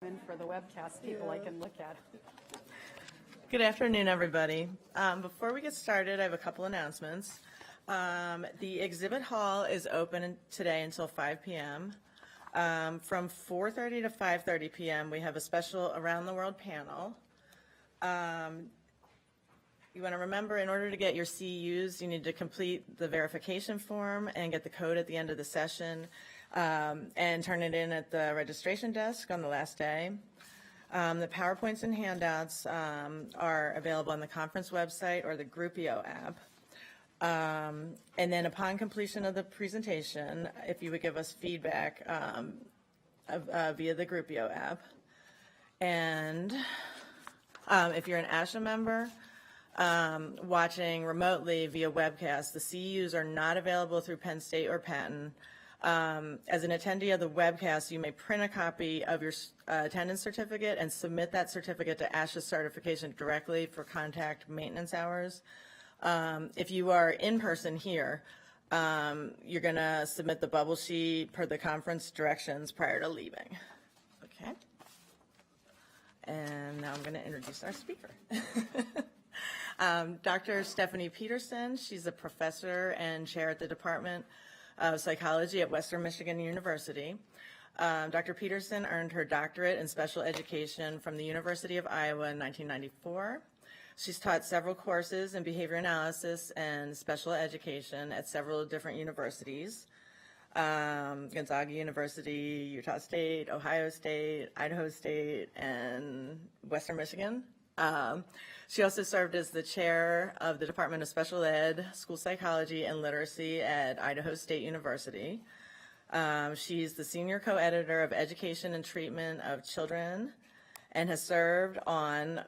For the webcast people, I can look at. Good afternoon, everybody. Before we get started, I have a couple announcements. The exhibit hall is open today until 5 p.m. From 4:30 to 5:30 p.m., we have a special Around the World panel. You want to remember, in order to get your CEUs, you need to complete the verification form and get the code at the end of the session and turn it in at the registration desk on the last day. The PowerPoints and handouts are available on the conference website or the Groupio app. And then upon completion of the presentation, if you would give us feedback via the Groupio app. And if you're an ASHA member, watching remotely via webcast, the CEUs are not available through Penn State or Patton. As an attendee of the webcast, you may print a copy of your attendance certificate and submit that certificate to ASHA certification directly for contact maintenance hours. If you are in person here, you're going to submit the bubble sheet per the conference directions prior to leaving. Okay. And now I'm going to introduce our speaker. Dr. Stephanie Peterson. She's a professor and chair at the Department of Psychology at Western Michigan University. Dr. Peterson earned her doctorate in special education from the University of Iowa in 1994. She's taught several courses in behavior analysis and special education at several different universities. Gonzaga University, Utah State, Ohio State, Idaho State, and Western Michigan. She also served as the chair of the Department of Special Ed, School Psychology, and Literacy at Idaho State University. She's the senior co-editor of Education and Treatment of Children and has served on,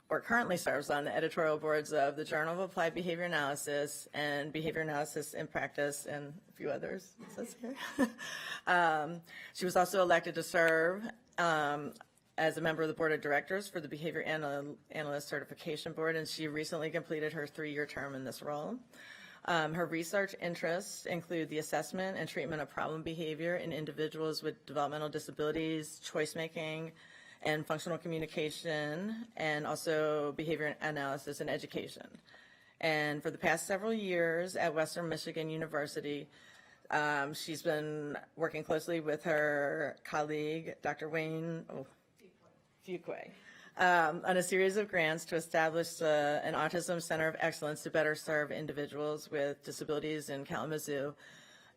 or currently serves on, the editorial boards of the Journal of Applied Behavior Analysis and Behavior Analysis in Practice, and a few others, it says here. She was also elected to serve as a member of the board of directors for the Behavior Analyst Certification Board, and she recently completed her 3-year term in this role. Her research interests include the assessment and treatment of problem behavior in individuals with developmental disabilities, choice making, and functional communication, and also behavior analysis and education. And for the past several years at Western Michigan University, she's been working closely with her colleague, Dr. Wayne Fuqua, on a series of grants to establish an Autism Center of Excellence to better serve individuals with disabilities in Kalamazoo,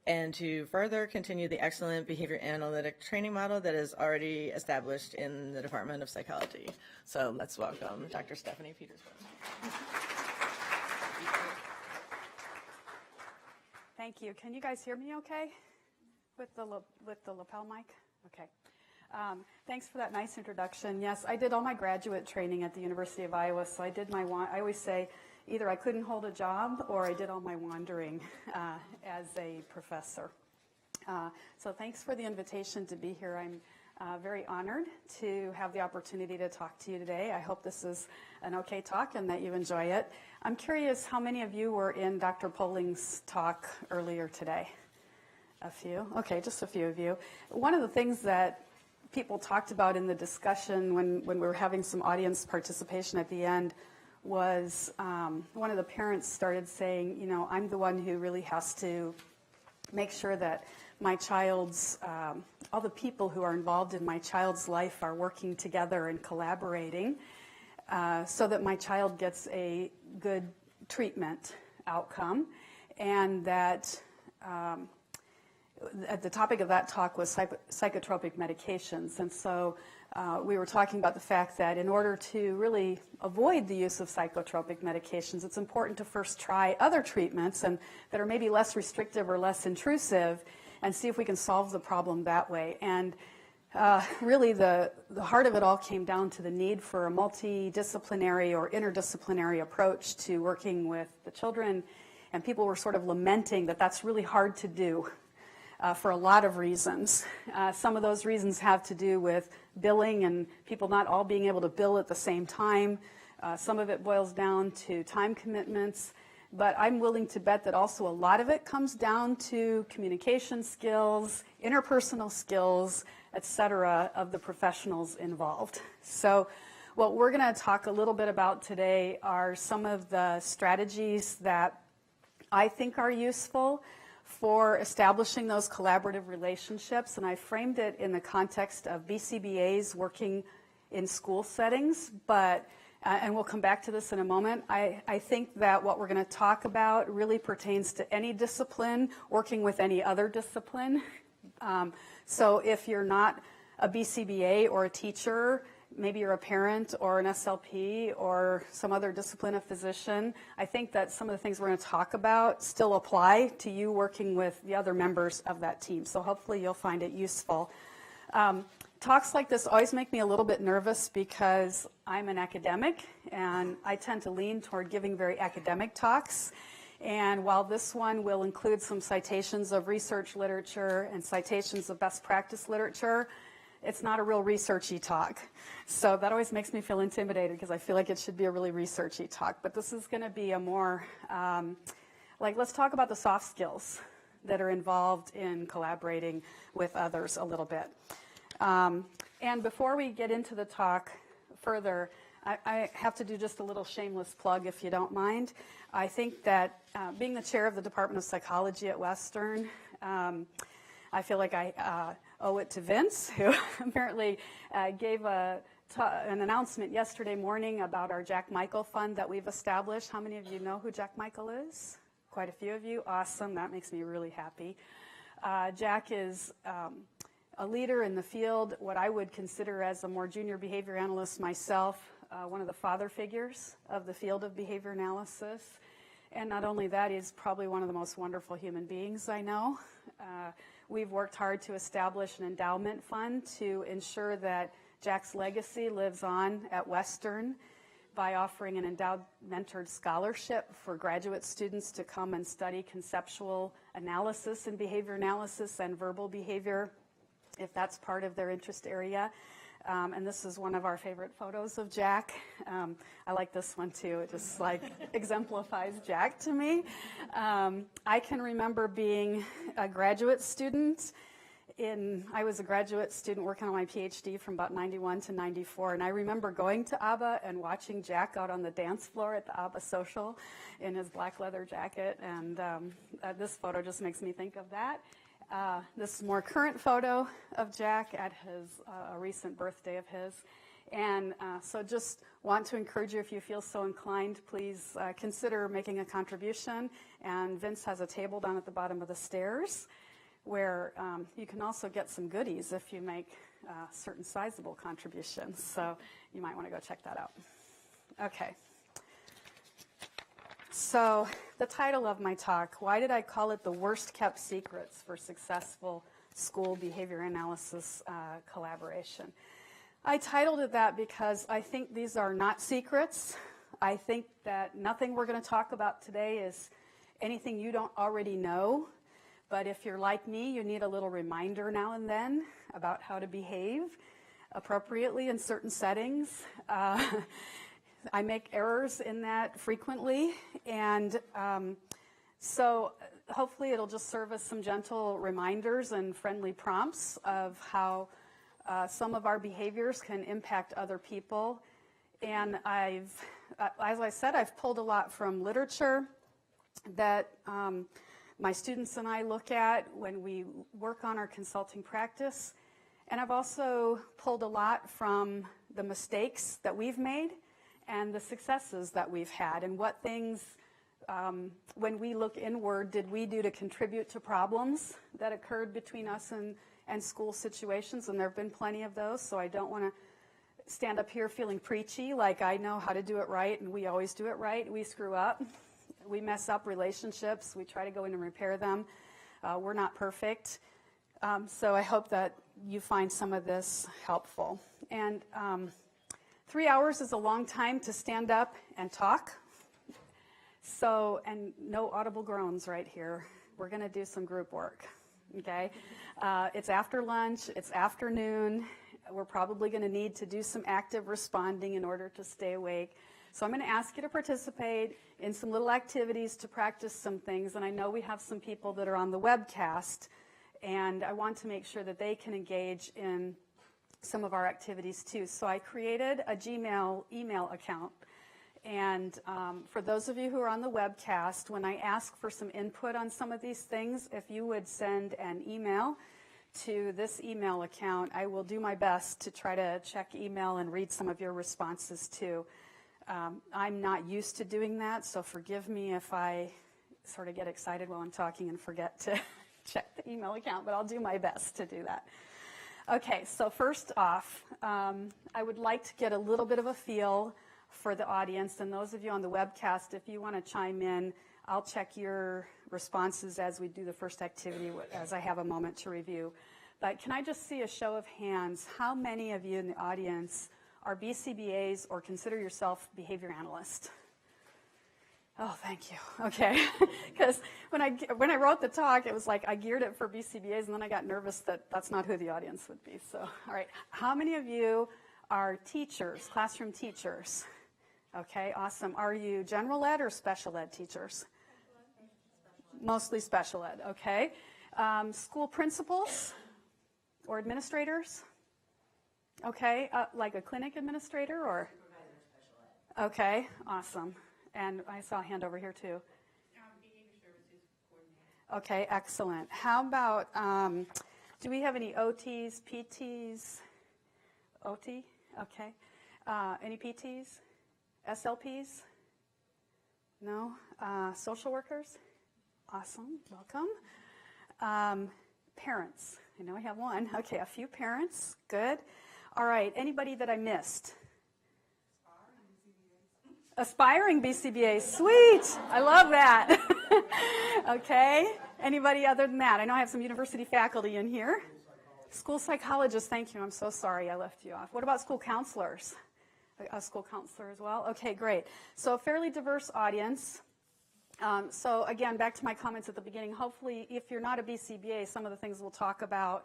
and to further continue the excellent behavior analytic training model that is already established in the Department of Psychology. So let's welcome Dr. Stephanie Peterson. Thank you. Can you guys hear me okay with the lapel mic? Okay. Thanks for that nice introduction. Yes, I did all my graduate training at the University of Iowa, so I did I always say either I couldn't hold a job or I did all my wandering as a professor. So thanks for the invitation to be here. I'm very honored to have the opportunity to talk to you today. I hope this is an okay talk and that you enjoy it. I'm curious how many of you were in Dr. Polling's talk earlier today? A few? Okay, just a few of you. One of the things that people talked about in the discussion when we were having some audience participation at the end was one of the parents started saying, you know, I'm the one who really has to make sure that my child's, all the people who are involved in my child's life are working together and collaborating so that my child gets a good treatment outcome, and that the topic of that talk was psychotropic medications. And so we were talking about the fact that in order to really avoid the use of psychotropic medications, it's important to first try other treatments and that are maybe less restrictive or less intrusive, and see if we can solve the problem that way. And really the heart of it all came down to the need for a multidisciplinary or interdisciplinary approach to working with the children, and people were sort of lamenting that that's really hard to do. For a lot of reasons. Some of those reasons have to do with billing and people not all being able to bill at the same time. Some of it boils down to time commitments. But I'm willing to bet that also a lot of it comes down to communication skills, interpersonal skills, et cetera, of the professionals involved. So what we're going to talk a little bit about today are some of the strategies that I think are useful for establishing those collaborative relationships, and I framed it in the context of BCBAs working in school settings, but, and we'll come back to this in a moment, I think that what we're going to talk about really pertains to any discipline working with any other discipline. So if you're not a BCBA or a teacher, maybe you're a parent or an SLP or some other discipline, a physician, I think that some of the things we're going to talk about still apply to you working with the other members of that team. So hopefully you'll find it useful. Talks like this always make me a little bit nervous because I'm an academic and I tend to lean toward giving very academic talks. And while this one will include some citations of research literature and citations of best practice literature, it's not a real researchy talk. So that always makes me feel intimidated because I feel like it should be a really researchy talk. But this is going to be a more, let's talk about the soft skills that are involved in collaborating with others a little bit. And before we get into the talk further, I have to do just a little shameless plug, if you don't mind. I think that being the chair of the Department of Psychology at Western, I feel like I owe it to Vince, who apparently gave an announcement yesterday morning about our Jack Michael Fund that we've established. How many of you know who Jack Michael is? Quite a few of you. Awesome. That makes me really happy. Jack is a leader in the field, what I would consider as a more junior behavior analyst myself, one of the father figures of the field of behavior analysis. And not only that, he's probably one of the most wonderful human beings I know. We've worked hard to establish an endowment fund to ensure that Jack's legacy lives on at Western by offering an endowed mentored scholarship for graduate students to come and study conceptual analysis and behavior analysis and verbal behavior, if that's part of their interest area. And this is one of our favorite photos of Jack. I like this one too. It just exemplifies Jack to me. I can remember being a graduate student. I was a graduate student working on my PhD from about 91 to 94, and I remember going to ABBA and watching Jack out on the dance floor at the ABBA social in his black leather jacket, and this photo just makes me think of that. This is a more current photo of Jack at a recent birthday of his. And so just want to encourage you, if you feel so inclined, please consider making a contribution. And Vince has a table down at the bottom of the stairs where you can also get some goodies if you make certain sizable contributions. So you might want to go check that out. Okay. So the title of my talk, why did I call it The Worst Kept Secrets for Successful School Behavior Analysis Collaboration? I titled it that because I think these are not secrets. I think that nothing we're going to talk about today is anything you don't already know. But if you're like me, you need a little reminder now and then about how to behave appropriately in certain settings. I make errors in that frequently, and so hopefully it'll just serve as some gentle reminders and friendly prompts of how some of our behaviors can impact other people. And as I said, I've pulled a lot from literature that my students and I look at when we work on our consulting practice, and I've also pulled a lot from the mistakes that we've made and the successes that we've had, and what things, when we look inward, did we do to contribute to problems that occurred between us and school situations, and there have been plenty of those, so I don't want to stand up here feeling preachy, like I know how to do it right, and we always do it right. We screw up. We mess up relationships. We try to go in and repair them. We're not perfect. So I hope that you find some of this helpful. And 3 hours is a long time to stand up and talk. So, and no audible groans right here. We're going to do some group work, okay? It's after lunch. It's afternoon. We're probably going to need to do some active responding in order to stay awake. So I'm going to ask you to participate in some little activities to practice some things. And I know we have some people that are on the webcast. and I want to make sure that they can engage in some of our activities too. So I created a Gmail email account. And for those of you who are on the webcast, when I ask for some input on some of these things, if you would send an email to this email account, I will do my best to try to check email and read some of your responses too. I'm not used to doing that, so forgive me if I sort of get excited while I'm talking and forget to check the email account, but I'll do my best to do that. Okay, so first off, I would like to get a little bit of a feel for the audience, and those of you on the webcast, if you want to chime in, I'll check your responses as we do the first activity, as I have a moment to review. But can I just see a show of hands? How many of you in the audience are BCBAs or consider yourself behavior analyst? Oh, thank you. Okay, because when I wrote the talk, it was like I geared it for BCBAs, and then I got nervous that that's not who the audience would be. So, all right, how many of you are teachers, classroom teachers? Okay, awesome. Are you general ed or special ed teachers? Mostly special ed, okay. School principals or administrators? Okay, like a clinic administrator or? Okay, awesome. And I saw a hand over here too. Behavior services coordinator. Okay, excellent. How about, do we have any OTs, PTs? OT? Okay. Any PTs? SLPs? No? Social workers? Awesome, welcome. Parents, I know I have one. Okay, a few parents, good. All right, anybody that I missed? Aspiring BCBA, sweet, I love that. Okay, anybody other than that? I know I have some university faculty in here. School psychologists, thank you, I'm so sorry I left you off. What about school counselors? A school counselor as well? Okay, great. So a fairly diverse audience. So again, back to my comments at the beginning, hopefully if you're not a BCBA, some of the things we'll talk about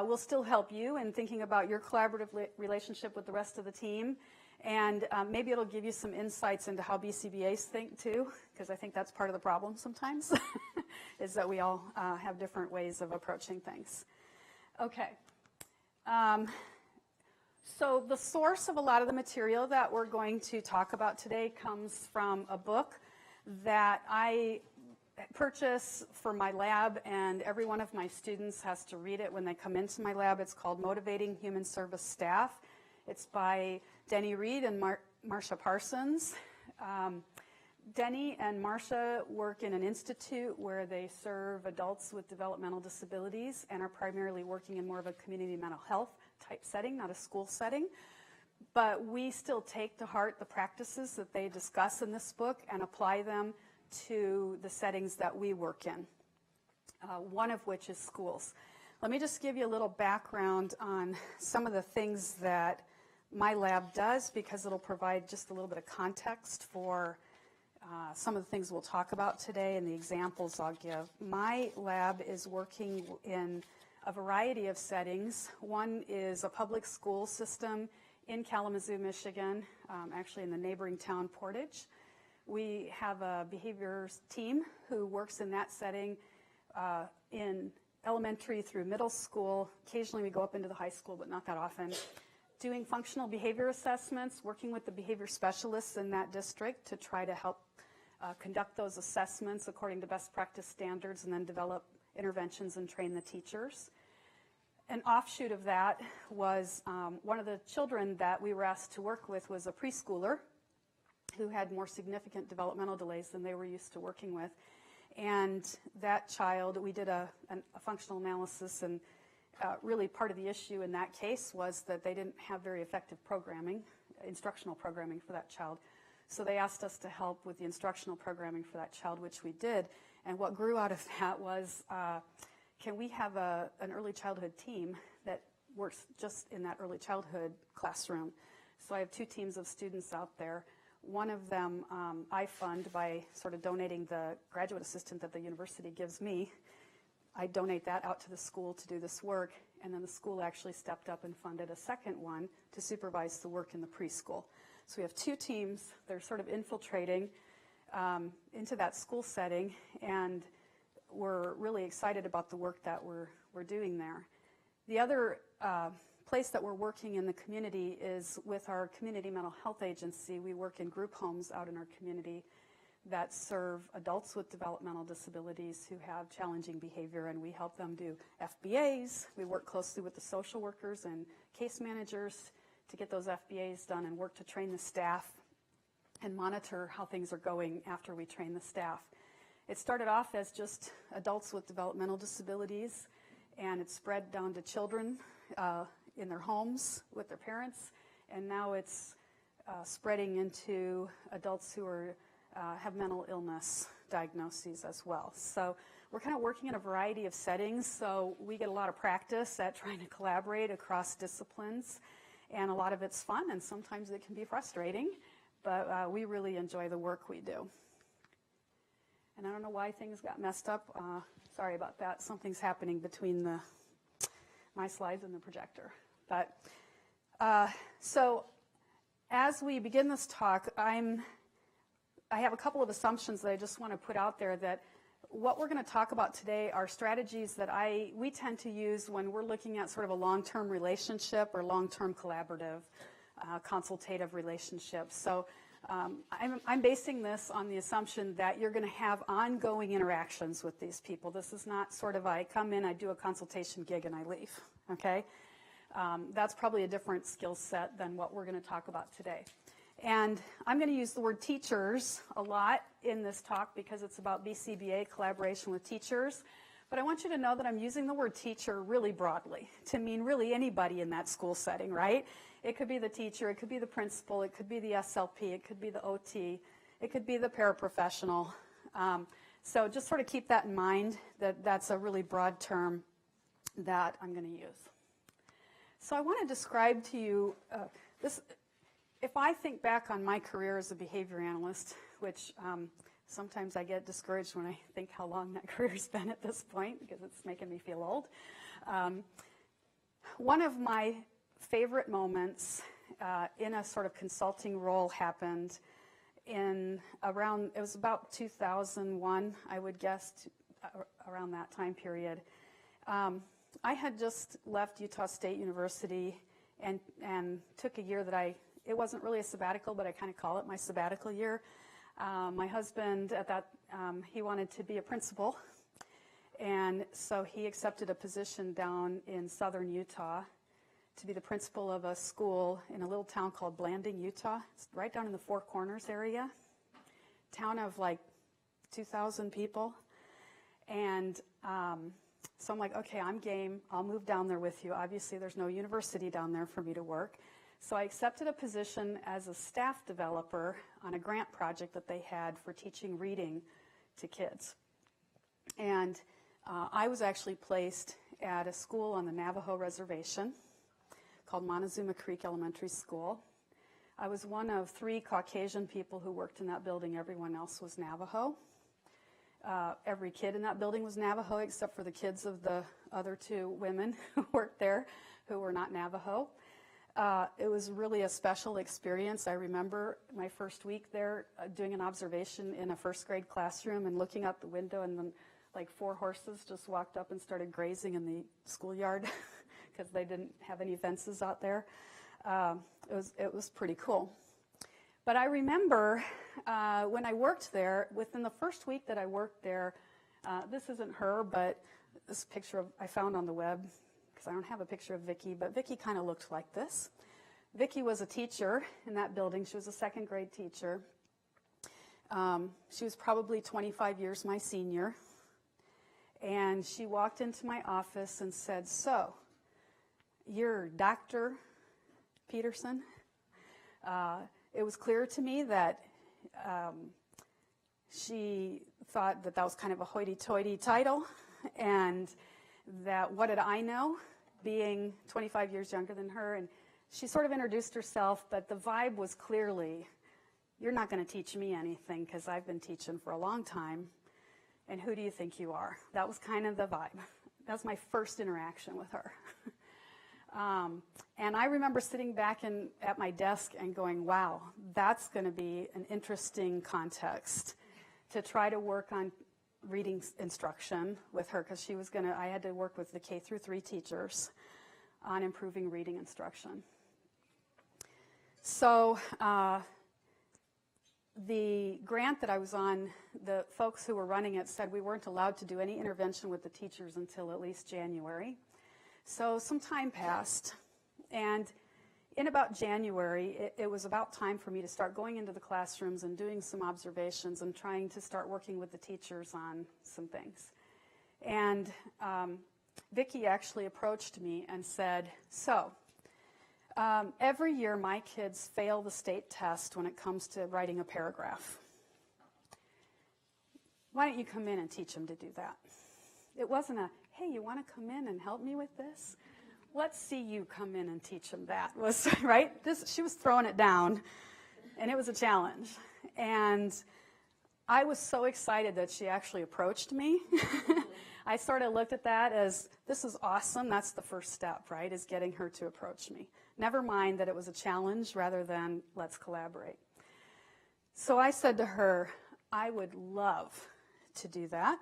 will still help you in thinking about your collaborative relationship with the rest of the team. And maybe it'll give you some insights into how BCBAs think too, because I think that's part of the problem sometimes, is that we all have different ways of approaching things. Okay. So the source of a lot of the material that we're going to talk about today comes from a book that I purchase for my lab, and every one of my students has to read it when they come into my lab. It's called Motivating Human Service Staff. It's by Denny Reed and Marcia Parsons. Denny and Marcia work in an institute where they serve adults with developmental disabilities and are primarily working in more of a community mental health type setting, not a school setting. But we still take to heart the practices that they discuss in this book and apply them to the settings that we work in, one of which is schools. Let me just give you a little background on some of the things that my lab does, because it'll provide just a little bit of context for some of the things we'll talk about today and the examples I'll give. My lab is working in a variety of settings. One is a public school system in Kalamazoo, Michigan, actually in the neighboring town, Portage. We have a behaviors team who works in that setting in elementary through middle school. Occasionally we go up into the high school, but not that often. Doing functional behavior assessments, working with the behavior specialists in that district to try to help conduct those assessments according to best practice standards, and then develop interventions and train the teachers. An offshoot of that was one of the children that we were asked to work with was a preschooler who had more significant developmental delays than they were used to working with. And that child, we did a functional analysis, and really part of the issue in that case was that they didn't have very effective programming, instructional programming for that child. So they asked us to help with the instructional programming for that child, which we did. And what grew out of that was, can we have an early childhood team that works just in that early childhood classroom? So I have two teams of students out there. One of them I fund by sort of donating the graduate assistant that the university gives me. I donate that out to the school to do this work, and then the school actually stepped up and funded a second one to supervise the work in the preschool. So we have two teams. They're sort of infiltrating into that school setting, and we're really excited about the work that we're doing there. The other place that we're working in the community is with our community mental health agency. We work in group homes out in our community that serve adults with developmental disabilities who have challenging behavior, and we help them do FBAs. We work closely with the social workers and case managers to get those FBAs done and work to train the staff and monitor how things are going after we train the staff. It started off as just adults with developmental disabilities, and it spread down to children in their homes with their parents, and now it's spreading into adults who are have mental illness diagnoses as well. So we're kind of working in a variety of settings, so we get a lot of practice at trying to collaborate across disciplines, and a lot of it's fun, and sometimes it can be frustrating, but we really enjoy the work we do. And I don't know why things got messed up. Sorry about that. Something's happening between my slides and the projector. But so as we begin this talk, I have a couple of assumptions that I just want to put out there, that what we're going to talk about today are strategies that we tend to use when we're looking at sort of a long-term relationship or long-term collaborative, consultative relationship. So I'm basing this on the assumption that you're going to have ongoing interactions with these people. This is not sort of I come in, I do a consultation gig, and I leave, okay? That's probably a different skill set than what we're going to talk about today. And I'm going to use the word teachers a lot in this talk because it's about BCBA, collaboration with teachers. But I want you to know that I'm using the word teacher really broadly to mean really anybody in that school setting, right? It could be the teacher, it could be the principal, it could be the SLP, it could be the OT, it could be the paraprofessional. So just sort of keep that in mind, that that's a really broad term that I'm going to use. So I want to describe to you this. If I think back on my career as a behavior analyst, which sometimes I get discouraged when I think how long that career's been at this point because it's making me feel old. One of my favorite moments in a sort of consulting role happened it was about 2001, I would guess, around that time period. I had just left Utah State University and took a year that it wasn't really a sabbatical, but I kind of call it my sabbatical year. My husband at that, he wanted to be a principal, and so he accepted a position down in southern Utah to be the principal of a school in a little town called Blanding, Utah. It's right down in the Four Corners area, town of like 2,000 people. And so I'm like, okay, I'm game. I'll move down there with you. Obviously, there's no university down there for me to work. So I accepted a position as a staff developer on a grant project that they had for teaching reading to kids. And I was actually placed at a school on the Navajo Reservation called Montezuma Creek Elementary School. I was one of 3 Caucasian people who worked in that building. Everyone else was Navajo. Every kid in that building was Navajo except for the kids of the other 2 women who worked there who were not Navajo. It was really a special experience. I remember my first week there doing an observation in a first grade classroom and looking out the window, and then like 4 horses just walked up and started grazing in the schoolyard because they didn't have any fences out there. It was pretty cool. But I remember when I worked there, within the first week that I worked there, this isn't her, but this picture I found on the web, because I don't have a picture of Vicki, but Vicki kind of looked like this. Vicki was a teacher in that building. She was a 2nd grade teacher. She was probably 25 years my senior. And she walked into my office and said, "So, you're Dr. Peterson?" It was clear to me that she thought that was kind of a hoity-toity title, and that what did I know, being 25 years younger than her. And she sort of introduced herself, but the vibe was clearly, "You're not going to teach me anything because I've been teaching for a long time, and who do you think you are?" That was kind of the vibe. That was my first interaction with her. And I remember sitting back at my desk and going, wow, that's going to be an interesting context to try to work on reading instruction with her because I had to work with the K through 3 teachers on improving reading instruction. So the grant that I was on, the folks who were running it said we weren't allowed to do any intervention with the teachers until at least January. So some time passed, and in about January, it was about time for me to start going into the classrooms and doing some observations and trying to start working with the teachers on some things. And Vicki actually approached me and said, so, every year my kids fail the state test when it comes to writing a paragraph. Why don't you come in and teach them to do that? It wasn't a, hey, you want to come in and help me with this? Let's see you come in and teach them that. Was right? She was throwing it down, and it was a challenge. And I was so excited that she actually approached me. I sort of looked at that as, this is awesome. That's the first step, right, is getting her to approach me. Never mind that it was a challenge rather than let's collaborate. So I said to her, I would love to do that.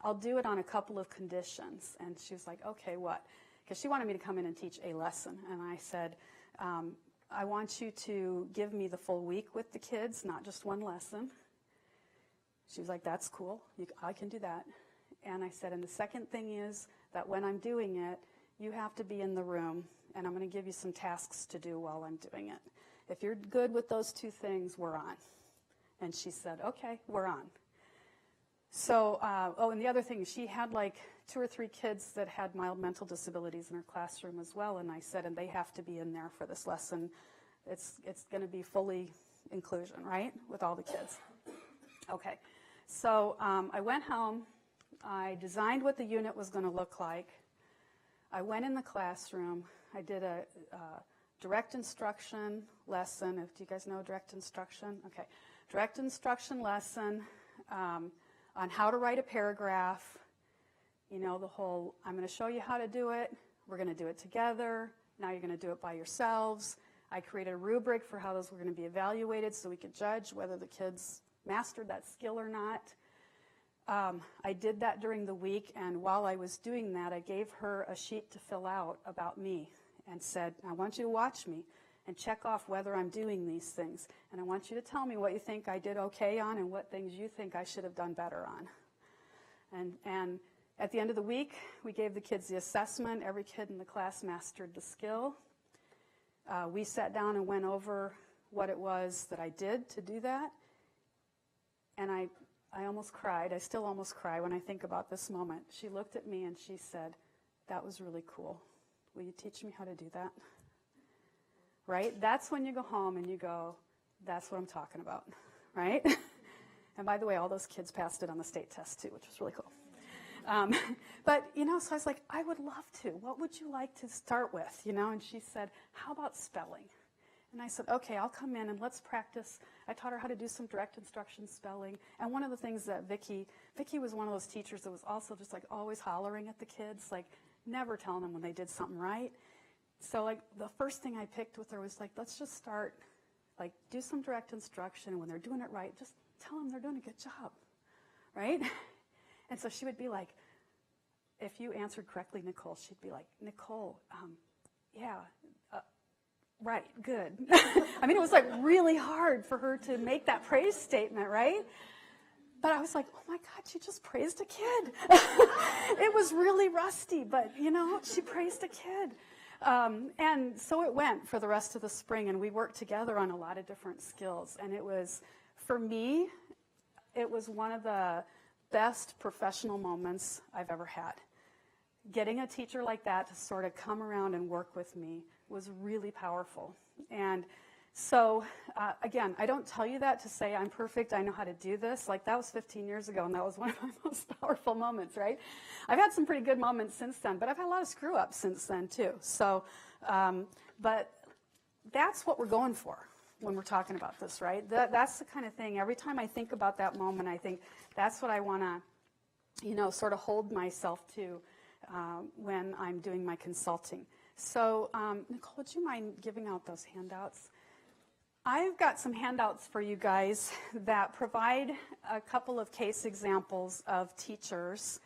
I'll do it on a couple of conditions. And she was like, okay, what? Because she wanted me to come in and teach a lesson. And I said, I want you to give me the full week with the kids, not just one lesson. She was like, that's cool. I can do that. And I said, and the second thing is that when I'm doing it, you have to be in the room, and I'm going to give you some tasks to do while I'm doing it. If you're good with those two things, we're on. And she said, okay, we're on. So, and the other thing is she had like 2 or 3 kids that had mild mental disabilities in her classroom as well, and I said, and they have to be in there for this lesson. It's going to be fully inclusion, right, with all the kids. Okay, so I went home. I designed what the unit was going to look like. I went in the classroom. I did a direct instruction lesson. Do you guys know direct instruction? Okay, direct instruction lesson on how to write a paragraph. You know, the whole, I'm going to show you how to do it. We're going to do it together. Now you're going to do it by yourselves. I created a rubric for how those were going to be evaluated so we could judge whether the kids mastered that skill or not. I did that during the week, and while I was doing that, I gave her a sheet to fill out about me and said, I want you to watch me and check off whether I'm doing these things. And I want you to tell me what you think I did okay on and what things you think I should have done better on. And at the end of the week, we gave the kids the assessment. Every kid in the class mastered the skill. We sat down and went over what it was that I did to do that. And I almost cried. I still almost cry when I think about this moment. She looked at me and she said, that was really cool. Will you teach me how to do that? Right? That's when you go home and you go, that's what I'm talking about, right? And by the way, all those kids passed it on the state test too, which was really cool. But, you know, so I was like, I would love to. What would you like to start with? You know, and she said, how about spelling? And I said, okay, I'll come in and let's practice. I taught her how to do some direct instruction spelling. And one of the things that Vicki was one of those teachers that was also just like always hollering at the kids, like never telling them when they did something right. So like the first thing I picked with her was like, let's just start, like do some direct instruction. And when they're doing it right, just tell them they're doing a good job, right? And so she would be like, if you answered correctly, Nicole, she'd be like, Nicole, yeah, right, good. I mean, it was like really hard for her to make that praise statement, right? But I was like, oh my God, she just praised a kid. It was really rusty, but you know, she praised a kid. And so it went for the rest of the spring, and we worked together on a lot of different skills. And it was, for me, it was one of the best professional moments I've ever had. Getting a teacher like that to sort of come around and work with me was really powerful. And so, again, I don't tell you that to say I'm perfect, I know how to do this. Like, that was 15 years ago, and that was one of my most powerful moments, right? I've had some pretty good moments since then, but I've had a lot of screw-ups since then, too. So, but that's what we're going for when we're talking about this, right? That's the kind of thing, every time I think about that moment, I think that's what I want to, you know, sort of hold myself to when I'm doing my consulting. So, Nicole, would you mind giving out those handouts? I've got some handouts for you guys that provide a couple of case examples of teachers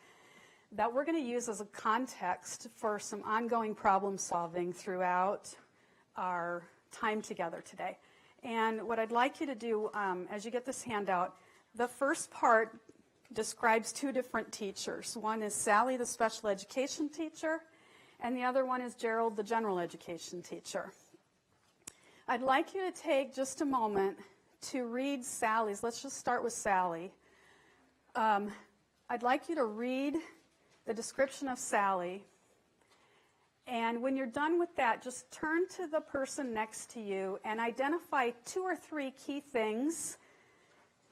that we're going to use as a context for some ongoing problem solving throughout our time together today. And what I'd like you to do as you get this handout, the first part describes two different teachers. One is Sally, the special education teacher, and the other one is Gerald, the general education teacher. I'd like you to take just a moment to read Sally's. Let's just start with Sally. I'd like you to read the description of Sally, and when you're done with that, just turn to the person next to you and identify 2 or 3 key things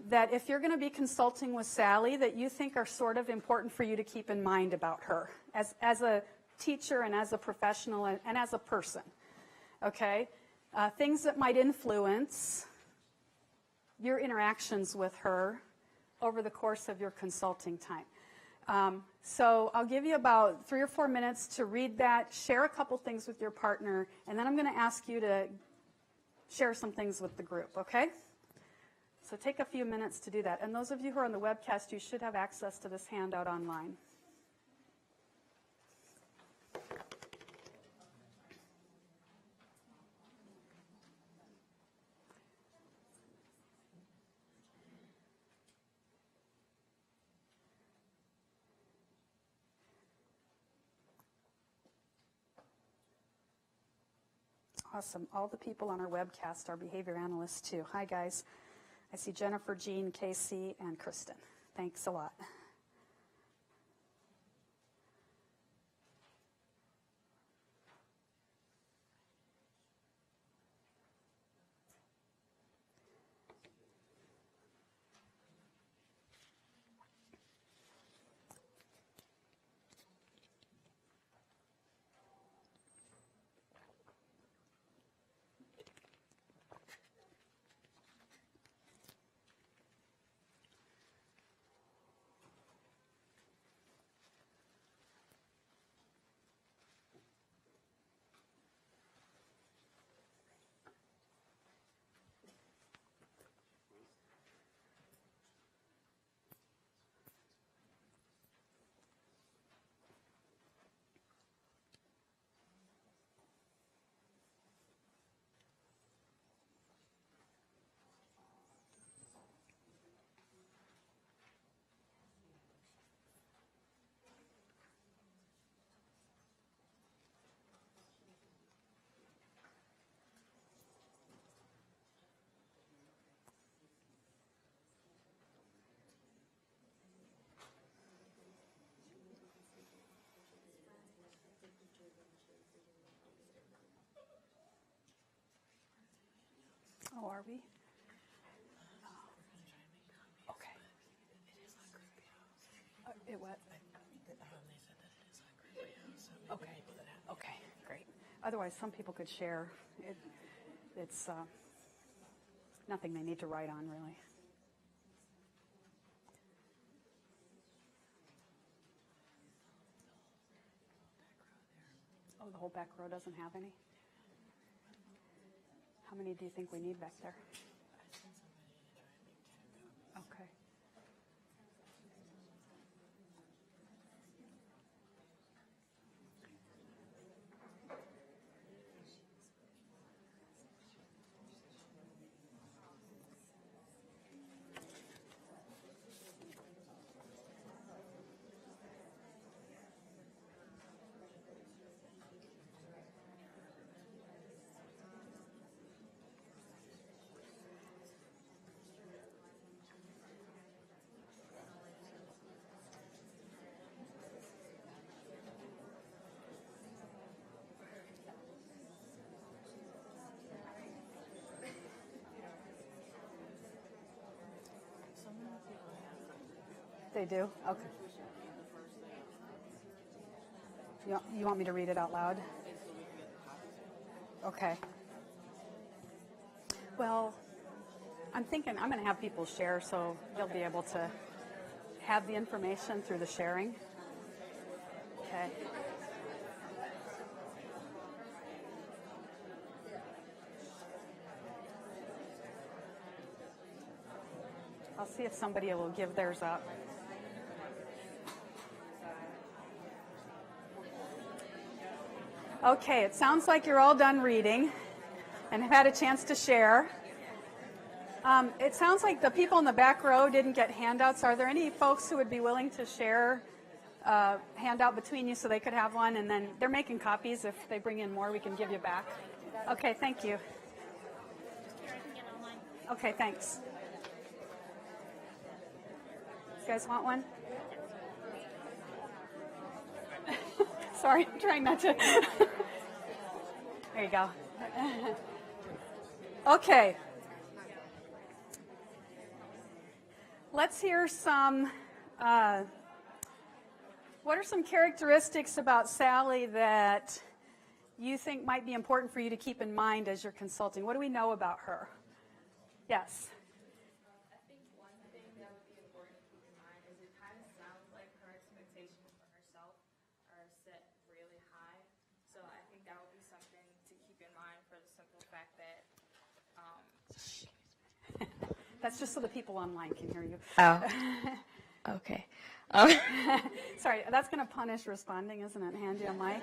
that if you're going to be consulting with Sally that you think are sort of important for you to keep in mind about her as a teacher and as a professional and as a person, okay? Things that might influence your interactions with her over the course of your consulting time. So I'll give you about 3 or 4 minutes to read that, share a couple things with your partner, and then I'm going to ask you to share some things with the group, okay? So take a few minutes to do that. And those of you who are on the webcast, you should have access to this handout online. Awesome. All the people on our webcast are behavior analysts too. Hi, guys. I see Jennifer, Jean, Casey, and Kristen. Thanks a lot. Oh, are we? Okay. It what? Okay. Okay, great. Otherwise, some people could share. It's nothing they need to write on, really. Oh, the whole back row doesn't have any? How many do you think we need back there? Okay. They do? Okay. You want me to read it out loud? Okay. Well, I'm thinking I'm going to have people share so they'll be able to have the information through the sharing. Okay. I'll see if somebody will give theirs up. Okay, it sounds like you're all done reading and have had a chance to share. It sounds like the people in the back row didn't get handouts. Are there any folks who would be willing to share a handout between you so they could have one? And then they're making copies. If they bring in more, we can give you back. Okay, thank you. Okay, thanks. You guys want one? Sorry, I'm trying not to. There you go. Okay. Let's hear some, what are some characteristics about Sally that you think might be important for you to keep in mind as you're consulting? What do we know about her? Yes. I think one thing that would be important to keep in mind is it kind of sounds like her expectations for herself are set really high. So I think that would be something to keep in mind for the simple fact that That's just so the people online can hear you. Oh, okay. Sorry, that's going to punish responding, isn't it? Hand you a mic.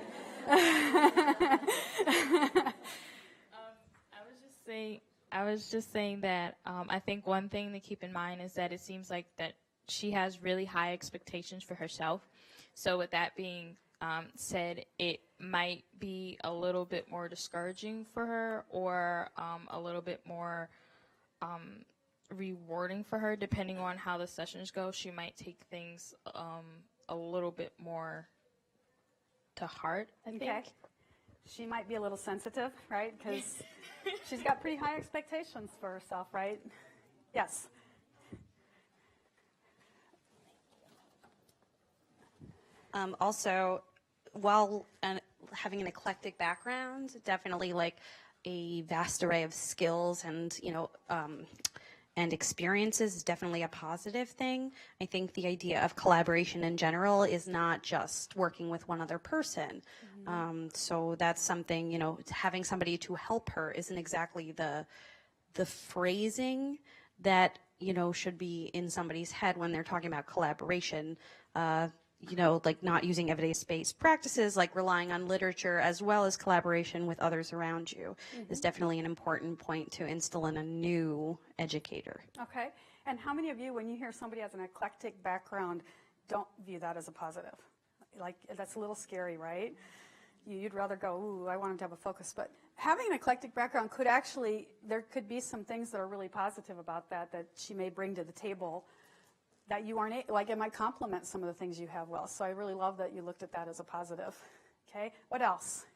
I was just saying that I think one thing to keep in mind is that it seems like that she has really high expectations for herself. So with that being said, it might be a little bit more discouraging for her, or a little bit more rewarding for her, depending on how the sessions go. She might take things a little bit more to heart, I think. Okay. She might be a little sensitive, right? Because she's got pretty high expectations for herself, right? Yes. Also, while having an eclectic background, definitely like a vast array of skills and, and experiences is definitely a positive thing. I think the idea of collaboration in general is not just working with one other person. So that's something, having somebody to help her isn't exactly the phrasing that, should be in somebody's head when they're talking about collaboration. Like not using evidence-based practices, like relying on literature as well as collaboration with others around you is definitely an important point to instill in a new educator. Okay. And how many of you, when you hear somebody has an eclectic background, don't view that as a positive? Like, that's a little scary, right? You'd rather go, ooh, I want them to have a focus. But having an eclectic background could actually, there could be some things that are really positive about that she may bring to the table that you aren't, like it might complement some of the things you have well. So I really love that you looked at that as a positive. Okay, what else?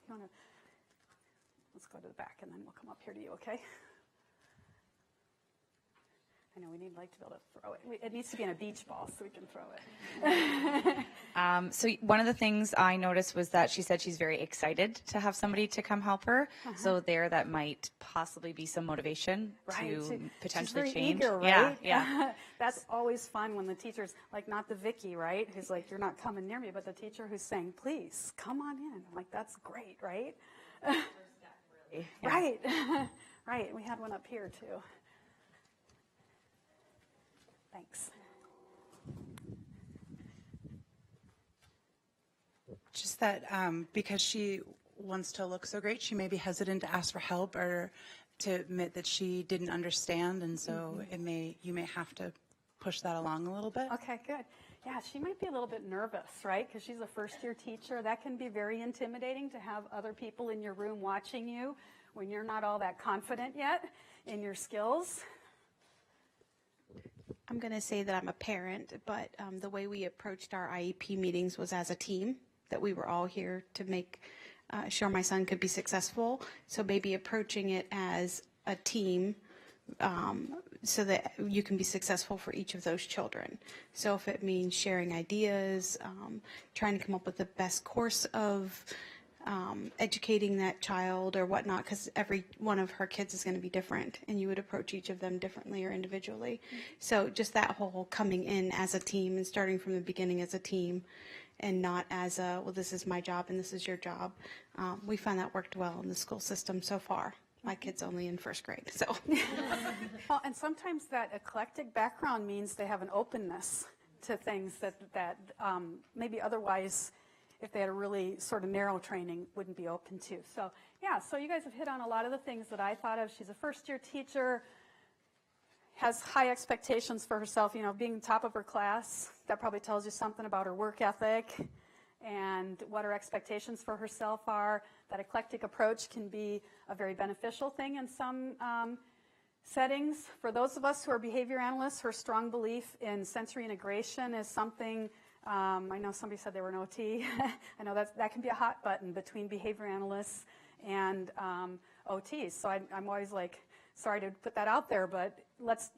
Let's go to the back and then we'll come up here to you, okay? I know we need like to be able to throw it. It needs to be in a beach ball so we can throw it. So one of the things I noticed was that she said she's very excited to have somebody to come help her. So that might possibly be some motivation to potentially she's very change. Eager, right? Yeah. That's always fun when the teacher's like, not the Vicky, right? Who's like, you're not coming near me, but the teacher who's saying, please come on in. I'm like, that's great, right? Yeah. Right. Right. We had one up here too. Thanks. Just that because she wants to look so great, she may be hesitant to ask for help or to admit that she didn't understand, and so you may have to push that along a little bit. Okay, good. Yeah, she might be a little bit nervous, right? Because she's a first-year teacher. That can be very intimidating to have other people in your room watching you when you're not all that confident yet in your skills. I'm going to say that I'm a parent, but the way we approached our IEP meetings was as a team, that we were all here to make sure my son could be successful. So maybe approaching it as a team so that you can be successful for each of those children. So if it means sharing ideas, trying to come up with the best course of educating that child or whatnot, because every one of her kids is going to be different, and you would approach each of them differently or individually. So just that whole coming in as a team and starting from the beginning as a team and not as a, well, this is my job and this is your job. We find that worked well in the school system so far. My kid's only in first grade, so. Well, and sometimes that eclectic background means they have an openness to things that maybe otherwise, if they had a really sort of narrow training, wouldn't be open to. So, yeah, so you guys have hit on a lot of the things that I thought of. She's a first-year teacher, has high expectations for herself, you know, being top of her class. That probably tells you something about her work ethic and what her expectations for herself are. That eclectic approach can be a very beneficial thing in some settings. For those of us who are behavior analysts, her strong belief in sensory integration is something, I know somebody said they were an OT. I know that can be a hot button between behavior analysts and OTs. So I'm always like, sorry to put that out there, but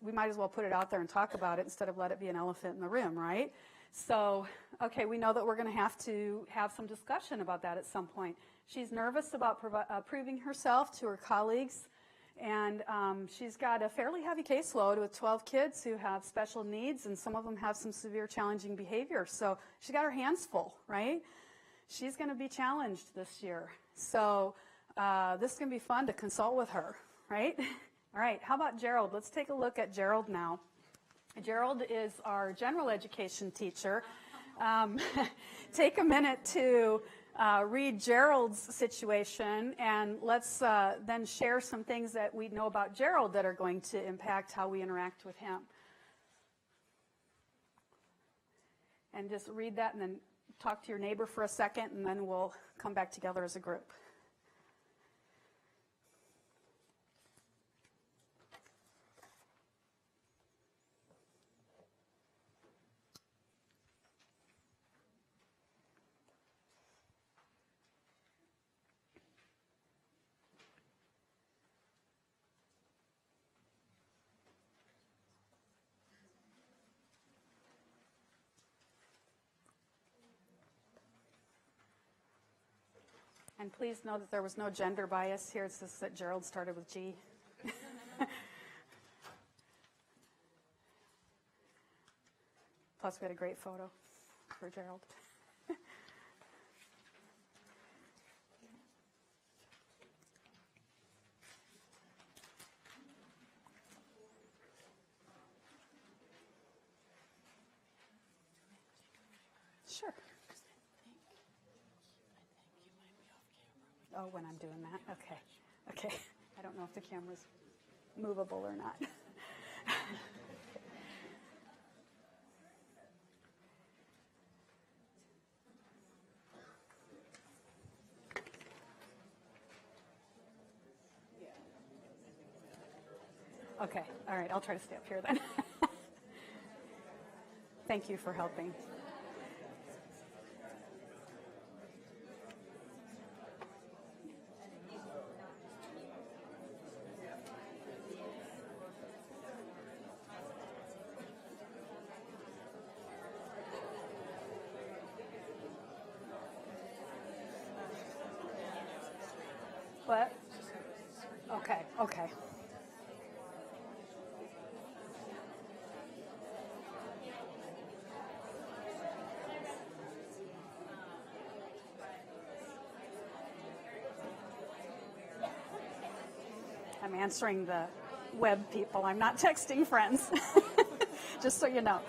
we might as well put it out there and talk about it instead of let it be an elephant in the room, right? So, okay, we know that we're going to have some discussion about that at some point. She's nervous about proving herself to her colleagues, and she's got a fairly heavy caseload with 12 kids who have special needs, and some of them have some severe challenging behavior. So she's got her hands full, right? She's going to be challenged this year. So this is going to be fun to consult with her, right? All right, how about Gerald? Let's take a look at Gerald now. Gerald is our general education teacher. Take a minute to read Gerald's situation, and let's then share some things that we know about Gerald that are going to impact how we interact with him. And just read that and then talk to your neighbor for a second, and then we'll come back together as a group. And please know that there was no gender bias here. It's just that Gerald started with G. Plus, we had a great photo for Gerald. Sure. Oh, when I'm doing that? Okay. Okay. I don't know if the camera's movable or not. Okay. All right. I'll try to stay up here then. Thank you for helping. What? Okay, okay. I'm answering the web people. I'm not texting friends, just so you know.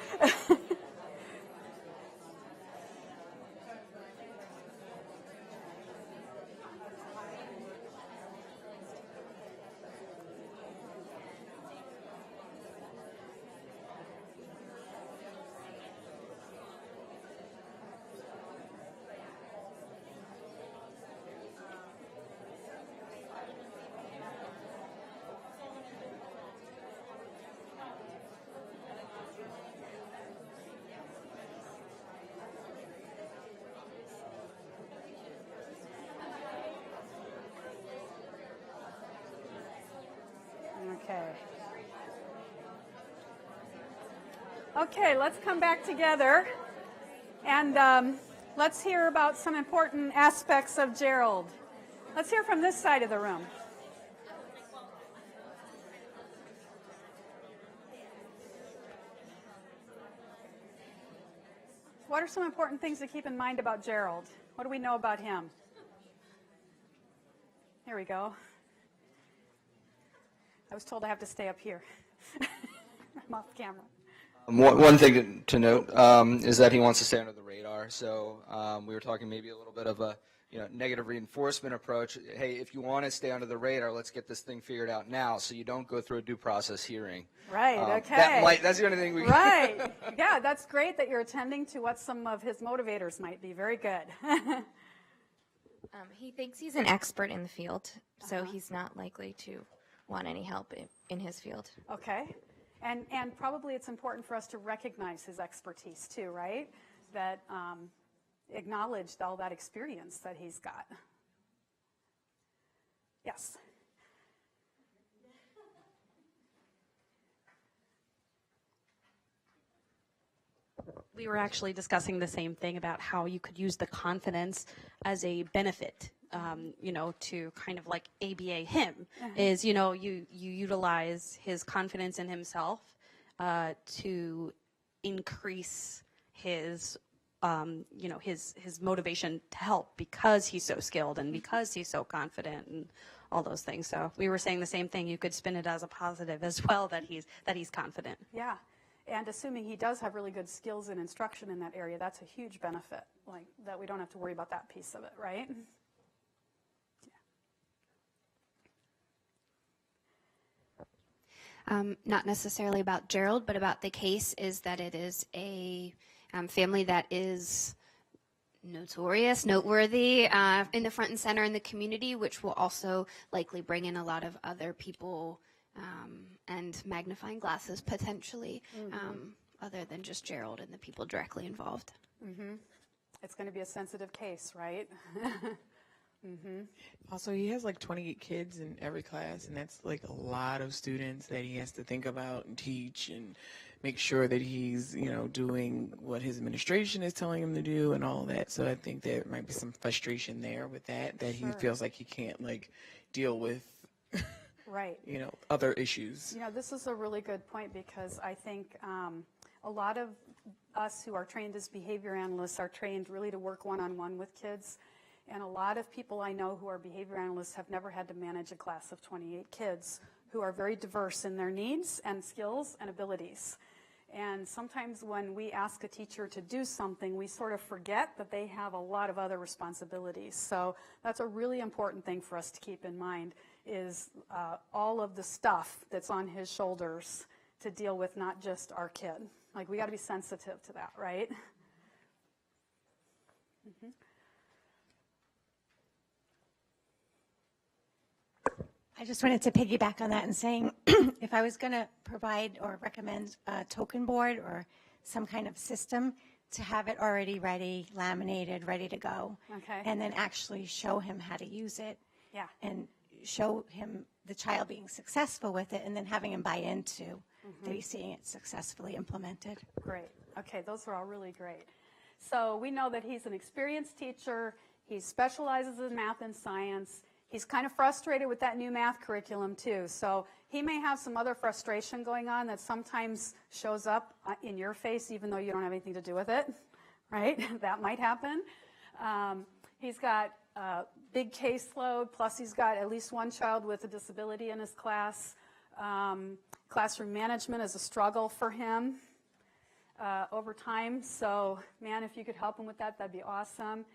Okay. Okay, let's come back together and let's hear about some important aspects of Gerald. Let's hear from this side of the room. What are some important things to keep in mind about Gerald? What do we know about him? Here we go. I was told I have to stay up here. I'm off camera. One thing to note is that he wants to stay under the radar. So we were talking maybe a little bit of a negative reinforcement approach. Hey, if you want to stay under the radar, let's get this thing figured out now, so you don't go through a due process hearing. Right. Okay. That's the only thing we. Right. Yeah, that's great that you're attending to what some of his motivators might be. Very good. He thinks he's an expert in the field, so he's not likely to want any help in his field. Okay. And probably it's important for us to recognize his expertise too, right? That acknowledged all that experience that he's got. Yes. We were actually discussing the same thing about how you could use the confidence as a benefit, to kind of like ABA him, is, you utilize his confidence in himself to increase his, his motivation to help because he's so skilled and because he's so confident and all those things. So we were saying the same thing. You could spin it as a positive as well, that he's confident. Yeah. And assuming he does have really good skills in instruction in that area, that's a huge benefit, like that we don't have to worry about that piece of it, right? Not necessarily about Gerald, but about the case is that it is a family that is notorious, noteworthy in the front and center in the community, which will also likely bring in a lot of other people and magnifying glasses potentially, other than just Gerald and the people directly involved. Mm-hmm. It's going to be a sensitive case, right? Also, he has like 28 kids in every class, and that's like a lot of students that he has to think about and teach and make sure that he's, doing what his administration is telling him to do and all that. So I think there might be some frustration there with that he feels like he can't deal with right. Other issues. This is a really good point because I think a lot of us who are trained as behavior analysts are trained really to work one-on-one with kids. And a lot of people I know who are behavior analysts have never had to manage a class of 28 kids who are very diverse in their needs and skills and abilities. And sometimes when we ask a teacher to do something, we sort of forget that they have a lot of other responsibilities. So that's a really important thing for us to keep in mind is all of the stuff that's on his shoulders to deal with, not just our kid. Like, we got to be sensitive to that, right? I just wanted to piggyback on that and saying if I was going to provide or recommend a token board or some kind of system, to have it already ready, laminated, ready to go. Okay. And then actually show him how to use it. Yeah. And show him the child being successful with it and then having him buy into that he's seeing it successfully implemented. Great. Okay, those are all really great. So we know that he's an experienced teacher. He specializes in math and science. He's kind of frustrated with that new math curriculum too. So he may have some other frustration going on that sometimes shows up in your face even though you don't have anything to do with it, right? That might happen. He's got a big caseload, plus he's got at least one child with a disability in his class. Classroom management is a struggle for him over time. So, man, if you could help him with that, that'd be awesome.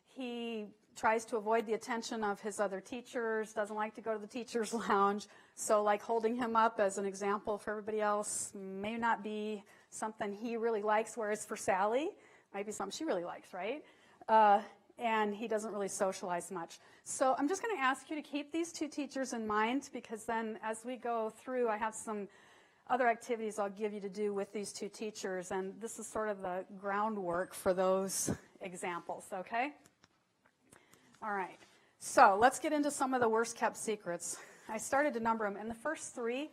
He tries to avoid the attention of his other teachers, doesn't like to go to the teacher's lounge. So, like, holding him up as an example for everybody else may not be something he really likes, whereas for Sally, might be something she really likes, right? And he doesn't really socialize much. So I'm just going to ask you to keep these two teachers in mind, because then as we go through, I have some other activities I'll give you to do with these two teachers, and this is sort of the groundwork for those examples, okay? All right, so let's get into some of the worst kept secrets. I started to number them, and the first three,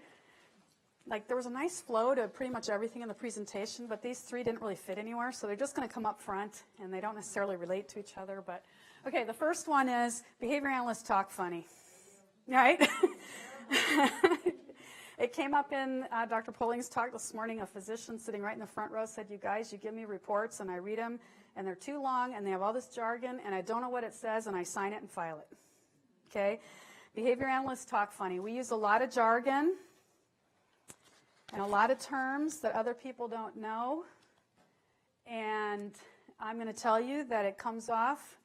like, there was a nice flow to pretty much everything in the presentation, but these three didn't really fit anywhere, so they're just going to come up front, and they don't necessarily relate to each other. But okay, the first one is behavior analysts talk funny, right? It came up in Dr. Polling's talk this morning. A physician sitting right in the front row said, "You guys, you give me reports, and I read them, and they're too long, and they have all this jargon, and I don't know what it says, and I sign it and file it." Okay? Behavior analysts talk funny. We use a lot of jargon and a lot of terms that other people don't know. And I'm going to tell you that it comes off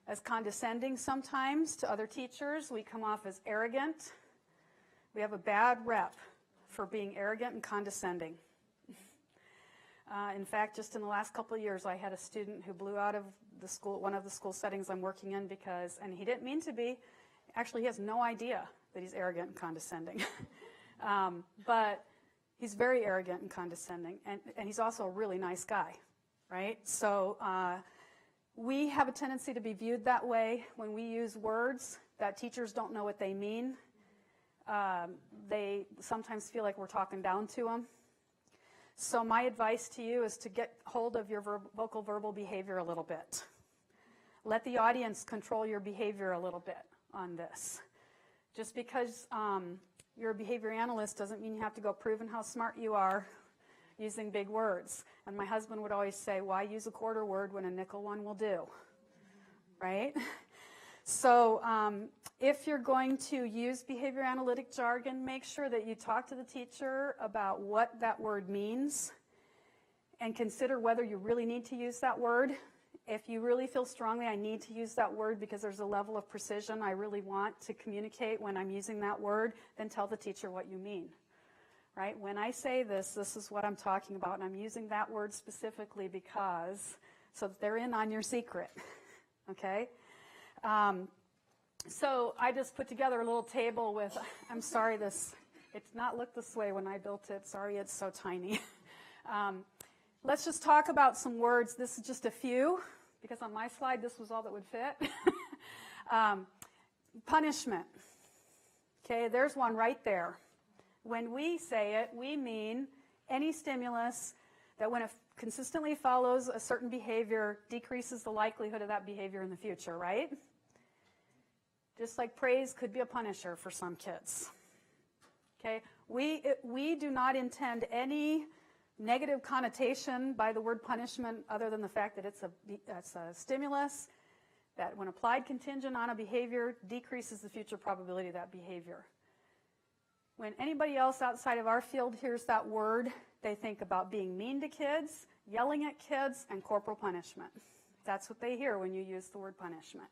as condescending sometimes to other teachers. We come off as arrogant. We have a bad rep for being arrogant and condescending. In fact, just in the last couple of years, I had a student who blew out of the school, one of the school settings I'm working in because, and he didn't mean to be, actually he has no idea that he's arrogant and condescending. But he's very arrogant and condescending, and he's also a really nice guy, right? So we have a tendency to be viewed that way when we use words that teachers don't know what they mean. They sometimes feel like we're talking down to them. So my advice to you is to get hold of your vocal verbal behavior a little bit. Let the audience control your behavior a little bit on this. Just because you're a behavior analyst doesn't mean you have to go proving how smart you are using big words. And my husband would always say, why use a quarter word when a nickel one will do? Right? So if you're going to use behavior analytic jargon, make sure that you talk to the teacher about what that word means and consider whether you really need to use that word. If you really feel strongly, I need to use that word because there's a level of precision I really want to communicate when I'm using that word, then tell the teacher what you mean. Right? When I say this, this is what I'm talking about, and I'm using that word specifically because, so that they're in on your secret. Okay? So I just put together a little table with, I'm sorry it's not looked this way when I built it. Sorry, it's so tiny. Let's just talk about some words. This is just a few, because on my slide, this was all that would fit. Punishment. Okay, there's one right there. When we say it, we mean any stimulus that when it consistently follows a certain behavior decreases the likelihood of that behavior in the future, right? Just like praise could be a punisher for some kids. Okay, we do not intend any negative connotation by the word punishment other than the fact that it's a stimulus that when applied contingent on a behavior decreases the future probability of that behavior. When anybody else outside of our field hears that word, they think about being mean to kids, yelling at kids, and corporal punishment. That's what they hear when you use the word punishment.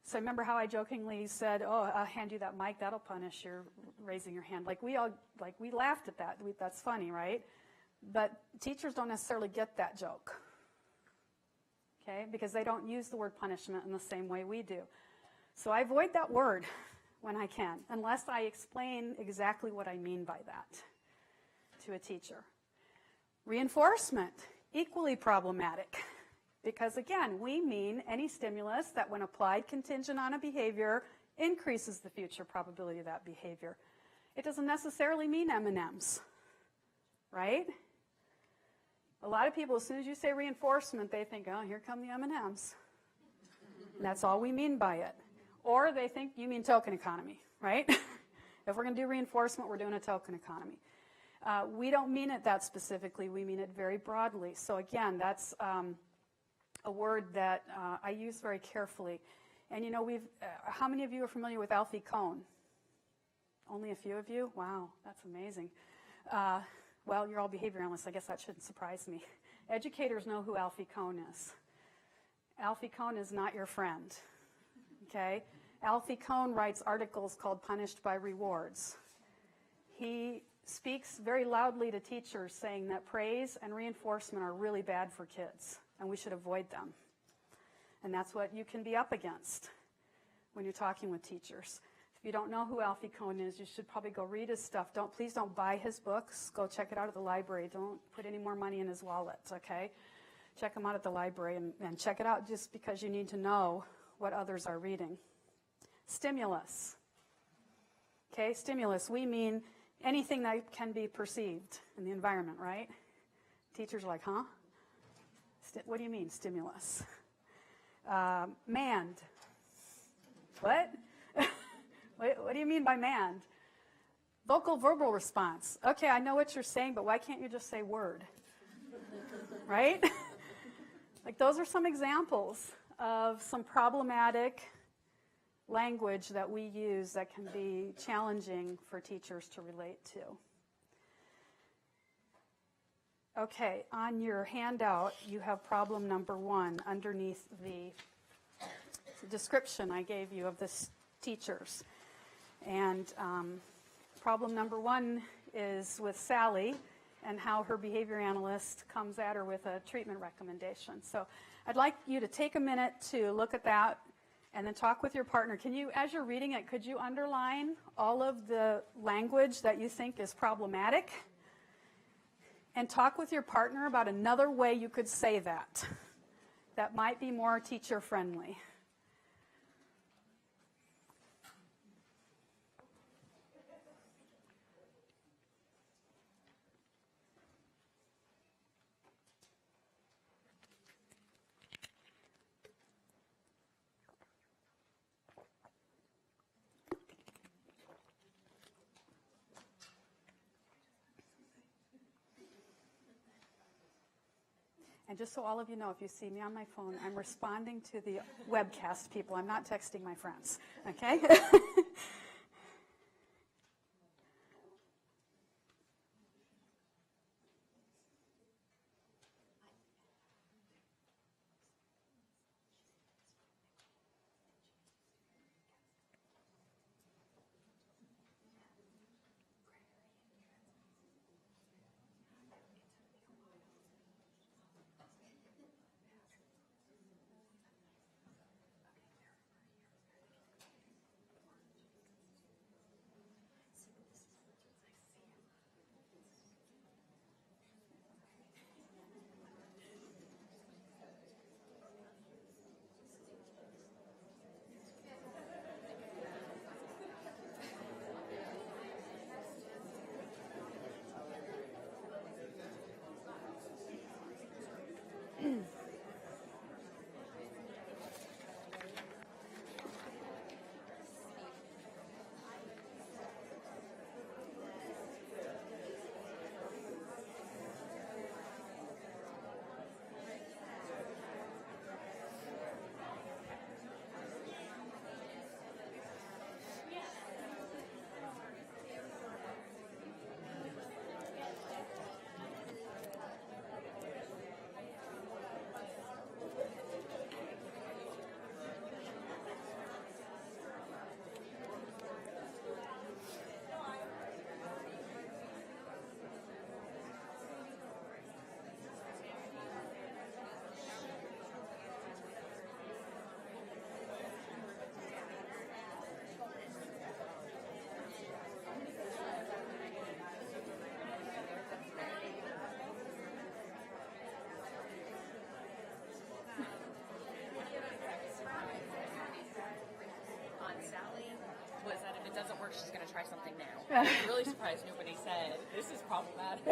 So remember how I jokingly said, oh, I'll hand you that mic, that'll punish your raising your hand. We laughed at that. That's funny, right? But teachers don't necessarily get that joke, okay? Because they don't use the word punishment in the same way we do. So I avoid that word when I can, unless I explain exactly what I mean by that to a teacher. Reinforcement, equally problematic. Because again, we mean any stimulus that when applied contingent on a behavior increases the future probability of that behavior. It doesn't necessarily mean M&Ms, right? A lot of people, as soon as you say reinforcement, they think, oh, here come the M&Ms. And that's all we mean by it. Or they think you mean token economy, right? If we're going to do reinforcement, we're doing a token economy. We don't mean it that specifically. We mean it very broadly. So again, that's a word that I use very carefully. And you know, how many of you are familiar with Alfie Kohn? Only a few of you? Wow, that's amazing. Well, you're all behavior analysts. I guess that shouldn't surprise me. Educators know who Alfie Kohn is. Alfie Kohn is not your friend, okay? Alfie Kohn writes articles called Punished by Rewards. He speaks very loudly to teachers saying that praise and reinforcement are really bad for kids, and we should avoid them. And that's what you can be up against when you're talking with teachers. If you don't know who Alfie Kohn is, you should probably go read his stuff. Please don't buy his books. Go check it out at the library. Don't put any more money in his wallet, okay? Check him out at the library and check it out just because you need to know what others are reading. Stimulus. Okay, stimulus. We mean anything that can be perceived in the environment, right? Teachers are like, huh? What do you mean, stimulus? Manned. What? What do you mean by manned? Vocal verbal response. Okay, I know what you're saying, but why can't you just say word? Right? Like those are some examples of some problematic language that we use that can be challenging for teachers to relate to. Okay, on your handout, you have problem number 1 underneath the description I gave you of the teachers. And problem number 1 is with Sally and how her behavior analyst comes at her with a treatment recommendation. So I'd like you to take a minute to look at that and then talk with your partner. Can you, as you're reading it, could you underline all of the language that you think is problematic? And talk with your partner about another way you could say that might be more teacher friendly. And just so all of you know, if you see me on my phone, I'm responding to the webcast people. I'm not texting my friends, okay? She's going to try something new. I'm really surprised nobody said, this is problematic.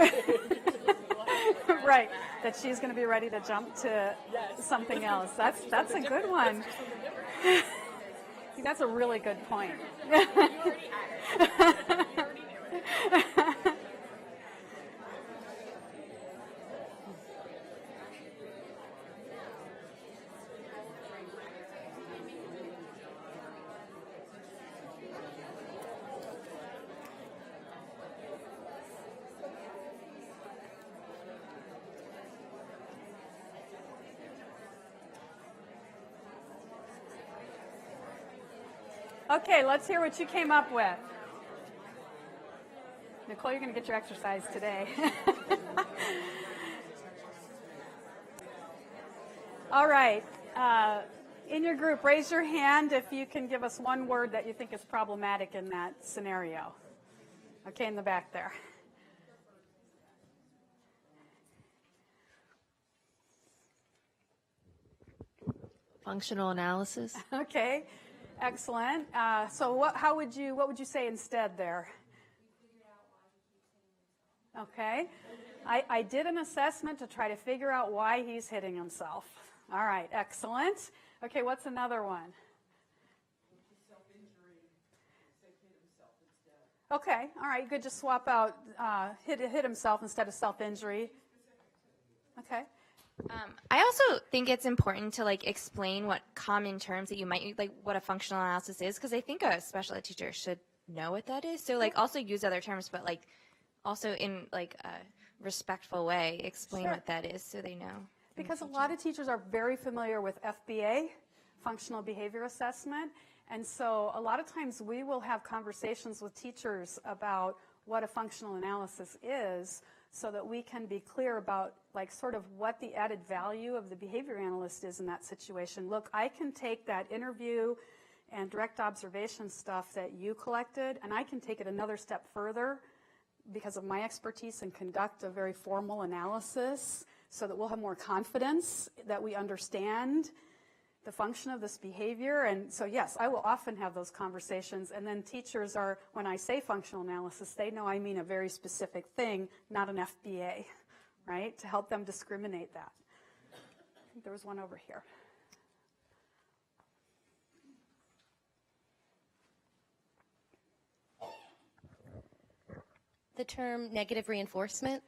Right, that she's going to be ready to jump to something else. That's a good one. I think that's a really good point. You already knew it. Okay, let's hear what you came up with. Nicole, you're going to get your exercise today. All right. In your group, raise your hand if you can give us one word that you think is problematic in that scenario. Okay, in the back there. Functional analysis. Okay, excellent. So what would you say instead there? Okay, I did an assessment to try to figure out why he's hitting himself. All right, excellent. Okay, what's another one? Okay, all right, good. Just swap out hit himself instead of self-injury. Okay, I also think it's important to like explain what common terms that you might like what a functional analysis is, because I think a special ed teacher should know what that is. So like also use other terms, but like also in like a respectful way explain Sure. what that is so they know. Because a lot of teachers are very familiar with FBA, functional behavior assessment, and so a lot of times we will have conversations with teachers about what a functional analysis is so that we can be clear about like sort of what the added value of the behavior analyst is in that situation. Look, I can take that interview and direct observation stuff that you collected, and I can take it another step further because of my expertise and conduct a very formal analysis so that we'll have more confidence that we understand the function of this behavior. And so yes, I will often have those conversations, and then teachers are, when I say functional analysis, they know I mean a very specific thing, not an FBA, right, to help them discriminate that. I think there was one over here. The term negative reinforcement,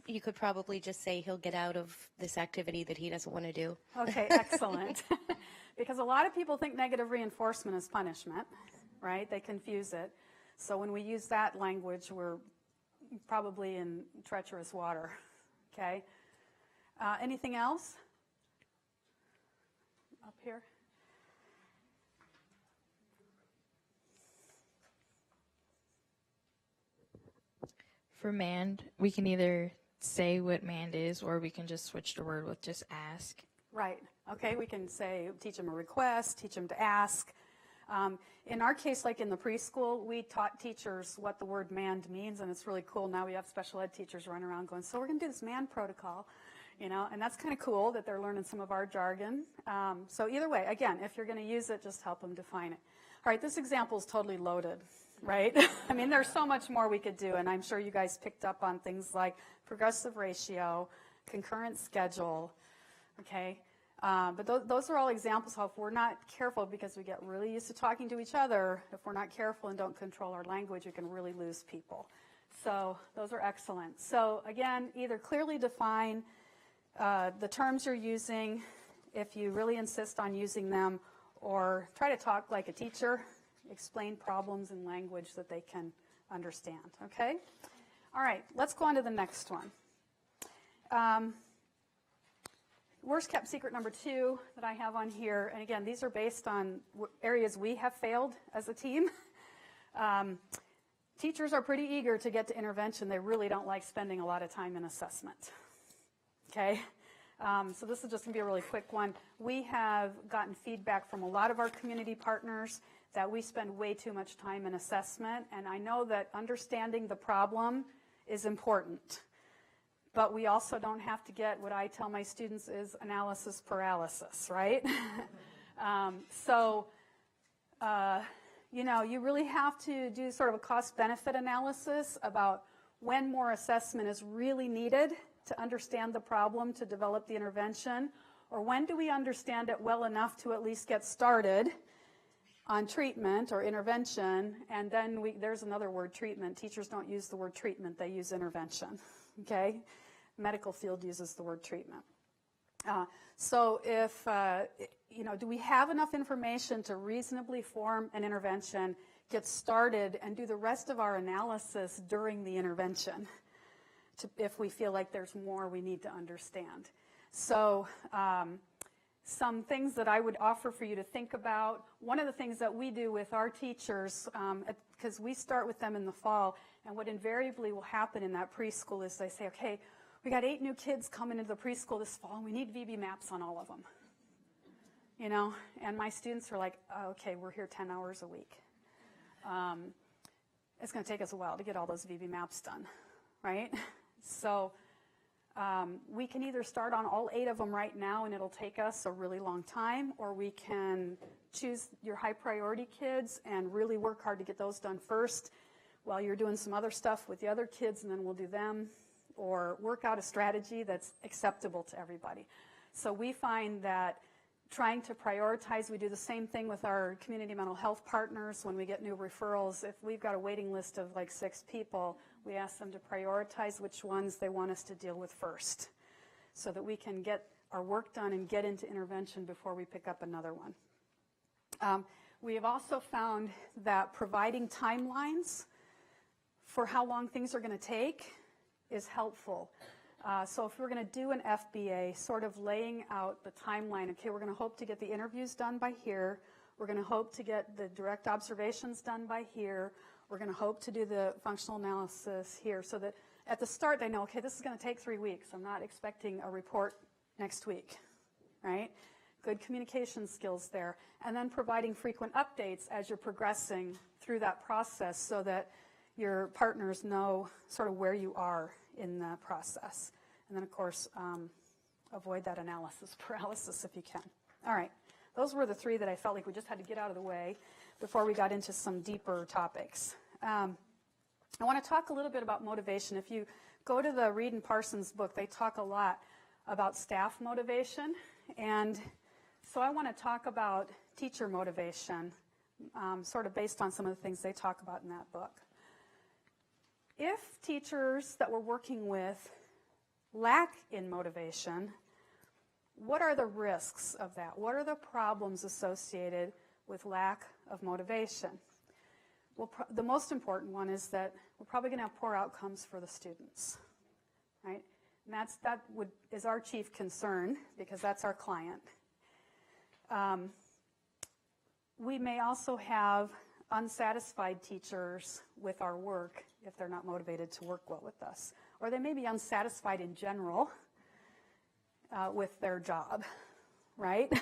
you could probably just say he'll get out of this activity that he doesn't want to do. Okay, excellent. Because a lot of people think negative reinforcement is punishment, right? They confuse it. So when we use that language, we're probably in treacherous water, okay? Anything else? Up here? For MAND, we can either say what MAND is, or we can just switch the word with just ask. Right. Okay, we can say, teach them a request, teach them to ask. In our case, like in the preschool, we taught teachers what the word MAND means, and it's really cool. Now we have special ed teachers running around going, so we're going to do this MAND protocol, you know, and that's kind of cool that they're learning some of our jargon. So either way, again, if you're going to use it, just help them define it. All right, this example is totally loaded, right? I mean, there's so much more we could do, and I'm sure you guys picked up on things like progressive ratio, concurrent schedule, okay? But those are all examples how if we're not careful, because we get really used to talking to each other, if we're not careful and don't control our language, we can really lose people. So those are excellent. So again, either clearly define the terms you're using if you really insist on using them, or try to talk like a teacher, explain problems in language that they can understand, okay? All right, let's go on to the next one. Worst kept secret number 2 that I have on here, and again, these are based on areas we have failed as a team. Teachers are pretty eager to get to intervention. They really don't like spending a lot of time in assessment, okay? So this is just going to be a really quick one. We have gotten feedback from a lot of our community partners that we spend way too much time in assessment, and I know that understanding the problem is important, but we also don't have to get what I tell my students is analysis paralysis, right? You know, you really have to do sort of a cost-benefit analysis about when more assessment is really needed to understand the problem, to develop the intervention, or when do we understand it well enough to at least get started on treatment or intervention, and then there's another word, treatment. Teachers don't use the word treatment, they use intervention, okay? Medical field uses the word treatment. So if, you know, do we have enough information to reasonably form an intervention, get started, and do the rest of our analysis during the intervention if we feel like there's more we need to understand? So some things that I would offer for you to think about. One of the things that we do with our teachers, because we start with them in the fall, and what invariably will happen in that preschool is they say, okay, we got 8 new kids coming into the preschool this fall, and we need VB maps on all of them. You know, and my students are like, oh, okay, we're here 10 hours a week. It's going to take us a while to get all those VB maps done, right? So we can either start on all 8 of them right now, and it'll take us a really long time, or we can choose your high priority kids and really work hard to get those done first while you're doing some other stuff with the other kids, and then we'll do them, or work out a strategy that's acceptable to everybody. So we find that trying to prioritize, we do the same thing with our community mental health partners when we get new referrals. If we've got a waiting list of like 6 people, we ask them to prioritize which ones they want us to deal with first. so that we can get our work done and get into intervention before we pick up another one. We have also found that providing timelines for how long things are going to take is helpful. So if we're going to do an FBA, sort of laying out the timeline, okay, we're going to hope to get the interviews done by here. We're going to hope to get the direct observations done by here. We're going to hope to do the functional analysis here, so that at the start they know, okay, this is going to take 3 weeks. I'm not expecting a report next week, right? Good communication skills there. And then providing frequent updates as you're progressing through that process so that your partners know sort of where you are in the process. And then, of course, avoid that analysis paralysis if you can. All right. Those were the 3 that I felt like we just had to get out of the way before we got into some deeper topics. I want to talk a little bit about motivation. If you go to the Reed and Parsons book, they talk a lot about staff motivation. And so I want to talk about teacher motivation, sort of based on some of the things they talk about in that book. If teachers that we're working with lack in motivation, what are the risks of that? What are the problems associated with lack of motivation? Well, the most important one is that we're probably going to have poor outcomes for the students, right? And that is our chief concern, because that's our client. We may also have unsatisfied teachers with our work if they're not motivated to work well with us. Or they may be unsatisfied in general with their job, right?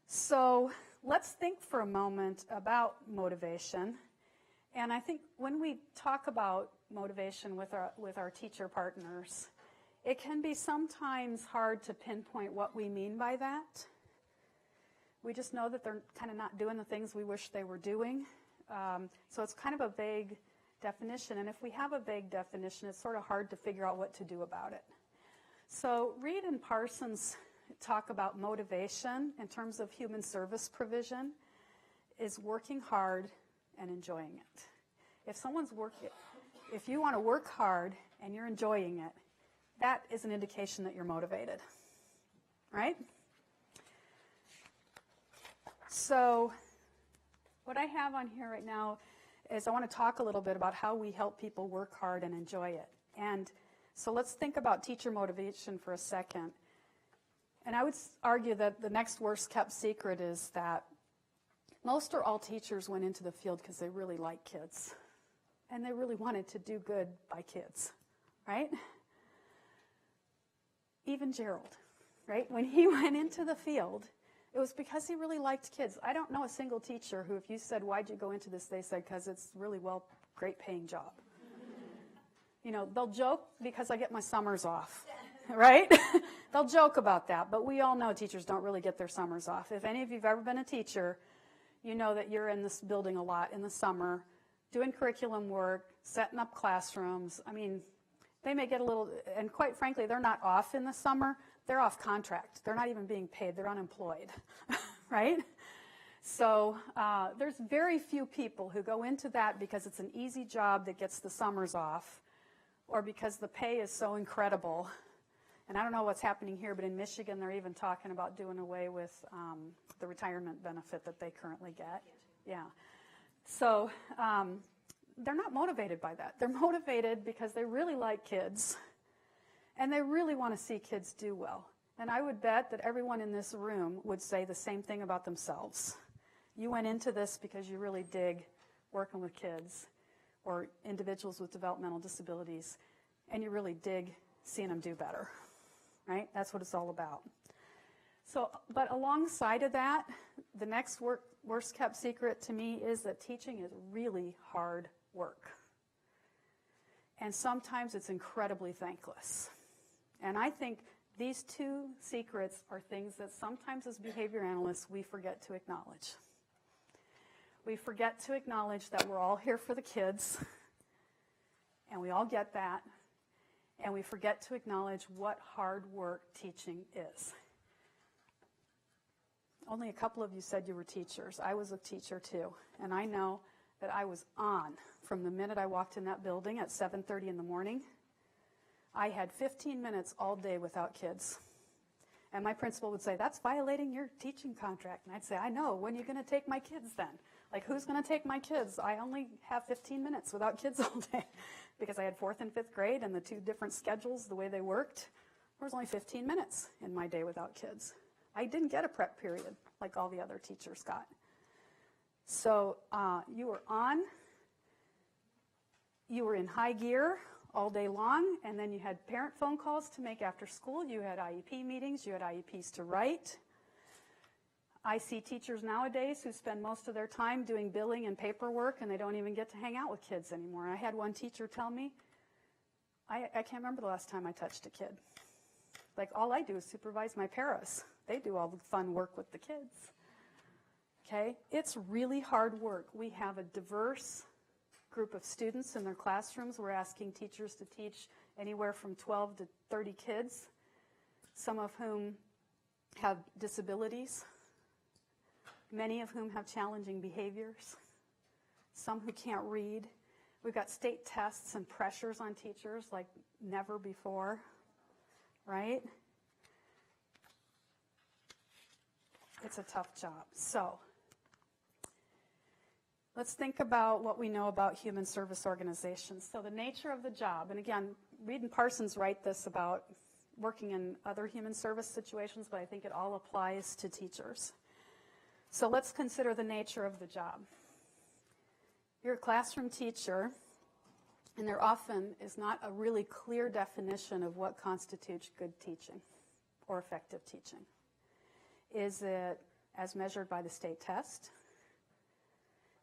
So let's think for a moment about motivation. And I think when we talk about motivation with our teacher partners, it can be sometimes hard to pinpoint what we mean by that. We just know that they're kind of not doing the things we wish they were doing. So it's kind of a vague definition. And if we have a vague definition, it's sort of hard to figure out what to do about it. So Reed and Parsons talk about motivation in terms of human service provision is working hard and enjoying it. If you want to work hard and you're enjoying it, that is an indication that you're motivated, right? So what I have on here right now is I want to talk a little bit about how we help people work hard and enjoy it. And so let's think about teacher motivation for a second. And I would argue that the next worst kept secret is that most or all teachers went into the field because they really like kids. And they really wanted to do good by kids, right? Even Gerald, right? When he went into the field, it was because he really liked kids. I don't know a single teacher who, if you said, why'd you go into this, they said, because it's really great paying job. You know, they'll joke because I get my summers off, right? They'll joke about that, but we all know teachers don't really get their summers off. If any of you have ever been a teacher, you know that you're in this building a lot in the summer, doing curriculum work, setting up classrooms. I mean, they may get a little, and quite frankly, they're not off in the summer. They're off contract. They're not even being paid. They're unemployed, right? So there's very few people who go into that because it's an easy job that gets the summers off, or because the pay is so incredible. And I don't know what's happening here, but in Michigan, they're even talking about doing away with the retirement benefit that they currently get. Yeah. So they're not motivated by that. They're motivated because they really like kids, and they really want to see kids do well. And I would bet that everyone in this room would say the same thing about themselves. You went into this because you really dig working with kids or individuals with developmental disabilities, and you really dig seeing them do better, right? That's what it's all about. So, but alongside of that, the next worst kept secret to me is that teaching is really hard work. And sometimes it's incredibly thankless. And I think these two secrets are things that sometimes as behavior analysts we forget to acknowledge. We forget to acknowledge that we're all here for the kids, and we all get that, and we forget to acknowledge what hard work teaching is. Only a couple of you said you were teachers. I was a teacher too, and I know that I was on from the minute I walked in that building at 7:30 in the morning I had 15 minutes all day without kids. And my principal would say, that's violating your teaching contract. And I'd say, I know, when are you going to take my kids then? Like, who's going to take my kids? I only have 15 minutes without kids all day because I had 4th and 5th grade and the 2 different schedules, the way they worked. There was only 15 minutes in my day without kids. I didn't get a prep period like all the other teachers got. So you were in high gear all day long, and then you had parent phone calls to make after school. You had IEP meetings. You had IEPs to write. I see teachers nowadays who spend most of their time doing billing and paperwork, and they don't even get to hang out with kids anymore. I had one teacher tell me, I can't remember the last time I touched a kid. Like, all I do is supervise my paras. They do all the fun work with the kids. Okay? It's really hard work. We have a diverse group of students in their classrooms. We're asking teachers to teach anywhere from 12 to 30 kids, some of whom have disabilities, many of whom have challenging behaviors, some who can't read. We've got state tests and pressures on teachers like never before, right? It's a tough job. So let's think about what we know about human service organizations. So the nature of the job, and again, Reed and Parsons write this about working in other human service situations, but I think it all applies to teachers. So let's consider the nature of the job. You're a classroom teacher, and there often is not a really clear definition of what constitutes good teaching or effective teaching. Is it as measured by the state test?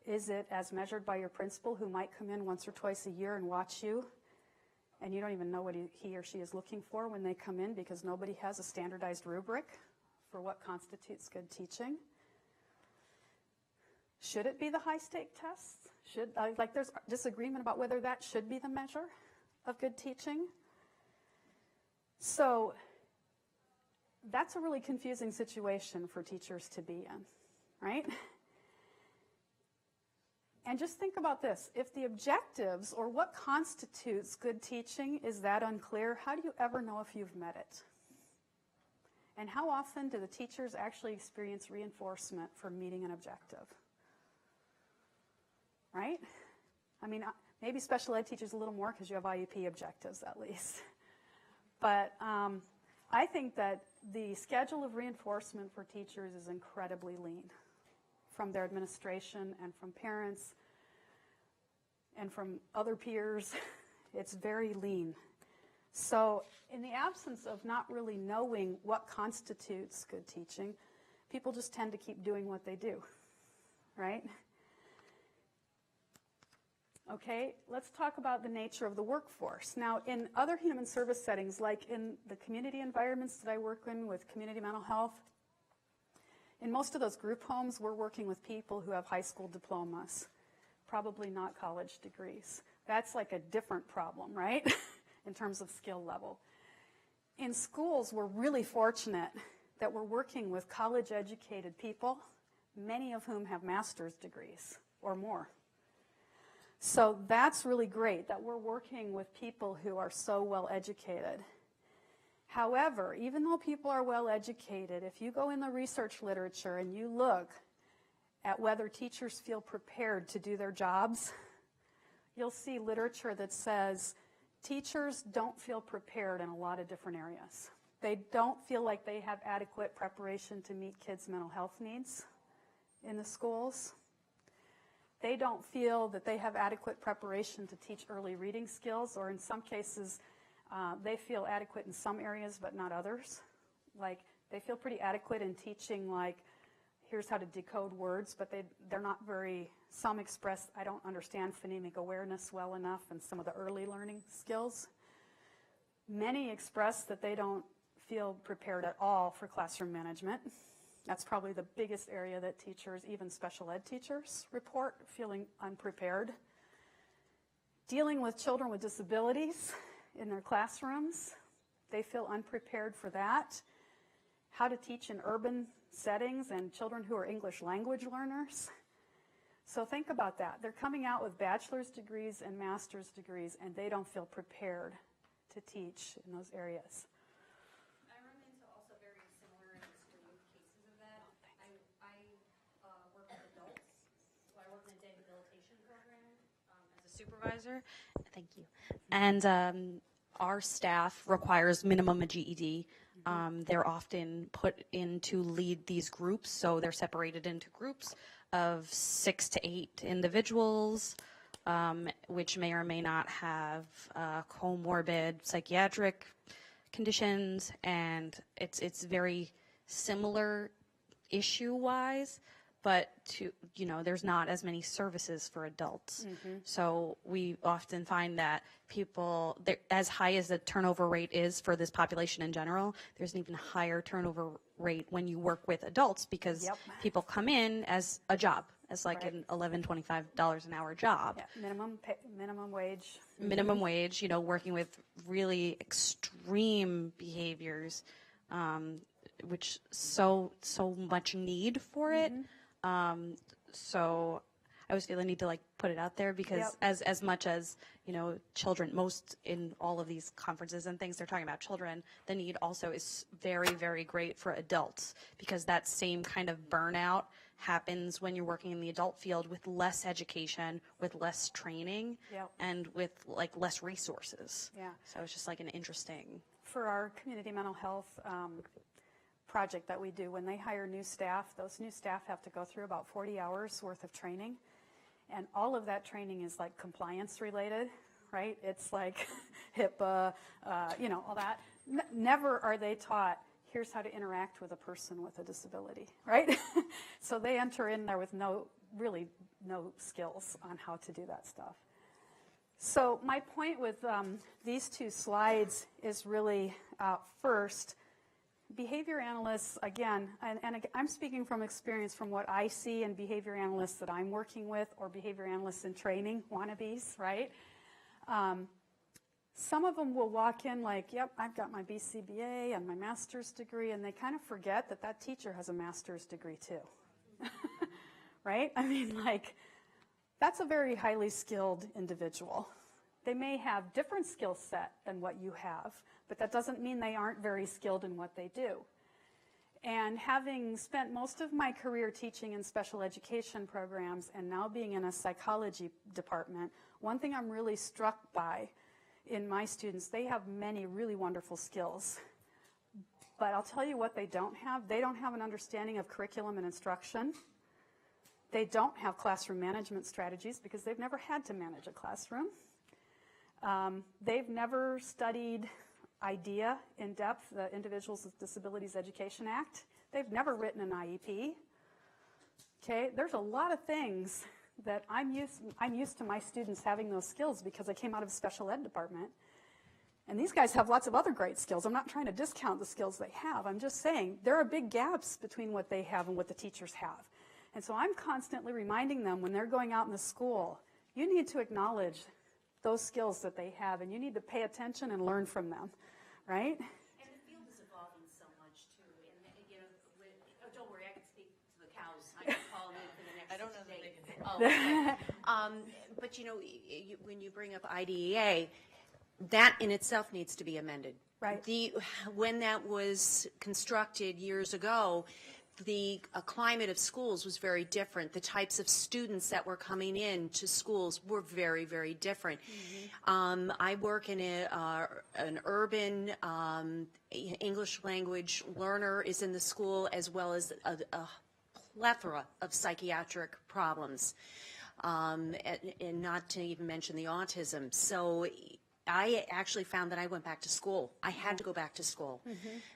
Is it as measured by your principal, who might come in once or twice a year and watch you, and you don't even know what he or she is looking for when they come in because nobody has a standardized rubric for what constitutes good teaching? Should it be the high-stake tests? There's disagreement about whether that should be the measure of good teaching. So that's a really confusing situation for teachers to be in, right? And just think about this. If the objectives or what constitutes good teaching is that unclear, how do you ever know if you've met it? And how often do the teachers actually experience reinforcement for meeting an objective? Right? I mean, maybe special ed teachers a little more because you have IEP objectives at least. But I think that the schedule of reinforcement for teachers is incredibly lean, from their administration and from parents and from other peers. It's very lean. So in the absence of not really knowing what constitutes good teaching, people just tend to keep doing what they do, right? Okay, let's talk about the nature of the workforce. Now, in other human service settings, like in the community environments that I work in with community mental health, in most of those group homes, we're working with people who have high school diplomas, probably not college degrees. That's like a different problem, right, in terms of skill level. In schools, we're really fortunate that we're working with college-educated people, many of whom have master's degrees or more. So that's really great that we're working with people who are so well educated. However, even though people are well educated, if you go in the research literature and you look at whether teachers feel prepared to do their jobs, you'll see literature that says teachers don't feel prepared in a lot of different areas. They don't feel like they have adequate preparation to meet kids' mental health needs in the schools. They don't feel that they have adequate preparation to teach early reading skills, or in some cases, they feel adequate in some areas but not others. Like, they feel pretty adequate in teaching, like, here's how to decode words, but they're not very, some express, I don't understand phonemic awareness well enough and some of the early learning skills. Many express that they don't feel prepared at all for classroom management. That's probably the biggest area that teachers, even special ed teachers, report feeling unprepared. Dealing with children with disabilities in their classrooms, they feel unprepared for that. How to teach in urban settings and children who are English language learners. So think about that. They're coming out with bachelor's degrees and master's degrees, and they don't feel prepared to teach in those areas. I run into also very similar and extreme cases of that. I work with adults, so I work in a day rehabilitation program as a supervisor. Thank you. And our staff requires minimum a GED. They're often put in to lead these groups, so they're separated into groups of 6 to 8 individuals, which may or may not have comorbid psychiatric conditions, and it's very similar issue-wise, but there's not as many services for adults. So we often find that people, as high as the turnover rate is for this population in general, there's an even higher turnover rate when you work with adults, because people come in as a job, as like an $11.25 an hour job. Yeah, minimum wage. Minimum wage, working with really extreme behaviors, which so much need for it. So I always feel I need to put it out there, because as much as, children, most in all of these conferences and things, they're talking about children, the need also is very, very great for adults, because that same kind of burnout happens when you're working in the adult field with less education, with less training, and with less resources. Yeah. So it's just an interesting. For our community mental health project that we do, when they hire new staff, those new staff have to go through about 40 hours worth of training. And all of that training is compliance related, right? It's HIPAA, all that. Never are they taught, here's how to interact with a person with a disability, right? So they enter in there with really no skills on how to do that stuff. So my point with these two slides is really, first, behavior analysts, again, and I'm speaking from experience from what I see in behavior analysts that I'm working with, or behavior analysts in training, wannabes, right? Some of them will walk in yep, I've got my BCBA and my master's degree, and they kind of forget that teacher has a master's degree too, right? I mean, that's a very highly skilled individual. They may have different skill set than what you have, but that doesn't mean they aren't very skilled in what they do. And having spent most of my career teaching in special education programs and now being in a psychology department, one thing I'm really struck by in my students, they have many really wonderful skills. But I'll tell you what they don't have. They don't have an understanding of curriculum and instruction. They don't have classroom management strategies, because they've never had to manage a classroom. They've never studied IDEA in depth, the Individuals with Disabilities Education Act. They've never written an IEP. Okay, there's a lot of things that I'm used to my students having those skills, because I came out of a special ed department. And these guys have lots of other great skills. I'm not trying to discount the skills they have. I'm just saying there are big gaps between what they have and what the teachers have. And so I'm constantly reminding them, when they're going out in the school, you need to acknowledge those skills that they have, and you need to pay attention and learn from them, right? And the field is evolving so much too. And don't worry, I can speak to the cows. I can call them in for the next. I don't know that they can. Oh, okay. But when you bring up IDEA, that in itself needs to be amended. Right. When that was constructed years ago, the climate of schools was very different. The types of students that were coming in to schools were very, very different. I work in an urban English language learner is in the school, as well as a plethora of psychiatric problems, and not to even mention the autism. So I actually found that I went back to school. I had to go back to school.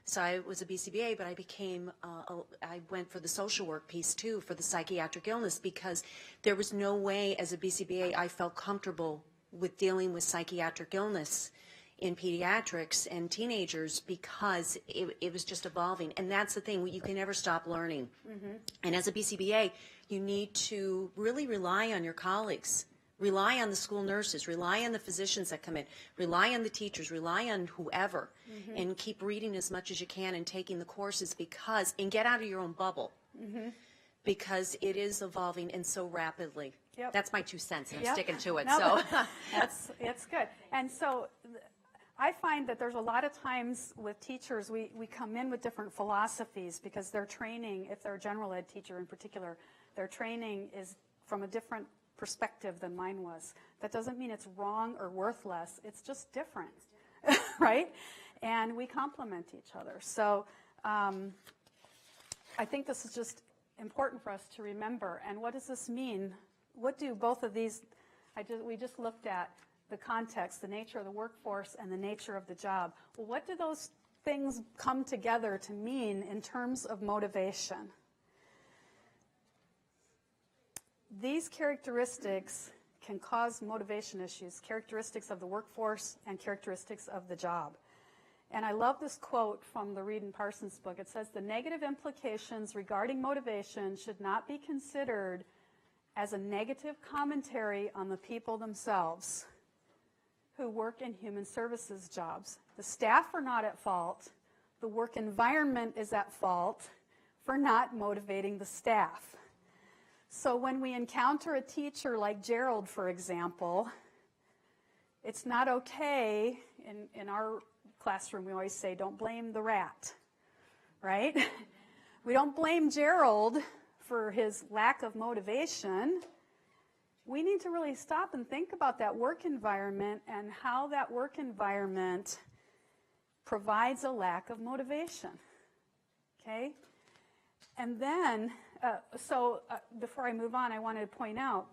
So I was a BCBA, but I went for the social work piece too, for the psychiatric illness, because there was no way as a BCBA I felt comfortable with dealing with psychiatric illness in pediatrics and teenagers, because it was just evolving. And that's the thing, you can never stop learning. And as a BCBA, you need to really rely on your colleagues. Rely on the school nurses, rely on the physicians that come in, rely on the teachers, rely on whoever, and keep reading as much as you can and taking the courses, and get out of your own bubble, because it is evolving and so rapidly. That's my 2 cents, and I'm sticking to it. No, So that's good. And so I find that there's a lot of times with teachers, we come in with different philosophies because their training, if they're a general ed teacher in particular, their training is from a different perspective than mine was. That doesn't mean it's wrong or worthless. It's just different, right? And we complement each other. So I think this is just important for us to remember. And what does this mean? What do both of these, we just looked at the context, the nature of the workforce and the nature of the job. Well, what do those things come together to mean in terms of motivation? These characteristics can cause motivation issues, characteristics of the workforce and characteristics of the job. And I love this quote from the Reed and Parsons book. It says, "The negative implications regarding motivation should not be considered as a negative commentary on the people themselves who work in human services jobs. The staff are not at fault. The work environment is at fault for not motivating the staff." So when we encounter a teacher like Gerald, for example, it's not okay. In our classroom, we always say, don't blame the rat, right? We don't blame Gerald for his lack of motivation. We need to really stop and think about that work environment and how that work environment provides a lack of motivation, okay? And then, before I move on, I wanted to point out,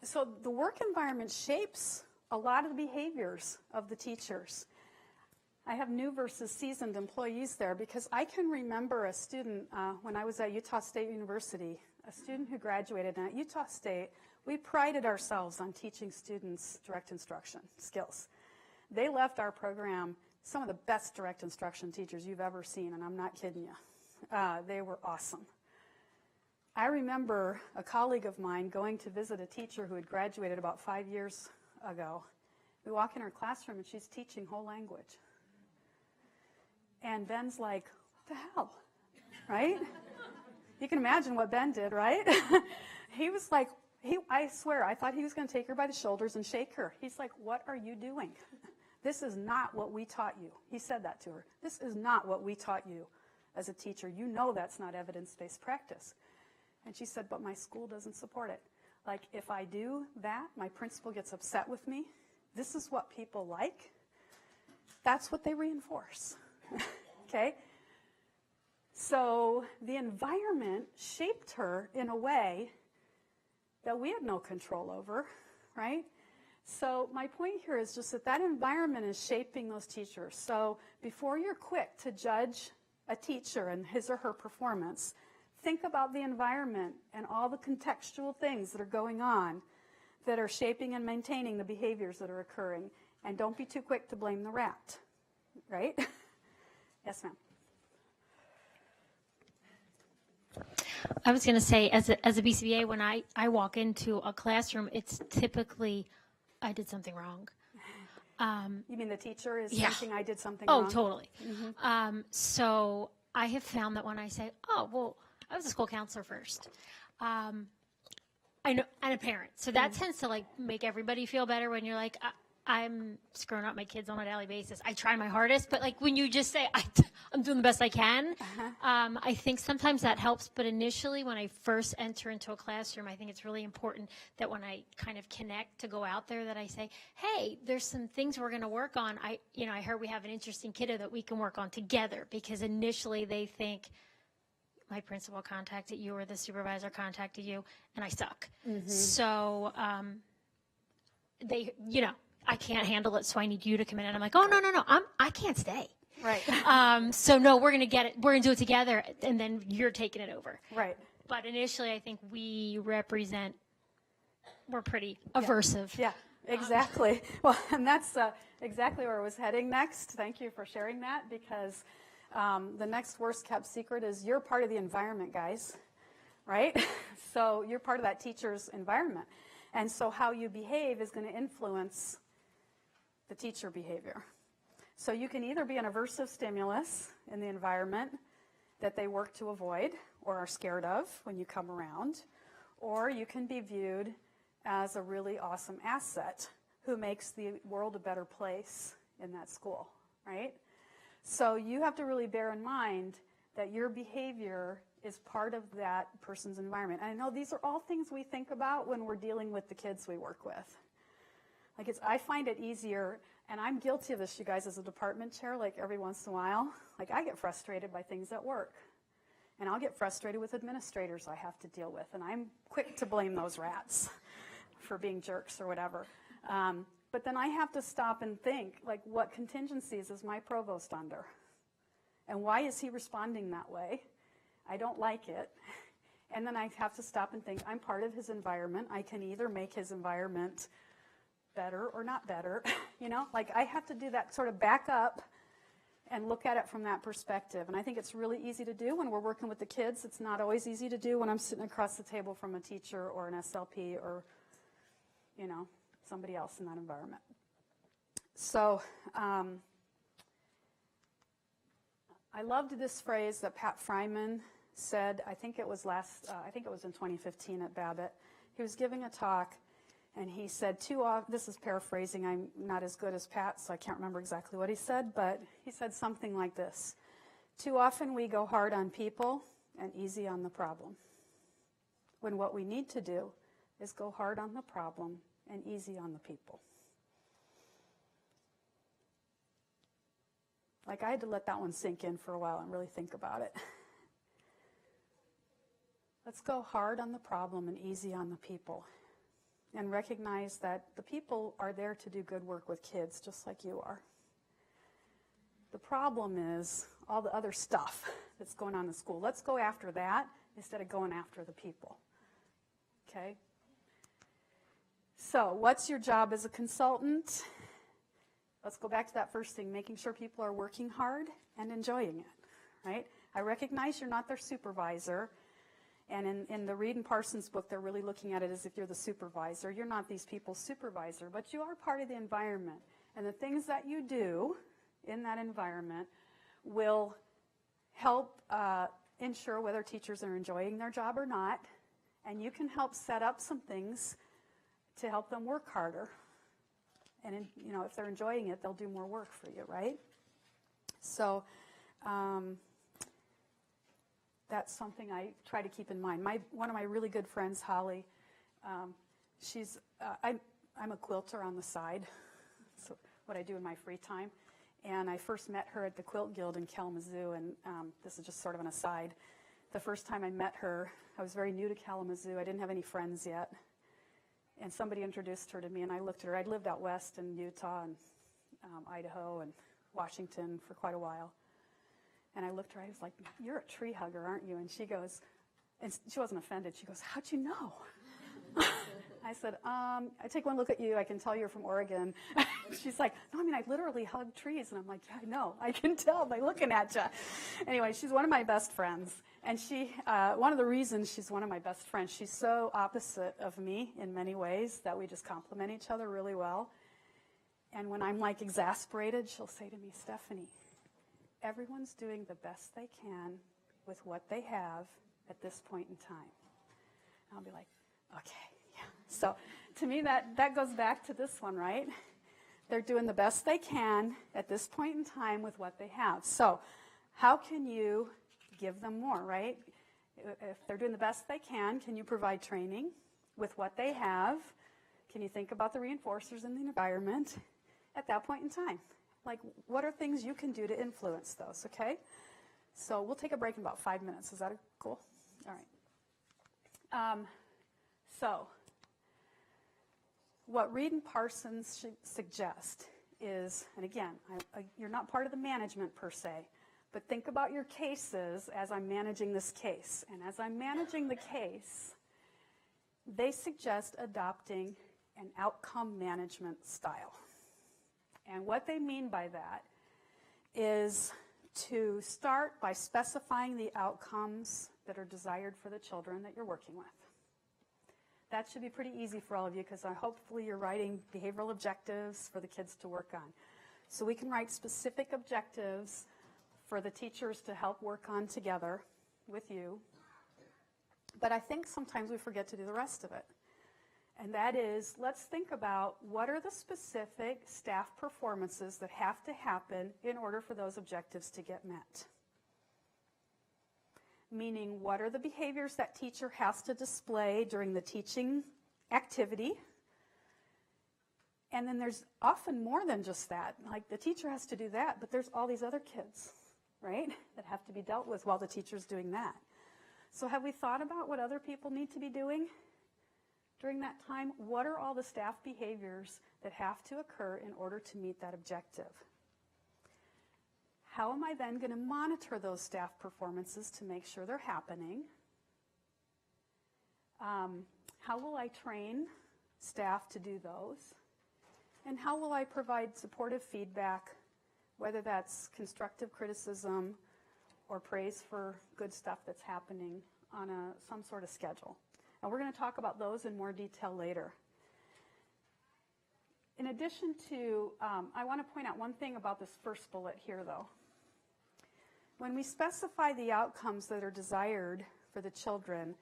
so the work environment shapes a lot of the behaviors of the teachers. I have new versus seasoned employees there because I can remember a student when I was at Utah State University, a student who graduated. And at Utah State, we prided ourselves on teaching students direct instruction skills. They left our program some of the best direct instruction teachers you've ever seen, and I'm not kidding you. They were awesome. I remember a colleague of mine going to visit a teacher who had graduated about 5 years ago. We walk in her classroom and she's teaching whole language. And Ben's like, what the hell, right? You can imagine what Ben did, right? He was like, I swear, I thought he was going to take her by the shoulders and shake her. He's like, what are you doing? This is not what we taught you. He said that to her. This is not what we taught you as a teacher. You know that's not evidence-based practice. And she said, but my school doesn't support it. Like, if I do that, my principal gets upset with me. This is what people like. That's what they reinforce. Okay? So the environment shaped her in a way that we had no control over, right? So my point here is just that environment is shaping those teachers. So before you're quick to judge a teacher and his or her performance, think about the environment and all the contextual things that are going on that are shaping and maintaining the behaviors that are occurring. And don't be too quick to blame the rat, right? Yes, ma'am. I was going to say, as a BCBA, when I walk into a classroom, it's typically, I did something wrong. You mean the teacher is Yeah. thinking I did something Oh, wrong? totally. Mhm. So I have found that when I say, oh, well, I was a school counselor first, I know, and a parent. So that tends to like make everybody feel better when you're like, I'm screwing up my kids on a daily basis. I try my hardest, but like when you just say, I'm doing the best I can, I think sometimes that helps. But initially, when I first enter into a classroom, I think it's really important that when I kind of connect to go out there, that I say, hey, there's some things we're going to work on. I heard we have an interesting kiddo that we can work on together, because initially they think, my principal contacted you or the supervisor contacted you and I suck. So they, I can't handle it, so I need you to come in. And I'm like, oh, no, I can't stay. Right. So no, we're going to get it. We're going to do it together. And then you're taking it over. Right. But initially, I think we're pretty aversive. Yeah, exactly. Well, and that's exactly where I was heading next. Thank you for sharing that, because the next worst kept secret is you're part of the environment, guys, right? So you're part of that teacher's environment. And so how you behave is going to influence the teacher behavior. So you can either be an aversive stimulus in the environment that they work to avoid or are scared of when you come around, or you can be viewed as a really awesome asset who makes the world a better place in that school, right? So you have to really bear in mind that your behavior is part of that person's environment. And I know these are all things we think about when we're dealing with the kids we work with. Like I find it easier, and I'm guilty of this, you guys, as a department chair, like every once in a while. Like I get frustrated by things at work. And I'll get frustrated with administrators I have to deal with. And I'm quick to blame those rats for being jerks or whatever. But then I have to stop and think, like, what contingencies is my provost under? And why is he responding that way? I don't like it. And then I have to stop and think, I'm part of his environment. I can either make his environment better or not better. You know, like I have to do that sort of back up and look at it from that perspective. And I think it's really easy to do when we're working with the kids. It's not always easy to do when I'm sitting across the table from a teacher or an SLP or, you know, somebody else in that environment. So I loved this phrase that Pat Fryman said. I think it was in 2015 at Babbitt. He was giving a talk, and he said, this is paraphrasing, I'm not as good as Pat, so I can't remember exactly what he said, but he said something like this: too often we go hard on people and easy on the problem, when what we need to do is go hard on the problem and easy on the people. Like I had to let that one sink in for a while and really think about it. Let's go hard on the problem and easy on the people. And recognize that the people are there to do good work with kids, just like you are. The problem is all the other stuff that's going on in school. Let's go after that instead of going after the people. Okay? So, what's your job as a consultant? Let's go back to that first thing, making sure people are working hard and enjoying it, right? I recognize you're not their supervisor. And in the Reed and Parsons book, they're really looking at it as if you're the supervisor. You're not these people's supervisor, but you are part of the environment. And the things that you do in that environment will help ensure whether teachers are enjoying their job or not. And you can help set up some things to help them work harder. And you know, if they're enjoying it, they'll do more work for you, right? So that's something I try to keep in mind. One of my really good friends, Holly, I'm a quilter on the side. So what I do in my free time. And I first met her at the Quilt Guild in Kalamazoo, and this is just sort of an aside. The first time I met her, I was very new to Kalamazoo. I didn't have any friends yet. And somebody introduced her to me, and I looked at her. I'd lived out west in Utah and Idaho and Washington for quite a while. And I looked at her, I was like, you're a tree hugger, aren't you? And she goes, and she wasn't offended. She goes, how'd you know? I said, I take one look at you, I can tell you're from Oregon. She's like, no, I mean, I literally hug trees. And I'm like, yeah, I know, I can tell by looking at you. Anyway, she's one of my best friends. And she, one of the reasons she's one of my best friends, she's so opposite of me in many ways that we just complement each other really well. And when I'm like exasperated, she'll say to me, Stephanie, everyone's doing the best they can with what they have at this point in time. And I'll be like, okay. So to me, that goes back to this one, right? They're doing the best they can at this point in time with what they have. So how can you give them more, right? If they're doing the best they can you provide training with what they have? Can you think about the reinforcers in the environment at that point in time? Like, what are things you can do to influence those, okay? So we'll take a break in about 5 minutes. Is that cool? All right. So what Reed and Parsons suggest is, and again, you're not part of the management per se, but think about your cases as I'm managing this case. And as I'm managing the case, they suggest adopting an outcome management style. And what they mean by that is to start by specifying the outcomes that are desired for the children that you're working with. That should be pretty easy for all of you because hopefully you're writing behavioral objectives for the kids to work on. So we can write specific objectives for the teachers to help work on together with you. But I think sometimes we forget to do the rest of it. And that is, let's think about what are the specific staff performances that have to happen in order for those objectives to get met. Meaning, what are the behaviors that teacher has to display during the teaching activity? And then there's often more than just that. Like the teacher has to do that, but there's all these other kids, right, that have to be dealt with while the teacher's doing that. So have we thought about what other people need to be doing during that time? What are all the staff behaviors that have to occur in order to meet that objective? How am I then going to monitor those staff performances to make sure they're happening? How will I train staff to do those? And how will I provide supportive feedback, whether that's constructive criticism or praise for good stuff that's happening on some sort of schedule? And we're going to talk about those in more detail later. In addition to, I want to point out one thing about this first bullet here, though. When we specify the outcomes that are desired for the children,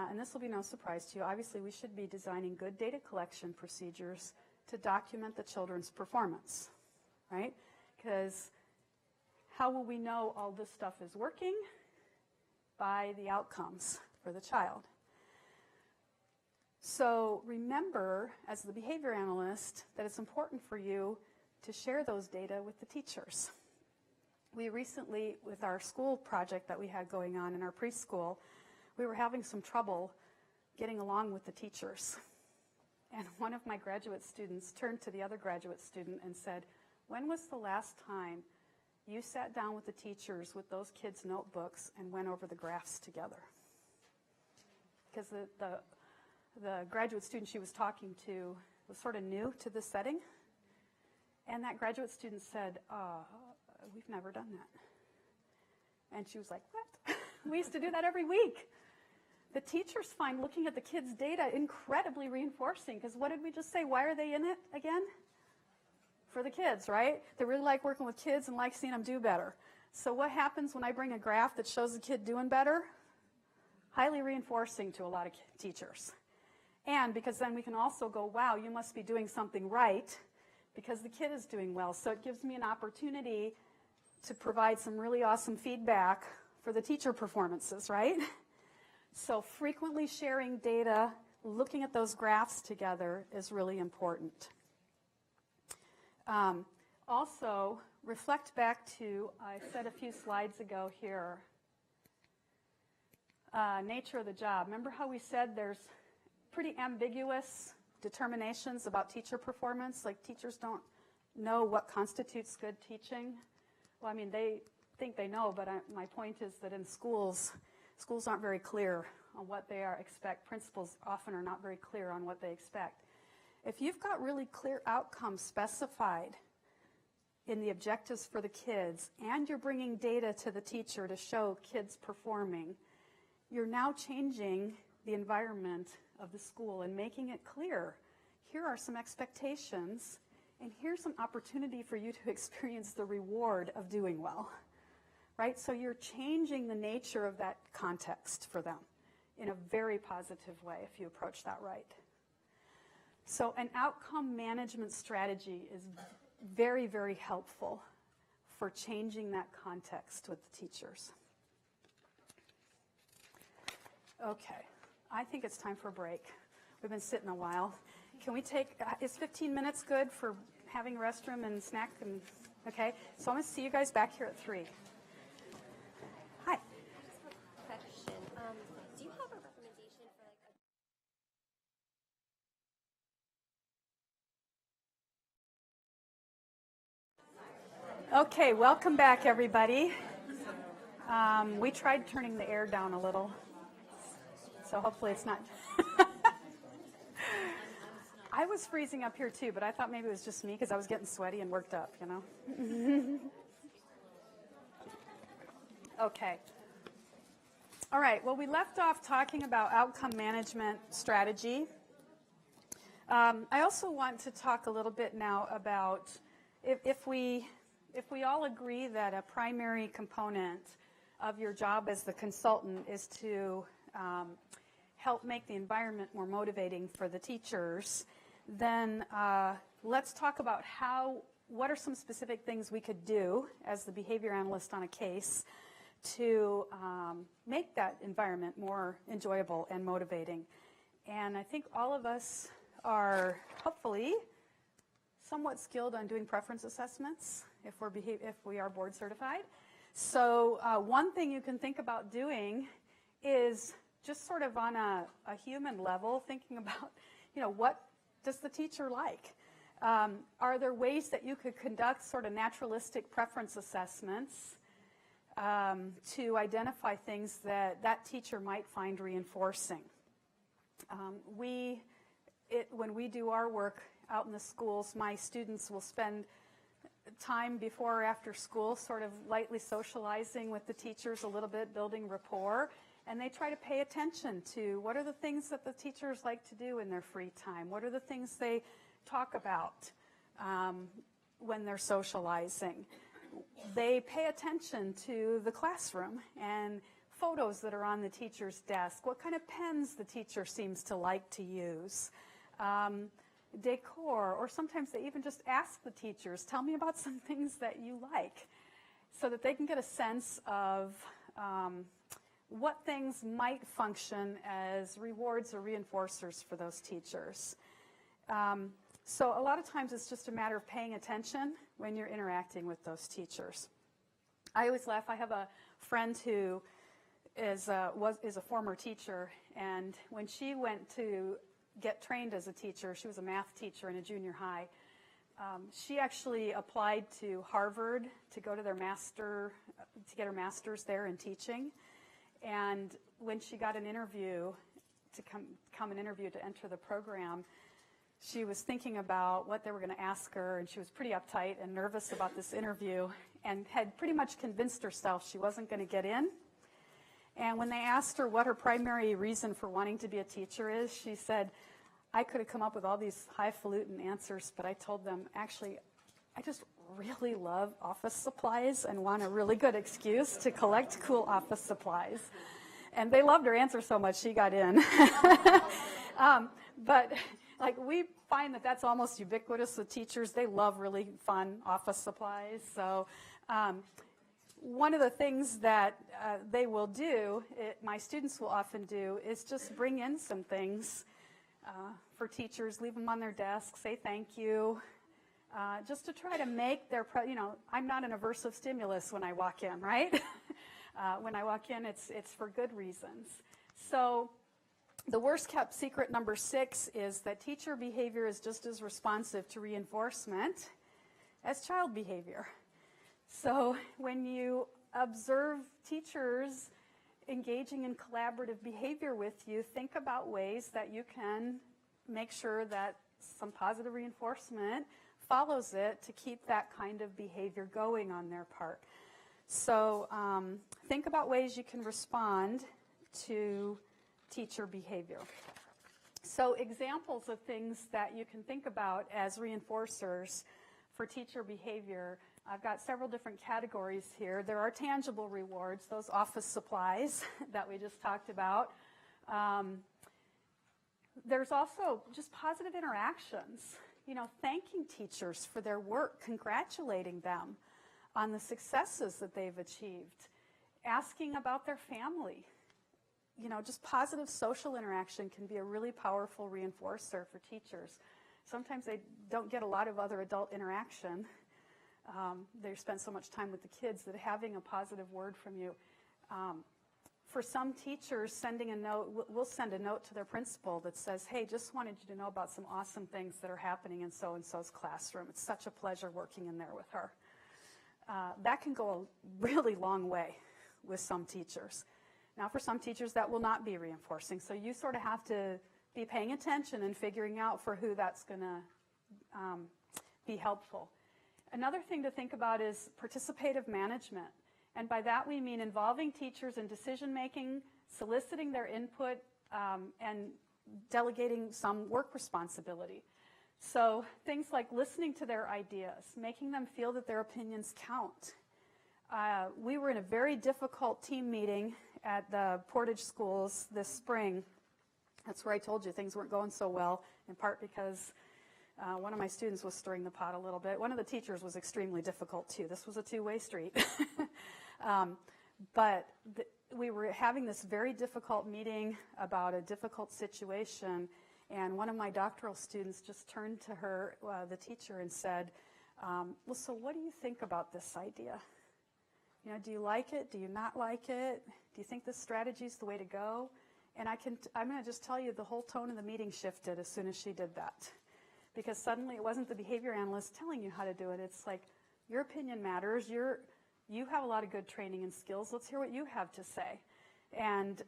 and this will be no surprise to you, obviously we should be designing good data collection procedures to document the children's performance, right? Because how will we know all this stuff is working? By the outcomes for the child. So remember, as the behavior analyst, that it's important for you to share those data with the teachers. We recently, with our school project that we had going on in our preschool, we were having some trouble getting along with the teachers. And one of my graduate students turned to the other graduate student and said, "When was the last time you sat down with the teachers with those kids' notebooks and went over the graphs together?" Because the graduate student she was talking to was sort of new to this setting. And that graduate student said, "We've never done that." And she was like, "What?" We used to do that every week. The teachers find looking at the kids' data incredibly reinforcing, because what did we just say? Why are they in it again? For the kids, right? They really like working with kids and like seeing them do better. So what happens when I bring a graph that shows the kid doing better? Highly reinforcing to a lot of teachers. And because then we can also go, wow, you must be doing something right because the kid is doing well. So it gives me an opportunity to provide some really awesome feedback for the teacher performances, right? So frequently sharing data, looking at those graphs together is really important. Also, reflect back to, I said a few slides ago here, nature of the job. Remember how we said there's pretty ambiguous determinations about teacher performance? Like teachers don't know what constitutes good teaching. Well, I mean, they think they know, but my point is that in schools aren't very clear on what they expect. Principals often are not very clear on what they expect. If you've got really clear outcomes specified in the objectives for the kids, and you're bringing data to the teacher to show kids performing, you're now changing the environment of the school and making it clear. Here are some expectations, and here's an opportunity for you to experience the reward of doing well, right? So you're changing the nature of that context for them in a very positive way if you approach that right. So an outcome management strategy is very, very helpful for changing that context with the teachers. Okay, I think it's time for a break. We've been sitting a while. Can we take, is 15 minutes good for having a restroom and snack? And okay, so I'm going to see you guys back here at 3. Hi. Question. Do you have a recommendation for Okay, welcome back, everybody. We tried turning the air down a little, so hopefully it's not. I was freezing up here too, but I thought maybe it was just me because I was getting sweaty and worked up, you know. Okay. All right, well, we left off talking about outcome management strategy. I also want to talk a little bit now about if we all agree that a primary component of your job as the consultant is to help make the environment more motivating for the teachers, then let's talk about what are some specific things we could do as the behavior analyst on a case to make that environment more enjoyable and motivating. And I think all of us are hopefully somewhat skilled on doing preference assessments if we are board certified. So one thing you can think about doing is just sort of on a human level, thinking about, what does the teacher like? Are there ways that you could conduct sort of naturalistic preference assessments to identify things that teacher might find reinforcing? When we do our work out in the schools, my students will spend time before or after school sort of lightly socializing with the teachers a little bit, building rapport, and they try to pay attention to what are the things that the teachers like to do in their free time, what are the things they talk about when they're socializing. They pay attention to the classroom and photos that are on the teacher's desk, what kind of pens the teacher seems to like to use, decor, or sometimes they even just ask the teachers, tell me about some things that you like, so that they can get a sense of what things might function as rewards or reinforcers for those teachers. So a lot of times it's just a matter of paying attention when you're interacting with those teachers. I always laugh. I have a friend who is a former teacher, and when she went to get trained as a teacher, she was a math teacher in a junior high. She actually applied to Harvard to go to to get her master's there in teaching. And when she got an interview to come an interview to enter the program, she was thinking about what they were going to ask her, and she was pretty uptight and nervous about this interview and had pretty much convinced herself she wasn't going to get in. And when they asked her what her primary reason for wanting to be a teacher is, she said, I could have come up with all these highfalutin answers, but I told them, actually, I just really love office supplies and want a really good excuse to collect cool office supplies. And they loved her answer so much, she got in. But we find that that's almost ubiquitous with teachers. They love really fun office supplies. So one of the things that they will do, my students will often do, is just bring in some things for teachers, leave them on their desk, say thank you, just to try to make their, I'm not an aversive stimulus when I walk in, right? When I walk in, it's for good reasons. So the worst kept secret number 6 is that teacher behavior is just as responsive to reinforcement as child behavior. So when you observe teachers engaging in collaborative behavior with you, think about ways that you can make sure that some positive reinforcement follows it to keep that kind of behavior going on their part. So think about ways you can respond to teacher behavior. So examples of things that you can think about as reinforcers for teacher behavior, I've got several different categories here. There are tangible rewards, those office supplies that we just talked about. There's also just positive interactions, thanking teachers for their work, congratulating them on the successes that they've achieved, asking about their family. Just positive social interaction can be a really powerful reinforcer for teachers. Sometimes they don't get a lot of other adult interaction. They spend so much time with the kids that having a positive word from you. For some teachers, sending a note, we'll send a note to their principal that says, hey, just wanted you to know about some awesome things that are happening in so-and-so's classroom. It's such a pleasure working in there with her. That can go a really long way with some teachers. Now, for some teachers, that will not be reinforcing. So you sort of have to be paying attention and figuring out for who that's going to be helpful. Another thing to think about is participative management. And by that we mean involving teachers in decision-making, soliciting their input, and delegating some work responsibility. So things like listening to their ideas, making them feel that their opinions count. We were in a very difficult team meeting at the Portage schools this spring, That's where I told you things weren't going so well, in part because one of my students was stirring the pot a little bit. One of the teachers was extremely difficult, too. This was a two-way street. But we were having this very difficult meeting about a difficult situation, and one of my doctoral students just turned to her, the teacher, and said, well, so what do you think about this idea? You know, do you like it? Do you not like it? Do you think this strategy is the way to go? And I'm going to just tell you the whole tone of the meeting shifted as soon as she did that. Because suddenly it wasn't the behavior analyst telling you how to do it. It's like, your opinion matters. You have a lot of good training and skills. Let's hear what you have to say. And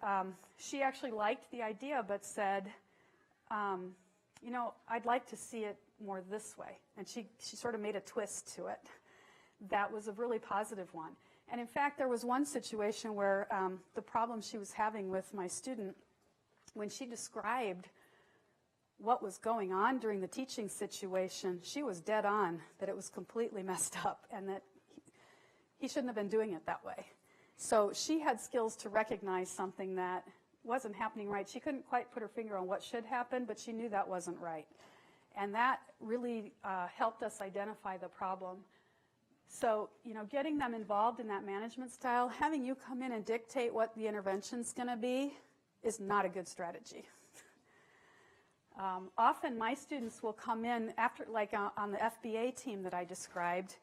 she actually liked the idea, but said, you know, I'd like to see it more this way. And she sort of made a twist to it. That was a really positive one. And in fact, there was one situation where the problem she was having with my student, when she described what was going on during the teaching situation, she was dead on that it was completely messed up and that he shouldn't have been doing it that way. So she had skills to recognize something that wasn't happening right. She couldn't quite put her finger on what should happen, but she knew that wasn't right. And that really helped us identify the problem. So, you know, getting them involved in that management style, having you come in and dictate what the intervention's going to be is not a good strategy. Often my students will come in after, like on the FBA team that I described,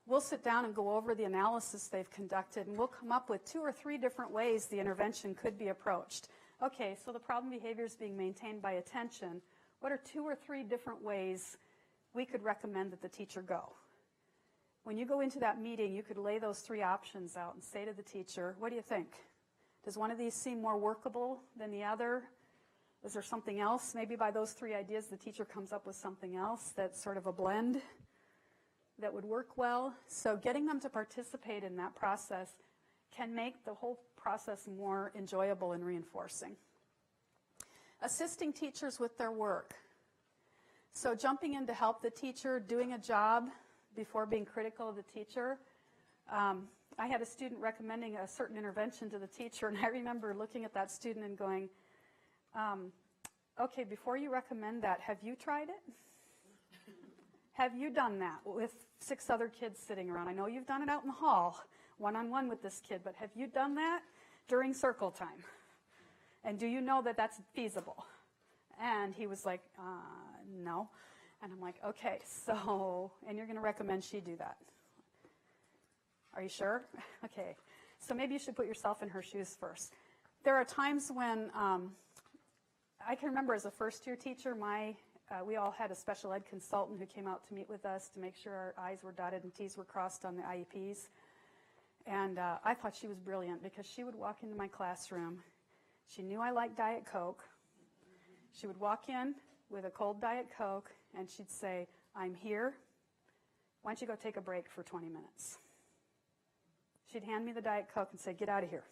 we'll sit down and go over the analysis they've conducted, and we'll come up with 2 or 3 different ways the intervention could be approached. Okay, so the problem behavior is being maintained by attention. What are 2 or 3 different ways we could recommend that the teacher go? When you go into that meeting, you could lay those 3 options out and say to the teacher, what do you think? Does one of these seem more workable than the other? Is there something else? Maybe by those 3 ideas, the teacher comes up with something else that's sort of a blend that would work well. So getting them to participate in that process can make the whole process more enjoyable and reinforcing. Assisting teachers with their work. So jumping in to help the teacher, doing a job before being critical of the teacher. I had a student recommending a certain intervention to the teacher, and I remember looking at that student and going, okay, before you recommend that, have you tried it? Have you done that with 6 other kids sitting around? I know you've done it out in the hall, one-on-one with this kid, but have you done that during circle time? And do you know that that's feasible? And he was like, no. And I'm like, okay, so, and you're going to recommend she do that. Are you sure? Okay. So maybe you should put yourself in her shoes first. There are times when, I can remember as a first-year teacher, we all had a special ed consultant who came out to meet with us to make sure our I's were dotted and T's were crossed on the IEPs. And I thought she was brilliant because she would walk into my classroom. She knew I liked Diet Coke. She would walk in with a cold Diet Coke, and she'd say, I'm here. Why don't you go take a break for 20 minutes? She'd hand me the Diet Coke and say, get out of here.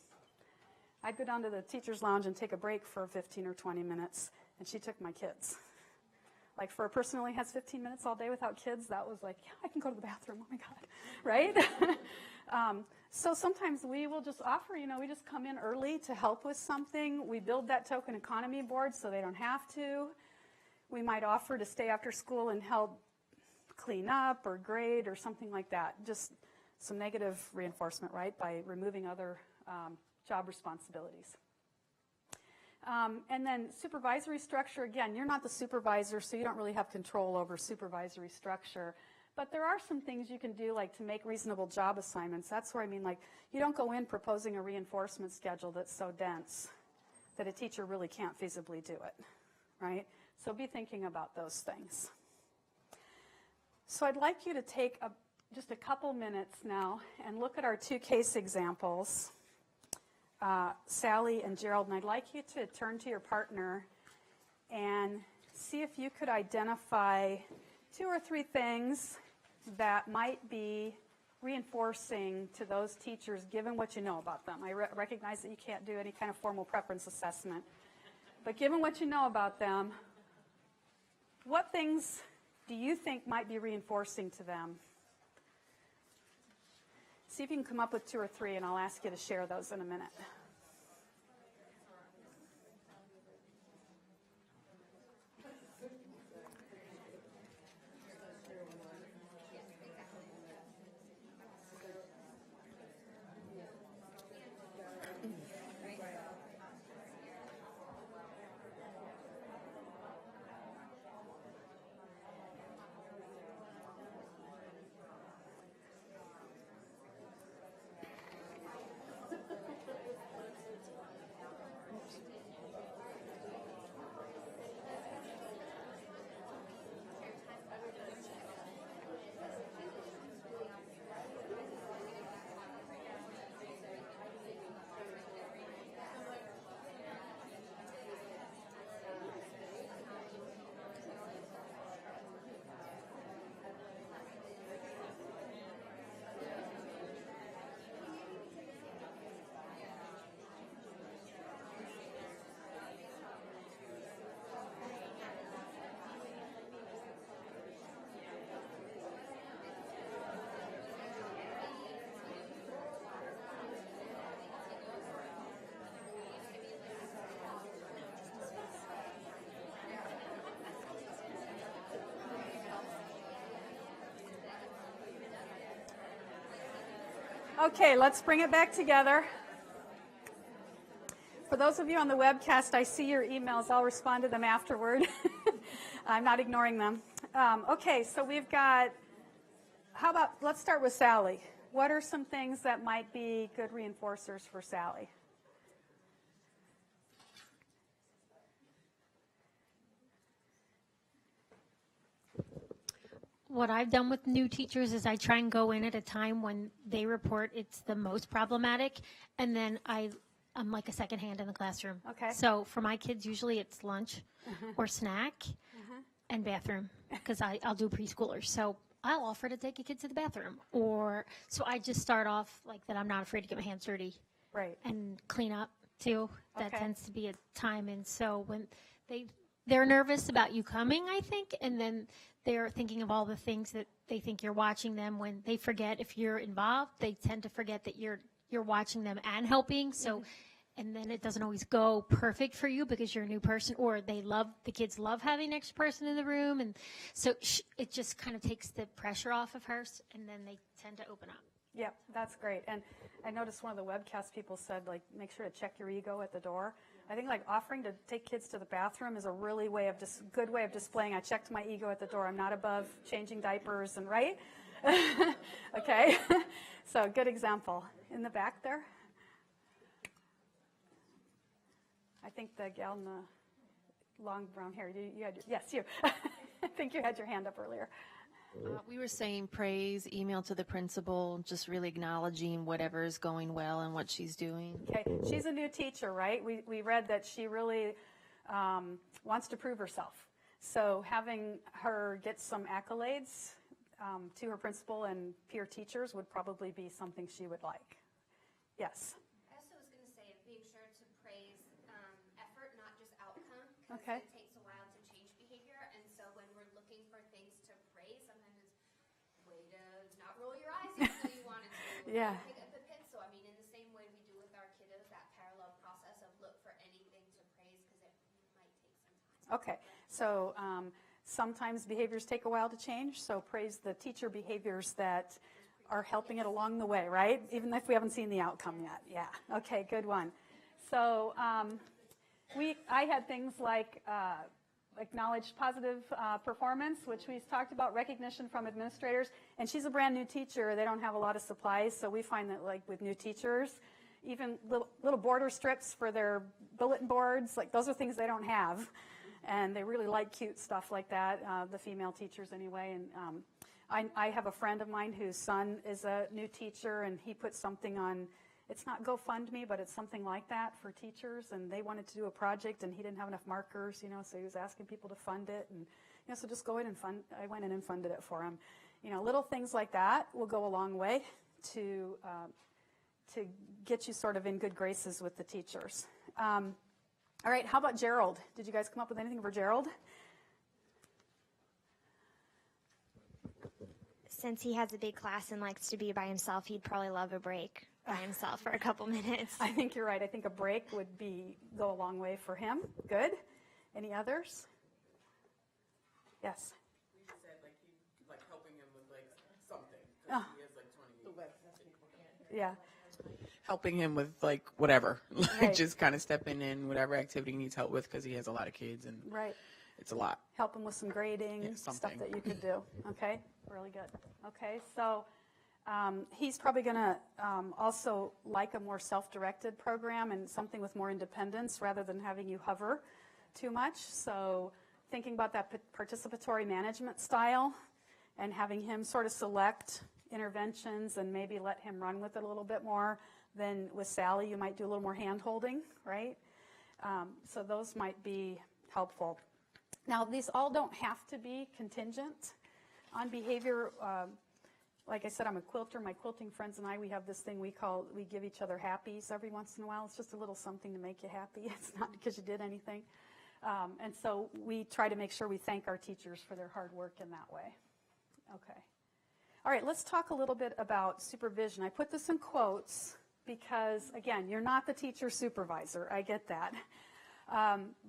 I'd go down to the teacher's lounge and take a break for 15 or 20 minutes, and she took my kids. Like for a person who only has 15 minutes all day without kids, that was like, yeah, I can go to the bathroom, oh my God, right? So sometimes we will just offer, we just come in early to help with something. We build that token economy board so they don't have to. We might offer to stay after school and help clean up or grade or something like that. Just some negative reinforcement, right, by removing other job responsibilities. And then supervisory structure, again, you're not the supervisor, so you don't really have control over supervisory structure. But there are some things you can do, like to make reasonable job assignments. That's where I mean, like, you don't go in proposing a reinforcement schedule that's so dense that a teacher really can't feasibly do it, right? So be thinking about those things. So I'd like you to take just a couple minutes now and look at our 2 case examples. Sally and Gerald, and I'd like you to turn to your partner and see if you could identify 2 or 3 things that might be reinforcing to those teachers given what you know about them. I recognize that you can't do any kind of formal preference assessment, but given what you know about them, what things do you think might be reinforcing to them? See if you can come up with 2 or 3, and I'll ask you to share those in a minute. Okay, let's bring it back together. For those of you on the webcast, I see your emails. I'll respond to them afterward. I'm not ignoring them. Okay, so we've got, how about, let's start with Sally. What are some things that might be good reinforcers for Sally? What I've done with new teachers is I try and go in at a time when they report it's the most problematic, and then I'm like a second hand in the classroom. Okay. So for my kids, usually it's lunch or snack and bathroom, because I'll do preschoolers. So I'll offer to take a kid to the bathroom, so I just start off like that. I'm not afraid to get my hands dirty, right, and clean up too. That Okay. tends to be a time, and so when they're nervous about you coming, I think, and then they're thinking of all the things that they think you're watching them. When they forget if you're involved, they tend to forget that you're watching them and helping. So, and then it doesn't always go perfect for you because you're a new person, or the kids love having an extra person in the room, and so it just kind of takes the pressure off of her, and then they tend to open up. Yep, that's great. And I noticed one of the webcast people said, like, make sure to check your ego at the door. I think like offering to take kids to the bathroom is a really good way of displaying, I checked my ego at the door. I'm not above changing diapers, and right? Okay, so good example. In the back there. I think the gal in the long brown hair, you had, yes, you. I think you had your hand up earlier. We were saying praise, email to the principal, just really acknowledging whatever is going well and what she's doing. Okay, she's a new teacher, right? We read that she really wants to prove herself. So having her get some accolades to her principal and peer teachers would probably be something she would like. Yes? I also was going to say being sure to praise effort, not just outcome. Okay. It takes a while to change behavior, and so when we're looking for things to praise, sometimes it's way to not roll your eyes even though you wanted to. Yeah. Pick up the pencil. I mean, in the same way we do with our kiddos, that parallel process of look for anything to praise because it might take some time. Okay, so sometimes behaviors take a while to change, so praise the teacher behaviors that are helping it along the way, right? Even if we haven't seen the outcome yet. Yeah, okay, good one. So I had things like acknowledged positive performance, which we talked about, recognition from administrators, and she's a brand new teacher. They don't have a lot of supplies, so we find that like with new teachers, even little border strips for their bulletin boards, like those are things they don't have. And they really like cute stuff like that, the female teachers anyway. And I have a friend of mine whose son is a new teacher, and he put something on, it's not GoFundMe, but it's something like that for teachers, and they wanted to do a project, and he didn't have enough markers, so he was asking people to fund it, and so just go in and I went in and funded it for him. Little things like that will go a long way to get you sort of in good graces with the teachers. All right, how about Gerald? Did you guys come up with anything for Gerald? Since he has a big class and likes to be by himself, he'd probably love a break by himself for a couple minutes. I think you're right. I think a break would go a long way for him. Good. Any others? Yes. We just said helping him with something. Oh. He has 20. Yeah. Helping him with whatever, Right. just kind of stepping in whatever activity he needs help with because he has a lot of kids and Right. it's a lot. Help him with some grading, stuff something. that you could do. Okay, really good. Okay, so he's probably going to also like a more self-directed program and something with more independence rather than having you hover too much. So thinking about that participatory management style and having him sort of select interventions and maybe let him run with it a little bit more. Then with Sally, you might do a little more hand-holding, right? So those might be helpful. Now, these all don't have to be contingent on behavior. Like I said, I'm a quilter. My quilting friends and I, we have this thing we give each other happies every once in a while. It's just a little something to make you happy. It's not because you did anything. And so we try to make sure we thank our teachers for their hard work in that way. Okay. All right, let's talk a little bit about supervision. I put this in quotes because, again, you're not the teacher supervisor. I get that.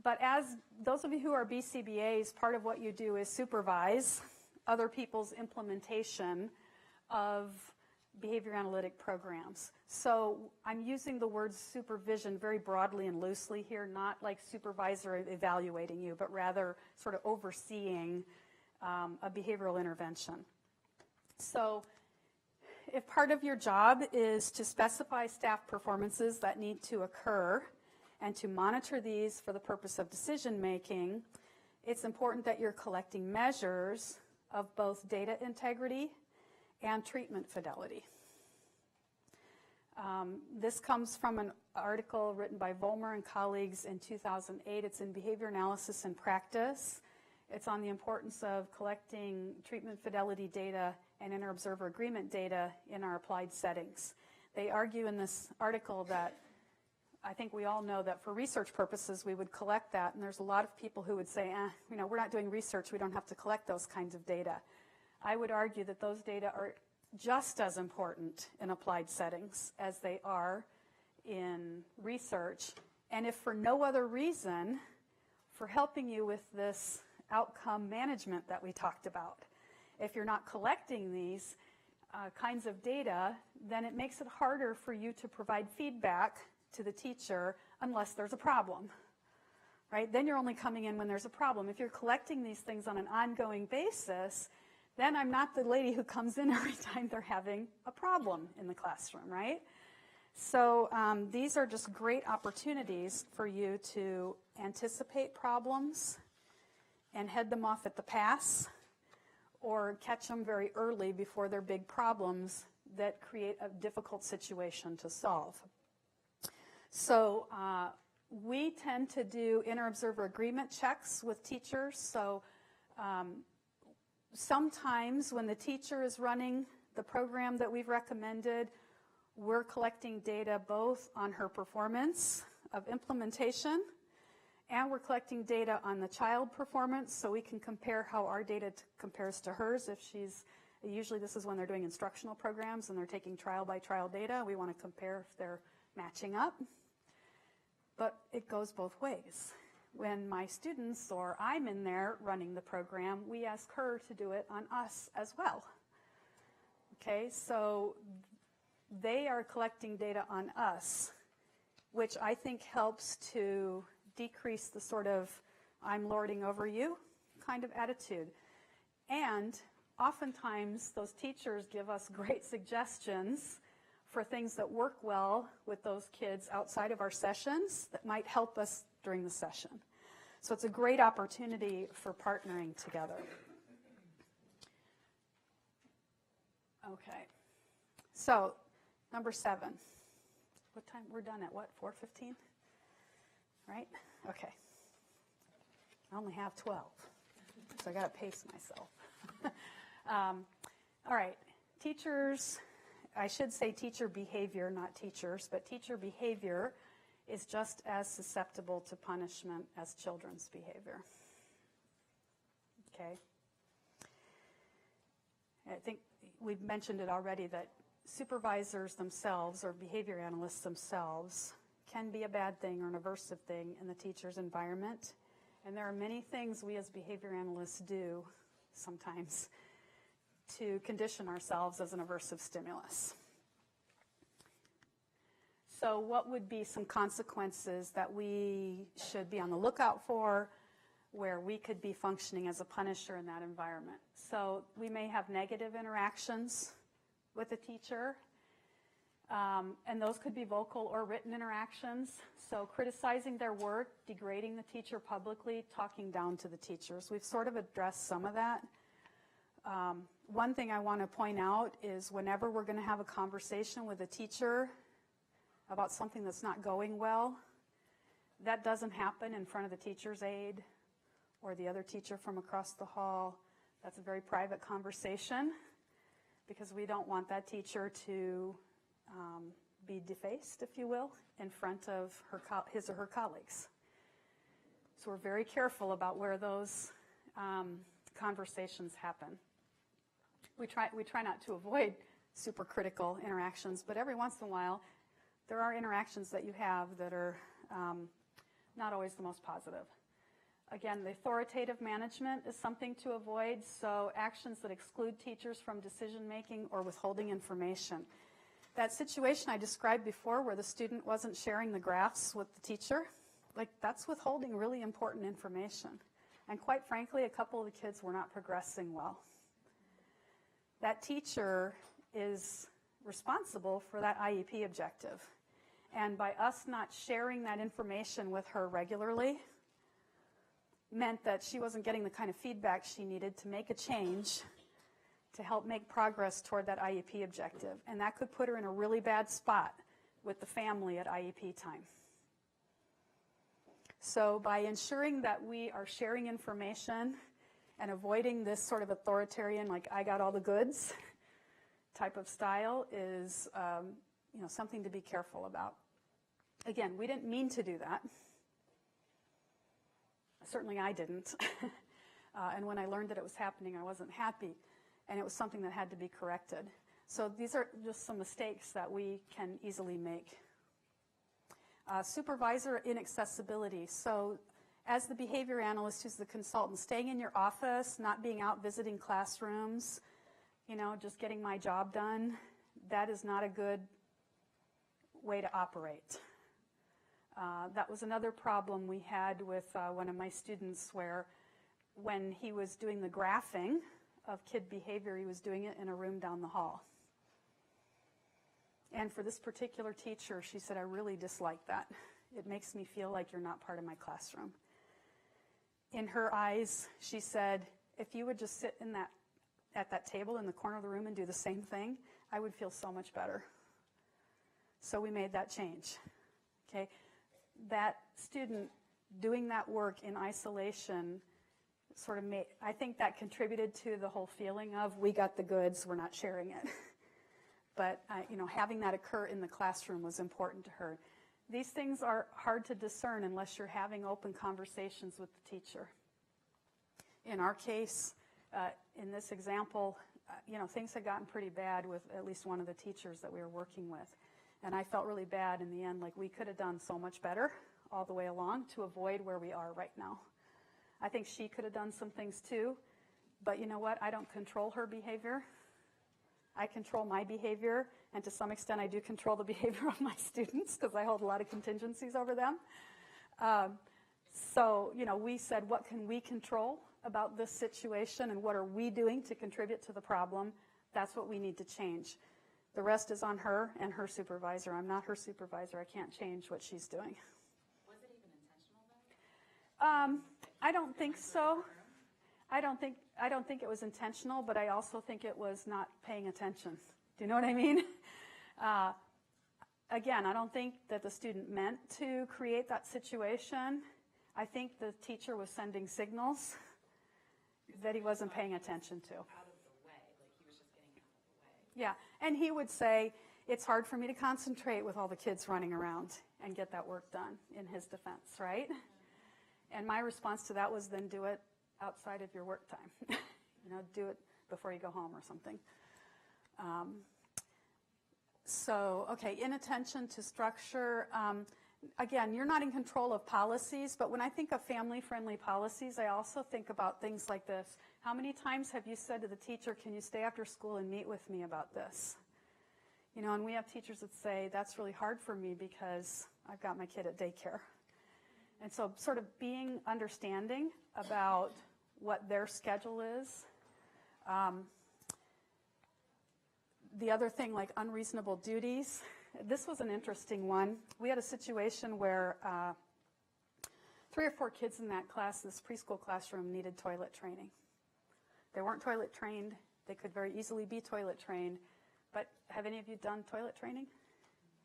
But as those of you who are BCBAs, part of what you do is supervise other people's implementation of behavior analytic programs. So I'm using the word supervision very broadly and loosely here, not like supervisor evaluating you, but rather sort of overseeing a behavioral intervention. So if part of your job is to specify staff performances that need to occur and to monitor these for the purpose of decision making, it's important that you're collecting measures of both data integrity and treatment fidelity. This comes from an article written by Vollmer and colleagues in 2008. It's in Behavior Analysis and Practice. It's on the importance of collecting treatment fidelity data and inter-observer agreement data in our applied settings. They argue in this article that I think we all know that for research purposes we would collect that, and there's a lot of people who would say, we're not doing research, we don't have to collect those kinds of data. I would argue that those data are just as important in applied settings as they are in research, and if for no other reason, for helping you with this outcome management that we talked about. If you're not collecting these kinds of data, then it makes it harder for you to provide feedback to the teacher unless there's a problem, right? Then you're only coming in when there's a problem. If you're collecting these things on an ongoing basis, then I'm not the lady who comes in every time they're having a problem in the classroom, right? So these are just great opportunities for you to anticipate problems and head them off at the pass, or catch them very early before they're big problems that create a difficult situation to solve. So we tend to do inter-observer agreement checks with teachers. So sometimes when the teacher is running the program that we've recommended, we're collecting data both on her performance of implementation, and we're collecting data on the child performance so we can compare how our data compares to hers. If she's, usually this is when they're doing instructional programs and they're taking trial by trial data. We want to compare if they're matching up. But it goes both ways. When my students or I'm in there running the program, we ask her to do it on us as well. Okay, so they are collecting data on us, which I think helps to decrease the sort of I'm lording over you kind of attitude. And oftentimes those teachers give us great suggestions for things that work well with those kids outside of our sessions that might help us during the session. So it's a great opportunity for partnering together. Okay, so number 7. What time? We're done at what, 4:15? Right? Okay. I only have 12, so I got to pace myself. All right, teachers, I should say teacher behavior, not teachers, but teacher behavior is just as susceptible to punishment as children's behavior. Okay? I think we've mentioned it already that supervisors themselves or behavior analysts themselves can be a bad thing or an aversive thing in the teacher's environment. And there are many things we as behavior analysts do sometimes to condition ourselves as an aversive stimulus. So what would be some consequences that we should be on the lookout for where we could be functioning as a punisher in that environment? So we may have negative interactions with a teacher, and those could be vocal or written interactions. So criticizing their work, degrading the teacher publicly, talking down to the teachers. We've sort of addressed some of that. One thing I want to point out is whenever we're going to have a conversation with a teacher about something that's not going well, that doesn't happen in front of the teacher's aide or the other teacher from across the hall. That's a very private conversation because we don't want that teacher to be defaced, if you will, in front of his or her colleagues. So we're very careful about where those conversations happen. We try not to avoid super critical interactions, but every once in a while, there are interactions that you have that are not always the most positive. Again, the authoritative management is something to avoid, so actions that exclude teachers from decision-making or withholding information. That situation I described before where the student wasn't sharing the graphs with the teacher, like that's withholding really important information. And quite frankly, a couple of the kids were not progressing well. That teacher is responsible for that IEP objective. And by us not sharing that information with her regularly, meant that she wasn't getting the kind of feedback she needed to make a change to help make progress toward that IEP objective. And that could put her in a really bad spot with the family at IEP time. So by ensuring that we are sharing information and avoiding this sort of authoritarian, like I got all the goods type of style is something to be careful about. Again, we didn't mean to do that. Certainly I didn't. And when I learned that it was happening, I wasn't happy. And it was something that had to be corrected. So these are just some mistakes that we can easily make. Supervisor inaccessibility. So as the behavior analyst who's the consultant, staying in your office, not being out visiting classrooms, just getting my job done, that is not a good way to operate. That was another problem we had with one of my students where when he was doing the graphing of kid behavior, he was doing it in a room down the hall. And for this particular teacher, she said, I really dislike that. It makes me feel like you're not part of my classroom. In her eyes, she said, if you would just sit at that table in the corner of the room and do the same thing, I would feel so much better. So we made that change. Okay? That student doing that work in isolation sort of I think that contributed to the whole feeling of we got the goods, we're not sharing it. But having that occur in the classroom was important to her. These things are hard to discern unless you're having open conversations with the teacher. In our case, in this example, things had gotten pretty bad with at least one of the teachers that we were working with. And I felt really bad in the end, like we could have done so much better all the way along to avoid where we are right now. I think she could have done some things too, but you know what? I don't control her behavior. I control my behavior, and to some extent I do control the behavior of my students because I hold a lot of contingencies over them. So we said, what can we control about this situation and what are we doing to contribute to the problem? That's what we need to change. The rest is on her and her supervisor. I'm not her supervisor. I can't change what she's doing. Was it even intentional, though? I don't think so. I don't think it was intentional, but I also think it was not paying attention. Do you know what I mean? Again, I don't think that the student meant to create that situation. I think the teacher was sending signals that he wasn't paying attention to. Yeah, and he would say, it's hard for me to concentrate with all the kids running around and get that work done in his defense, right? And my response to that was then do it outside of your work time. Do it before you go home or something. Inattention to structure. Again, you're not in control of policies, but when I think of family-friendly policies, I also think about things like this. How many times have you said to the teacher, can you stay after school and meet with me about this? And we have teachers that say, that's really hard for me because I've got my kid at daycare. And so sort of being understanding about what their schedule is. The other thing, like unreasonable duties. This was an interesting one. We had a situation where 3 or 4 kids in that class, this preschool classroom, needed toilet training. They weren't toilet trained. They could very easily be toilet trained. But have any of you done toilet training?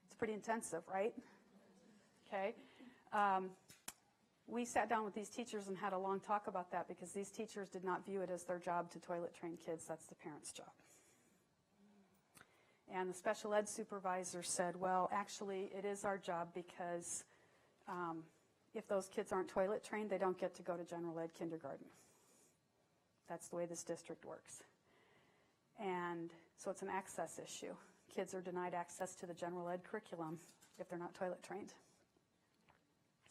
It's pretty intensive, right? Okay. We sat down with these teachers and had a long talk about that because these teachers did not view it as their job to toilet train kids. That's the parents' job. And the special ed supervisor said, well, actually, it is our job because if those kids aren't toilet trained, they don't get to go to general ed kindergarten. That's the way this district works. And so it's an access issue. Kids are denied access to the general ed curriculum if they're not toilet trained.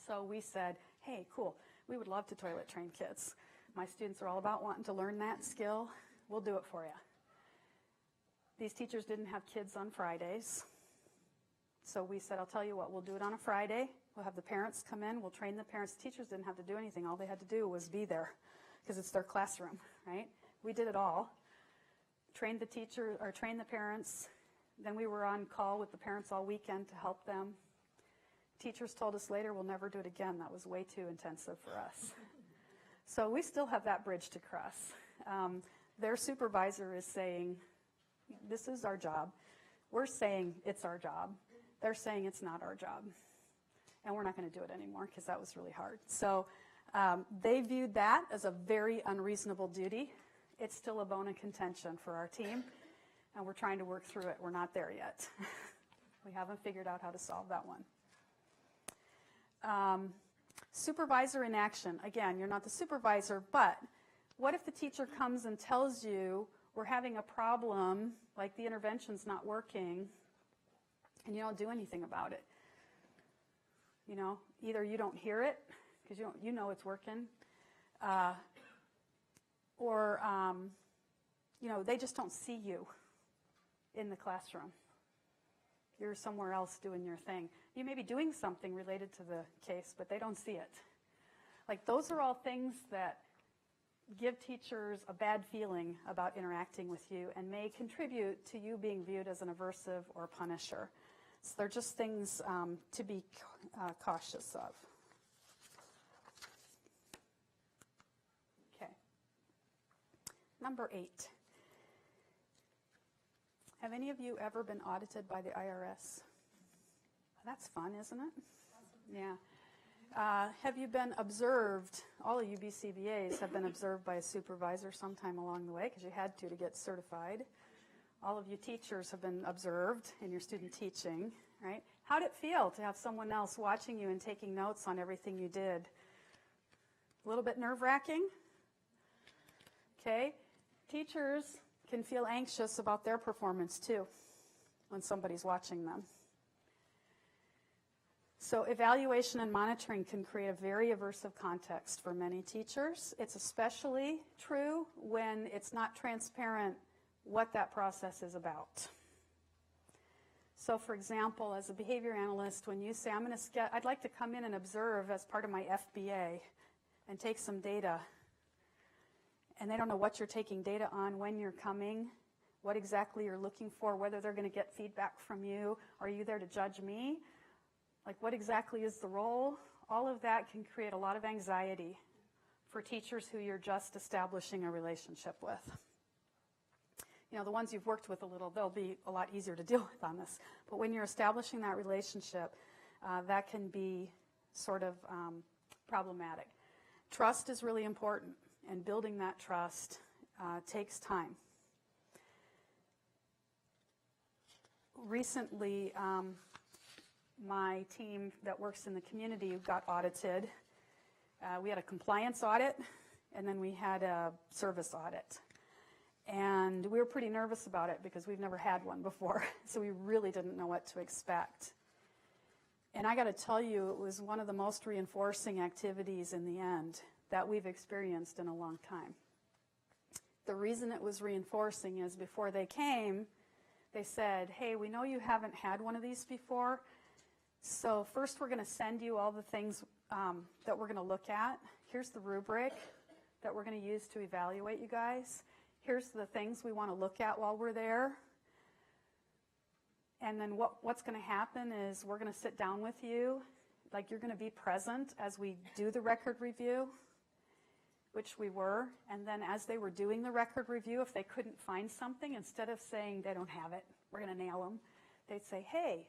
So we said, hey, cool. We would love to toilet train kids. My students are all about wanting to learn that skill. We'll do it for you. These teachers didn't have kids on Fridays. So we said, I'll tell you what, we'll do it on a Friday. We'll have the parents come in. We'll train the parents. Teachers didn't have to do anything. All they had to do was be there because it's their classroom, right? We did it all. Trained the teacher or trained the parents. Then we were on call with the parents all weekend to help them. Teachers told us later we'll never do it again. That was way too intensive for us. So we still have that bridge to cross. Their supervisor is saying, this is our job. We're saying it's our job. They're saying it's not our job. And we're not going to do it anymore because that was really hard. So they viewed that as a very unreasonable duty. It's still a bone of contention for our team, and we're trying to work through it. We're not there yet. We haven't figured out how to solve that one. Supervisor in action. Again, you're not the supervisor, but what if the teacher comes and tells you we're having a problem, like the intervention's not working, and you don't do anything about it? You know, either you don't hear it because you know it's working, or you know, they just don't see you in the classroom. You're somewhere else doing your thing. You may be doing something related to the case, but they don't see it. Like, those are all things that give teachers a bad feeling about interacting with you and may contribute to you being viewed as an aversive or punisher. So they're just things to be cautious of. Okay. Number 8. Have any of you ever been audited by the IRS? That's fun, isn't it? Yeah. Have you been observed? All of you BCBAs have been observed by a supervisor sometime along the way because you had to get certified. All of you teachers have been observed in your student teaching, right? How'd it feel to have someone else watching you and taking notes on everything you did? A little bit nerve-wracking? Okay. Teachers can feel anxious about their performance too when somebody's watching them. So evaluation and monitoring can create a very aversive context for many teachers. It's especially true when it's not transparent what that process is about. So for example, as a behavior analyst, when you say, I'd like to come in and observe as part of my FBA and take some data, and they don't know what you're taking data on, when you're coming, what exactly you're looking for, whether they're going to get feedback from you, are you there to judge me? Like, what exactly is the role? All of that can create a lot of anxiety for teachers who you're just establishing a relationship with. You know, the ones you've worked with a little, they'll be a lot easier to deal with on this. But when you're establishing that relationship, that can be sort of problematic. Trust is really important, and building that trust takes time. Recently, my team that works in the community got audited. We had a compliance audit, and then we had a service audit. And we were pretty nervous about it because we've never had one before, so we really didn't know what to expect. And I got to tell you, it was one of the most reinforcing activities in the end that we've experienced in a long time. The reason it was reinforcing is before they came, they said, hey, we know you haven't had one of these before, so first we're going to send you all the things that we're going to look at. Here's the rubric that we're going to use to evaluate you guys. Here's the things we want to look at while we're there. And then what's going to happen is we're going to sit down with you, like you're going to be present as we do the record review, which we were. And then as they were doing the record review, if they couldn't find something, instead of saying they don't have it, we're going to nail them, they'd say, hey,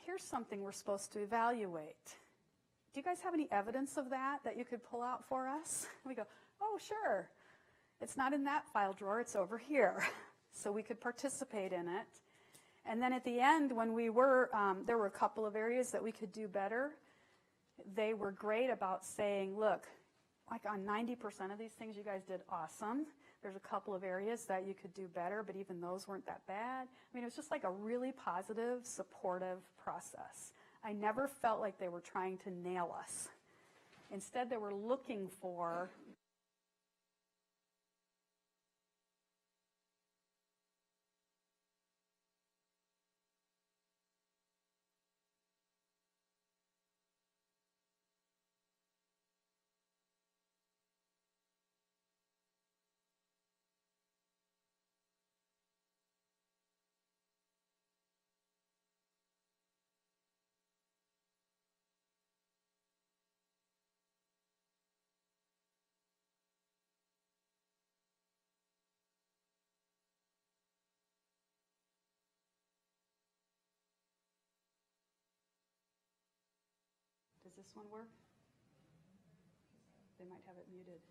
here's something we're supposed to evaluate. Do you guys have any evidence of that you could pull out for us? And we go, oh, sure. It's not in that file drawer, it's over here. So we could participate in it. And then at the end, when we were, there were a couple of areas that we could do better. They were great about saying, look, like on 90% of these things you guys did awesome. There's a couple of areas that you could do better, but even those weren't that bad. I mean, it was just like a really positive, supportive process. I never felt like they were trying to nail us. Instead, they were looking for Does this one work? They might have it muted.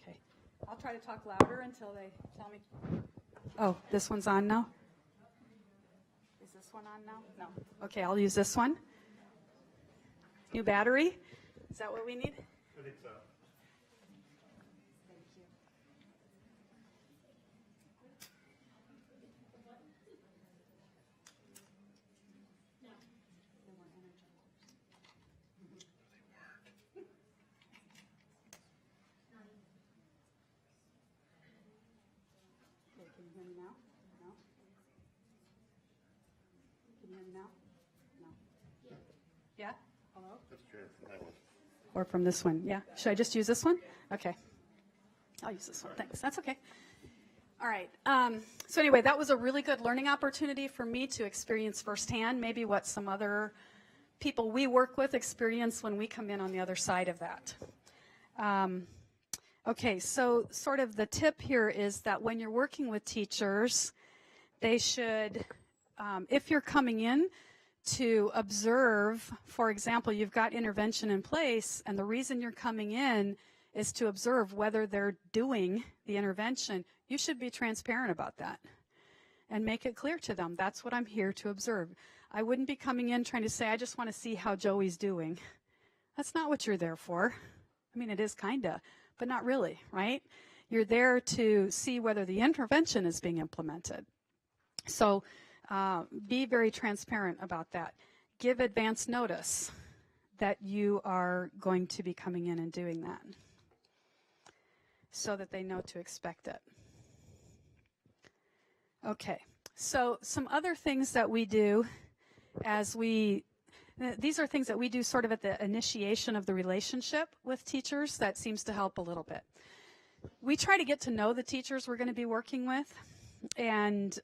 Okay. I'll try to talk louder until they tell me. Oh, this one's on now? Is this one on now? No. Okay, I'll use this one. New battery? Is that what we need? I think so. Okay, can you hear me now? No? Can you hear me now? No. Yeah? Hello? That's true. That one. Or from this one, yeah. Should I just use this one? Okay. I'll use this one, thanks. That's okay. All right. So anyway, that was a really good learning opportunity for me to experience firsthand maybe what some other people we work with experience when we come in on the other side of that. Okay, so sort of the tip here is that when you're working with teachers, they should, if you're coming in to observe, for example, you've got intervention in place, and the reason you're coming in is to observe whether they're doing the intervention, you should be transparent about that and make it clear to them. That's what I'm here to observe. I wouldn't be coming in trying to say, I just want to see how Joey's doing. That's not what you're there for. I mean, it is kinda, but not really, right? You're there to see whether the intervention is being implemented. So be very transparent about that. Give advance notice that you are going to be coming in and doing that so that they know to expect it. Okay, so some other things that we do these are things that we do sort of at the initiation of the relationship with teachers that seems to help a little bit. We try to get to know the teachers we're going to be working with, and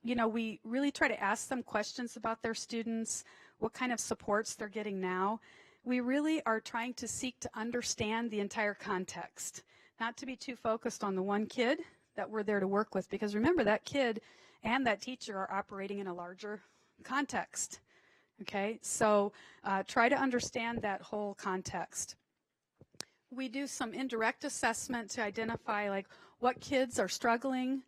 we really try to ask them questions about their students, what kind of supports they're getting now. We really are trying to seek to understand the entire context, not to be too focused on the one kid that we're there to work with, because remember, that kid and that teacher are operating in a larger context. Okay, so try to understand that whole context. We do some indirect assessment to identify like what kids are struggling,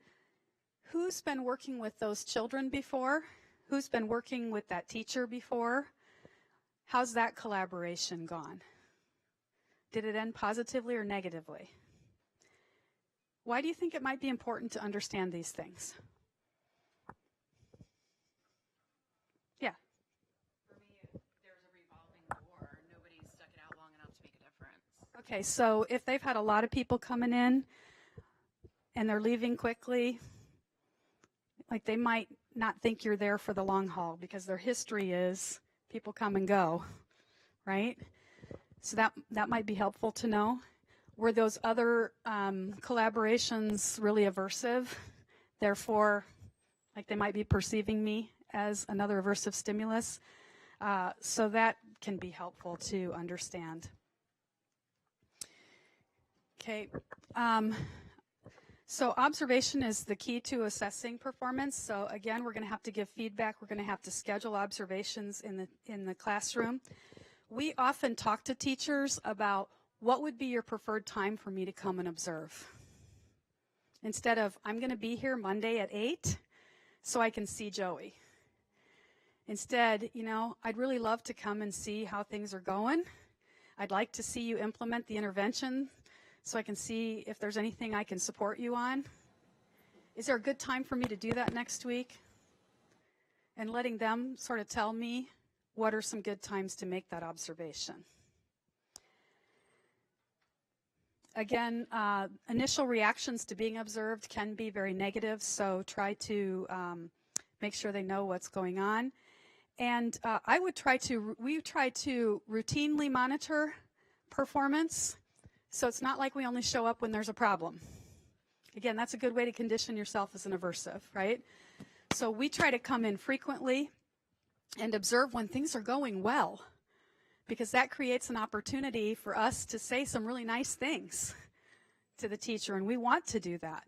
who's been working with those children before, who's been working with that teacher before, how's that collaboration gone? Did it end positively or negatively? Why do you think it might be important to understand these things? Yeah. For me, there's a revolving door. Nobody's stuck it out long enough to make a difference. Okay, so if they've had a lot of people coming in and they're leaving quickly, like they might not think you're there for the long haul because their history is people come and go, right? So that might be helpful to know. Were those other collaborations really aversive? Therefore, like they might be perceiving me as another aversive stimulus. So that can be helpful to understand. Okay. So observation is the key to assessing performance. So again, we're going to have to give feedback. We're going to have to schedule observations in the classroom. We often talk to teachers about what would be your preferred time for me to come and observe. Instead of, I'm going to be here Monday at 8 so I can see Joey. Instead, I'd really love to come and see how things are going. I'd like to see you implement the intervention so I can see if there's anything I can support you on. Is there a good time for me to do that next week? And letting them sort of tell me what are some good times to make that observation? Again, initial reactions to being observed can be very negative, so try to make sure they know what's going on. And we try to routinely monitor performance, so it's not like we only show up when there's a problem. Again, that's a good way to condition yourself as an aversive, right? So we try to come in frequently and observe when things are going well, because that creates an opportunity for us to say some really nice things to the teacher, and we want to do that.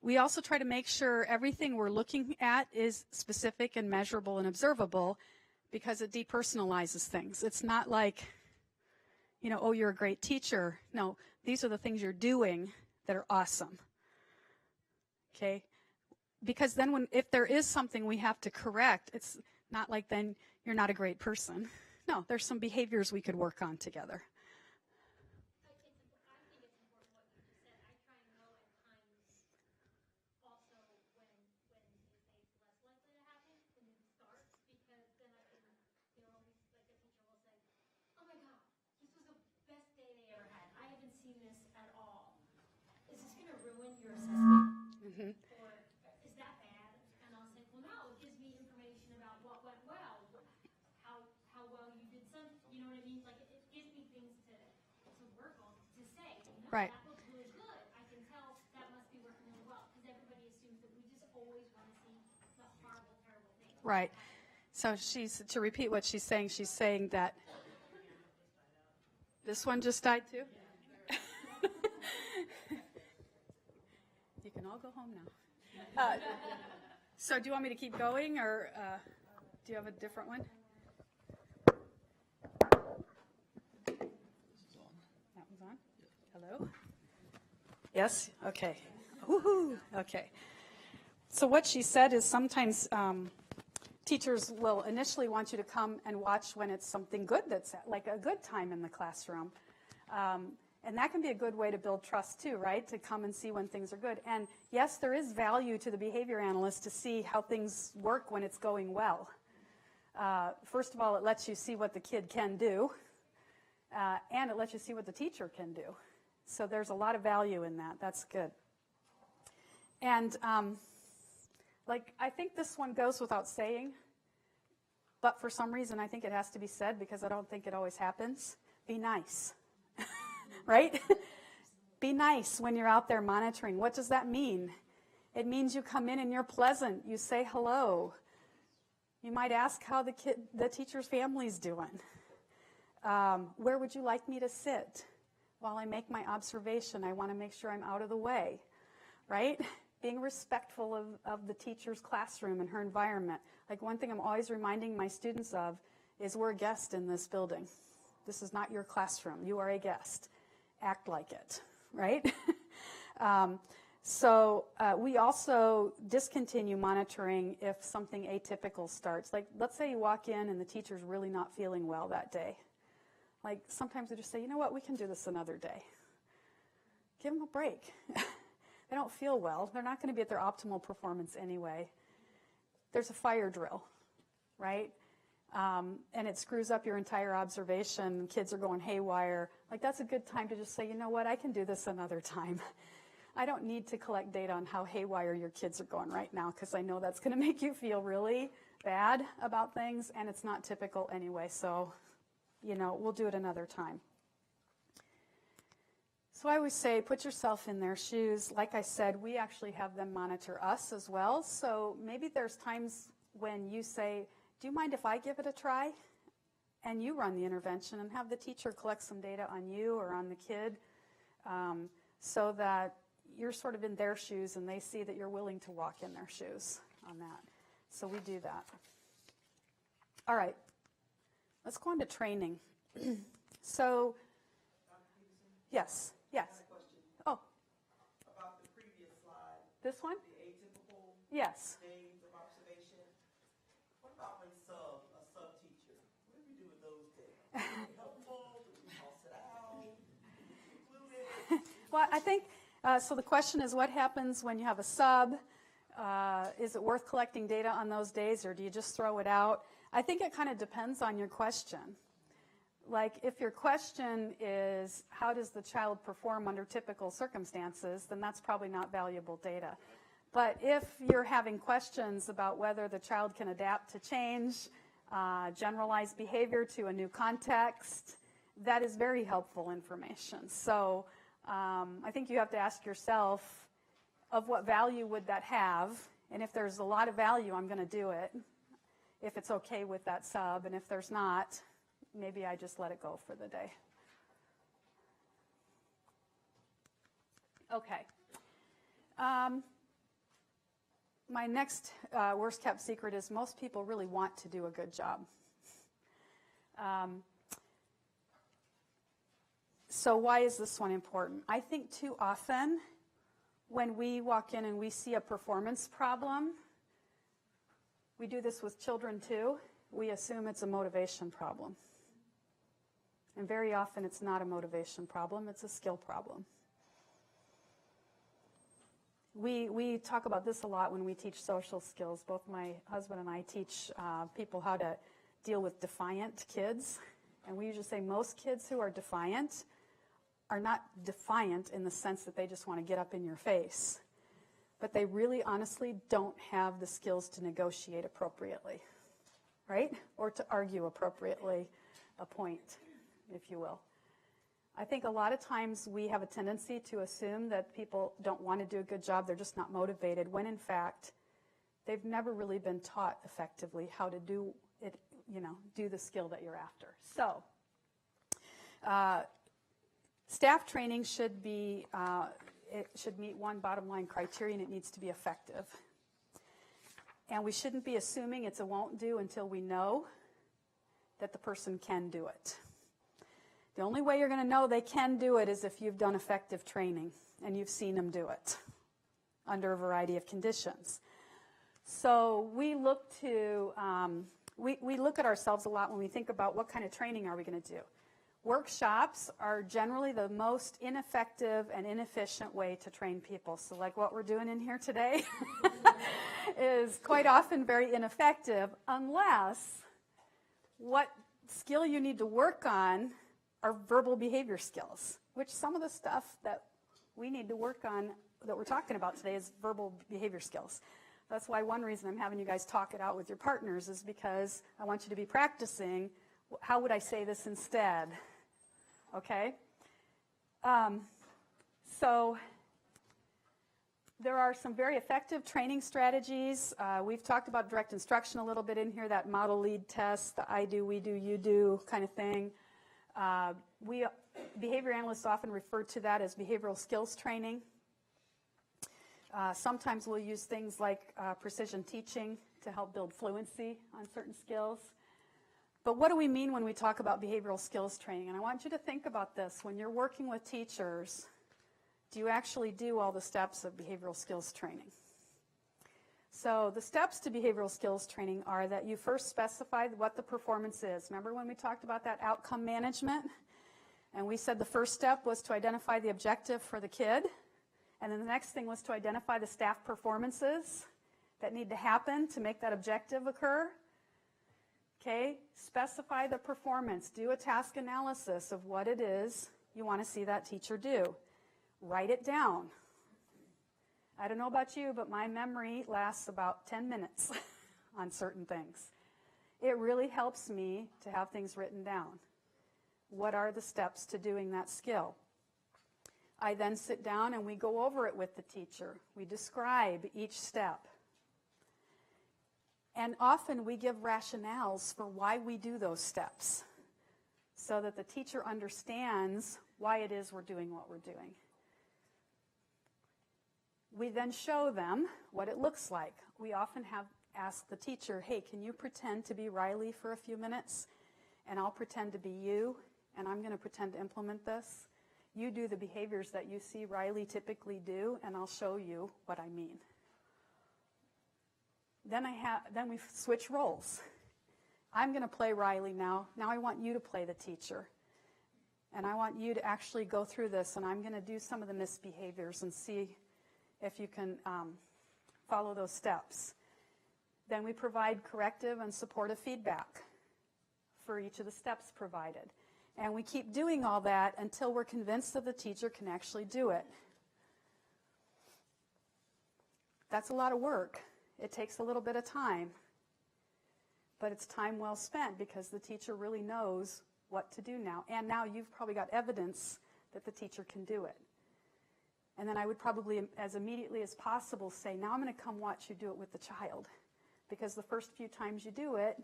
We also try to make sure everything we're looking at is specific and measurable and observable, because it depersonalizes things. It's not like, you know, oh, you're a great teacher. No, these are the things you're doing that are awesome. Okay? Because then if there is something we have to correct, it's not like then you're not a great person. No, there's some behaviors we could work on together. Mm-hmm. Or is that bad? And I'll say, well, no, it gives me information about what went well, how well you did something. You know what I mean? Like it gives me things to work on, to say. You know, right. That looks really good. I can tell that must be working really well, because everybody assumes that we just always want to see the horrible, terrible things. Right. So to repeat what she's saying that this one just died too. You can all go home now. So do you want me to keep going, or do you have a different one? That one's on? Hello? Yes? Okay. Woohoo! Okay. So what she said is sometimes teachers will initially want you to come and watch when it's something good that's like a good time in the classroom. And that can be a good way to build trust too, right? To come and see when things are good. And yes, there is value to the behavior analyst to see how things work when it's going well. First of all, it lets you see what the kid can do, and it lets you see what the teacher can do. So there's a lot of value in that. That's good. And I think this one goes without saying, but for some reason I think it has to be said, because I don't think it always happens. Be nice. Right? Be nice when you're out there monitoring. What does that mean? It means you come in and you're pleasant. You say hello. You might ask how the teacher's family's doing. Where would you like me to sit while I make my observation? I want to make sure I'm out of the way. Right? Being respectful of the teacher's classroom and her environment. Like, one thing I'm always reminding my students of is we're a guest in this building. This is not your classroom. You are a guest. Act like it, right? We also discontinue monitoring if something atypical starts. Like, let's say you walk in and the teacher's really not feeling well that day. Like, sometimes we just say, you know what, we can do this another day. Give them a break. They don't feel well. They're not going to be at their optimal performance anyway. There's a fire drill, right? And it screws up your entire observation. Kids are going haywire. Like, that's a good time to just say, you know what, I can do this another time. I don't need to collect data on how haywire your kids are going right now, because I know that's going to make you feel really bad about things, and it's not typical anyway. So, you know, we'll do it another time. So I always say, put yourself in their shoes. Like I said, we actually have them monitor us as well. So maybe there's times when you say, do you mind if I give it a try? And you run the intervention and have the teacher collect some data on you or on the kid, so that you're sort of in their shoes and they see that you're willing to walk in their shoes on that. So we do that. All right. Let's go on to training. So, yes. Oh. About the previous slide. This one? The atypical yes. days of observation. What about when a sub teacher? What do we do with those days? Are they helpful? Do we toss it out? Do we include it? Well, I think, so the question is, what happens when you have a sub? Is it worth collecting data on those days, or do you just throw it out? I think it kind of depends on your question. Like if your question is, how does the child perform under typical circumstances, then that's probably not valuable data. But if you're having questions about whether the child can adapt to change, generalized behavior to a new context, that is very helpful information. So I think you have to ask yourself, of what value would that have? And if there's a lot of value, I'm going to do it, if it's okay with that sub. And if there's not, maybe I just let it go for the day. Okay. My next worst kept secret is most people really want to do a good job. So why is this one important? I think too often when we walk in and we see a performance problem, we do this with children too, we assume it's a motivation problem. And very often it's not a motivation problem, it's a skill problem. We talk about this a lot when we teach social skills. Both my husband and I teach people how to deal with defiant kids. And we usually say most kids who are defiant are not defiant in the sense that they just want to get up in your face. But they really honestly don't have the skills to negotiate appropriately, right? Or to argue appropriately a point, if you will. I think a lot of times we have a tendency to assume that people don't want to do a good job, they're just not motivated, when in fact they've never really been taught effectively how to do it, do the skill that you're after. So, staff training should be, it should meet one bottom line criterion, it needs to be effective. And we shouldn't be assuming it's a won't do until we know that the person can do it. The only way you're going to know they can do it is if you've done effective training and you've seen them do it under a variety of conditions. So we look to, we look at ourselves a lot when we think about what kind of training are we going to do. Workshops are generally the most ineffective and inefficient way to train people. So like what we're doing in here today is quite often very ineffective unless what skill you need to work on are verbal behavior skills, which some of the stuff that we need to work on that we're talking about today is verbal behavior skills. That's why one reason I'm having you guys talk it out with your partners is because I want you to be practicing, how would I say this instead? Okay? So there are some very effective training strategies. We've talked about direct instruction a little bit in here, that model lead test, the I do, we do, you do kind of thing. Behavior analysts often refer to that as behavioral skills training. Sometimes we'll use things like precision teaching to help build fluency on certain skills. But what do we mean when we talk about behavioral skills training? And I want you to think about this. When you're working with teachers, do you actually do all the steps of behavioral skills training? So the steps to behavioral skills training are that you first specify what the performance is. Remember when we talked about that outcome management? And we said the first step was to identify the objective for the kid. And then the next thing was to identify the staff performances that need to happen to make that objective occur. Okay, specify the performance. Do a task analysis of what it is you want to see that teacher do. Write it down. I don't know about you, but my memory lasts about 10 minutes on certain things. It really helps me to have things written down. What are the steps to doing that skill? I then sit down and we go over it with the teacher. We describe each step. And often we give rationales for why we do those steps so that the teacher understands why it is we're doing what we're doing. We then show them what it looks like. We often have asked the teacher, hey, can you pretend to be Riley for a few minutes? And I'll pretend to be you, and I'm going to pretend to implement this. You do the behaviors that you see Riley typically do, and I'll show you what I mean. Then we switch roles. I'm going to play Riley now. Now I want you to play the teacher. And I want you to actually go through this, and I'm going to do some of the misbehaviors and see if you can follow those steps. Then we provide corrective and supportive feedback for each of the steps provided. And we keep doing all that until we're convinced that the teacher can actually do it. That's a lot of work. It takes a little bit of time. But it's time well spent because the teacher really knows what to do now. And now you've probably got evidence that the teacher can do it. And then I would probably, as immediately as possible, say, now I'm going to come watch you do it with the child. Because the first few times you do it,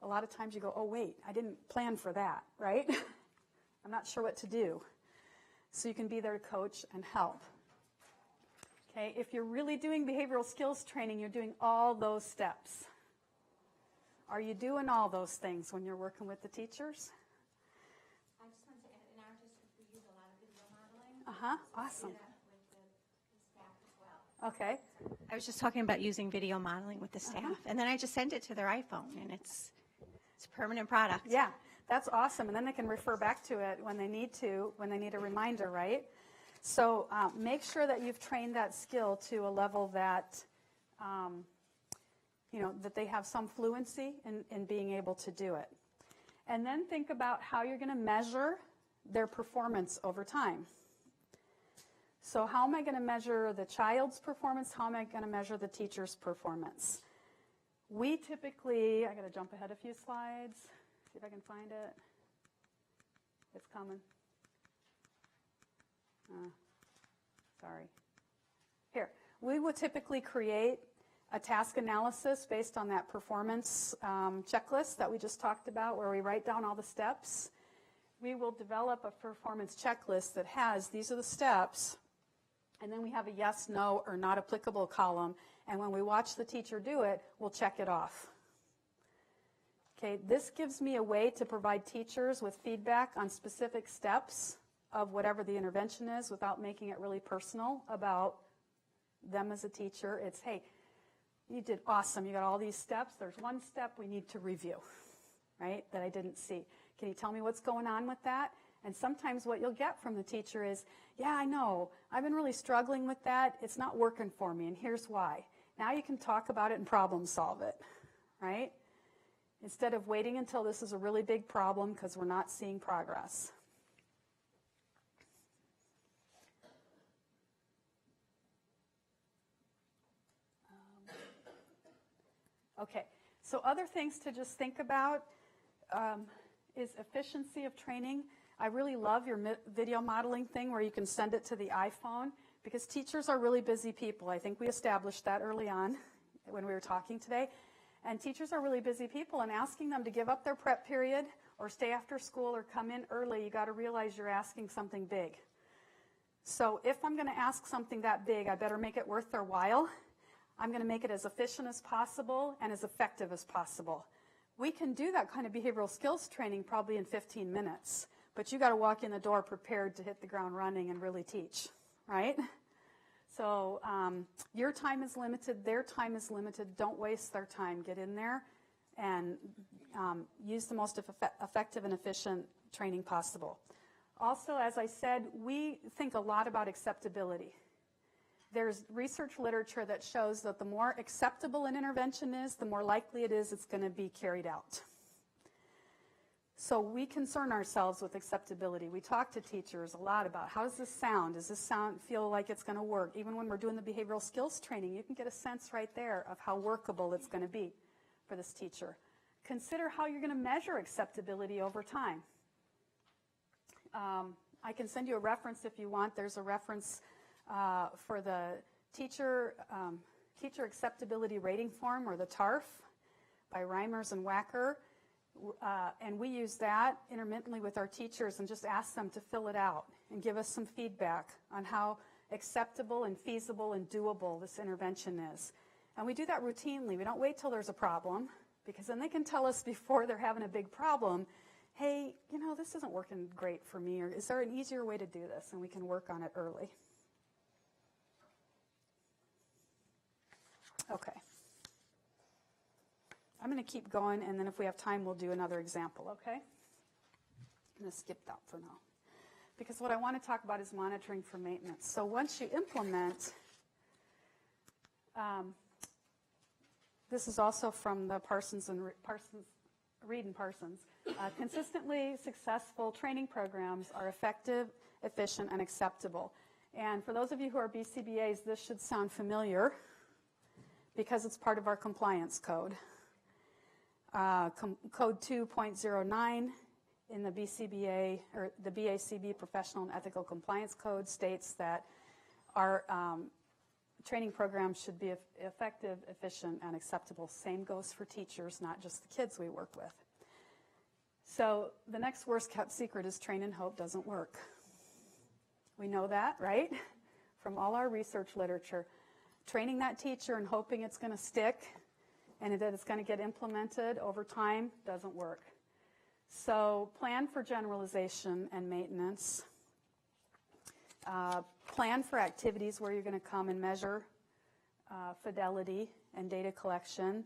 a lot of times you go, oh, wait, I didn't plan for that, right? I'm not sure what to do. So you can be there to coach and help. Okay, if you're really doing behavioral skills training, you're doing all those steps. Are you doing all those things when you're working with the teachers? I just want to say, in our district, we use a lot of video modeling. Awesome. Well. Okay. I was just talking about using video modeling with the staff, and then I just send it to their iPhone, and it's a permanent product. Yeah, that's awesome. And then they can refer back to it when they need to, when they need a reminder, right? So make sure that you've trained that skill to a level that, that they have some fluency in being able to do it. And then think about how you're going to measure their performance over time. So how am I going to measure the child's performance? How am I going to measure the teacher's performance? We typically, I got to jump ahead a few slides, see if I can find it. It's coming. Sorry. Here, we will typically create a task analysis based on that performance checklist that we just talked about, where we write down all the steps. We will develop a performance checklist that has, these are the steps, and then we have a yes, no, or not applicable column. And when we watch the teacher do it, we'll check it off. Okay, this gives me a way to provide teachers with feedback on specific steps of whatever the intervention is without making it really personal about them as a teacher. It's, hey, you did awesome. You got all these steps. There's one step we need to review, right, that I didn't see. Can you tell me what's going on with that? And sometimes what you'll get from the teacher is, yeah, I know. I've been really struggling with that. It's not working for me, and here's why. Now you can talk about it and problem solve it, right? Instead of waiting until this is a really big problem because we're not seeing progress. Okay, so other things to just think about is efficiency of training. I really love your video modeling thing where you can send it to the iPhone because teachers are really busy people. I think we established that early on when we were talking today. And teachers are really busy people, and asking them to give up their prep period or stay after school or come in early, you got to realize you're asking something big. So if I'm going to ask something that big, I better make it worth their while. I'm going to make it as efficient as possible and as effective as possible. We can do that kind of behavioral skills training probably in 15 minutes, but you got to walk in the door prepared to hit the ground running and really teach, right? So your time is limited, their time is limited. Don't waste their time. Get in there and use the most effective and efficient training possible. Also, as I said, we think a lot about acceptability. There's research literature that shows that the more acceptable an intervention is, the more likely it is it's going to be carried out. So we concern ourselves with acceptability. We talk to teachers a lot about how does this sound? Does this sound feel like it's going to work? Even when we're doing the behavioral skills training, you can get a sense right there of how workable it's going to be for this teacher. Consider how you're going to measure acceptability over time. I can send you a reference if you want. There's a reference for the teacher acceptability rating form, or the TARF, by Reimers and Wacker. And we use that intermittently with our teachers and just ask them to fill it out and give us some feedback on how acceptable and feasible and doable this intervention is. And we do that routinely. We don't wait till there's a problem, because then they can tell us before they're having a big problem, hey, this isn't working great for me, or is there an easier way to do this? And we can work on it early. Okay. I'm going to keep going, and then if we have time, we'll do another example, okay? I'm going to skip that for now, because what I want to talk about is monitoring for maintenance. So once you implement This is also from the Reed and Parsons. Consistently successful training programs are effective, efficient, and acceptable. And for those of you who are BCBAs, this should sound familiar because it's part of our compliance code. Code 2.09 in the BCBA, or the BACB Professional and Ethical Compliance Code, states that our training programs should be effective, efficient, and acceptable. Same goes for teachers, not just the kids we work with. So the next worst kept secret is train and hope doesn't work. We know that, right? From all our research literature. Training that teacher and hoping it's going to stick and that it's going to get implemented over time doesn't work. So plan for generalization and maintenance. Plan for activities where you're going to come and measure fidelity and data collection.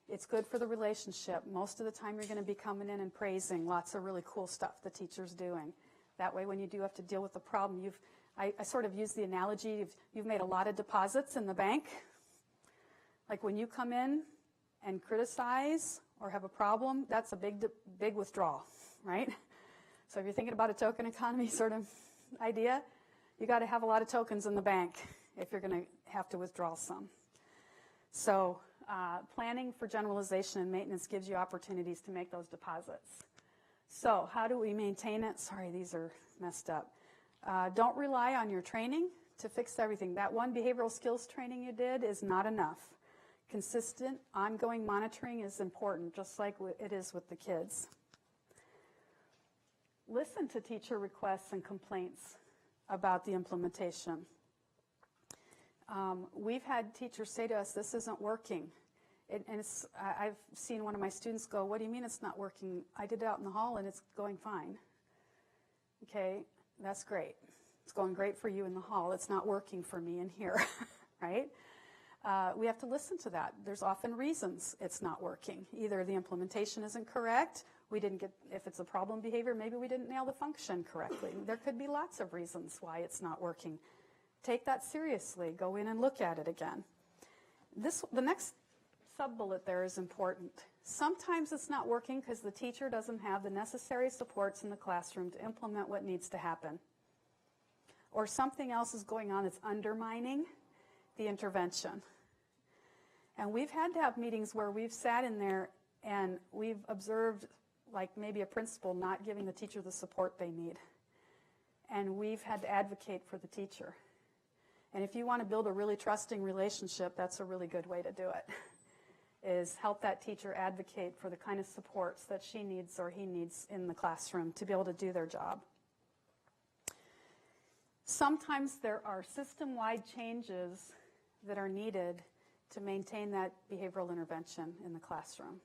It's good for the relationship. Most of the time you're going to be coming in and praising lots of really cool stuff the teacher's doing. That way when you do have to deal with the problem, I sort of use the analogy, you've made a lot of deposits in the bank. Like when you come in and criticize or have a problem, that's a big withdrawal, right? So if you're thinking about a token economy sort of idea, you got to have a lot of tokens in the bank if you're going to have to withdraw some. So planning for generalization and maintenance gives you opportunities to make those deposits. So how do we maintain it? Sorry, these are messed up. Don't rely on your training to fix everything. That one behavioral skills training you did is not enough. Consistent, ongoing monitoring is important, just like it is with the kids. Listen to teacher requests and complaints about the implementation. We've had teachers say to us, this isn't working. I've seen one of my students go, what do you mean it's not working? I did it out in the hall and it's going fine. Okay, that's great. It's going great for you in the hall. It's not working for me in here, right? We have to listen to that. There's often reasons it's not working. Either the implementation isn't correct, if it's a problem behavior, maybe we didn't nail the function correctly. There could be lots of reasons why it's not working. Take that seriously. Go in and look at it again. The next sub-bullet there is important. Sometimes it's not working because the teacher doesn't have the necessary supports in the classroom to implement what needs to happen. Or something else is going on that's undermining the intervention. And we've had to have meetings where we've sat in there and we've observed like maybe a principal not giving the teacher the support they need. And we've had to advocate for the teacher. And if you want to build a really trusting relationship, that's a really good way to do it, is help that teacher advocate for the kind of supports that she needs or he needs in the classroom to be able to do their job. Sometimes there are system-wide changes that are needed to maintain that behavioral intervention in the classroom.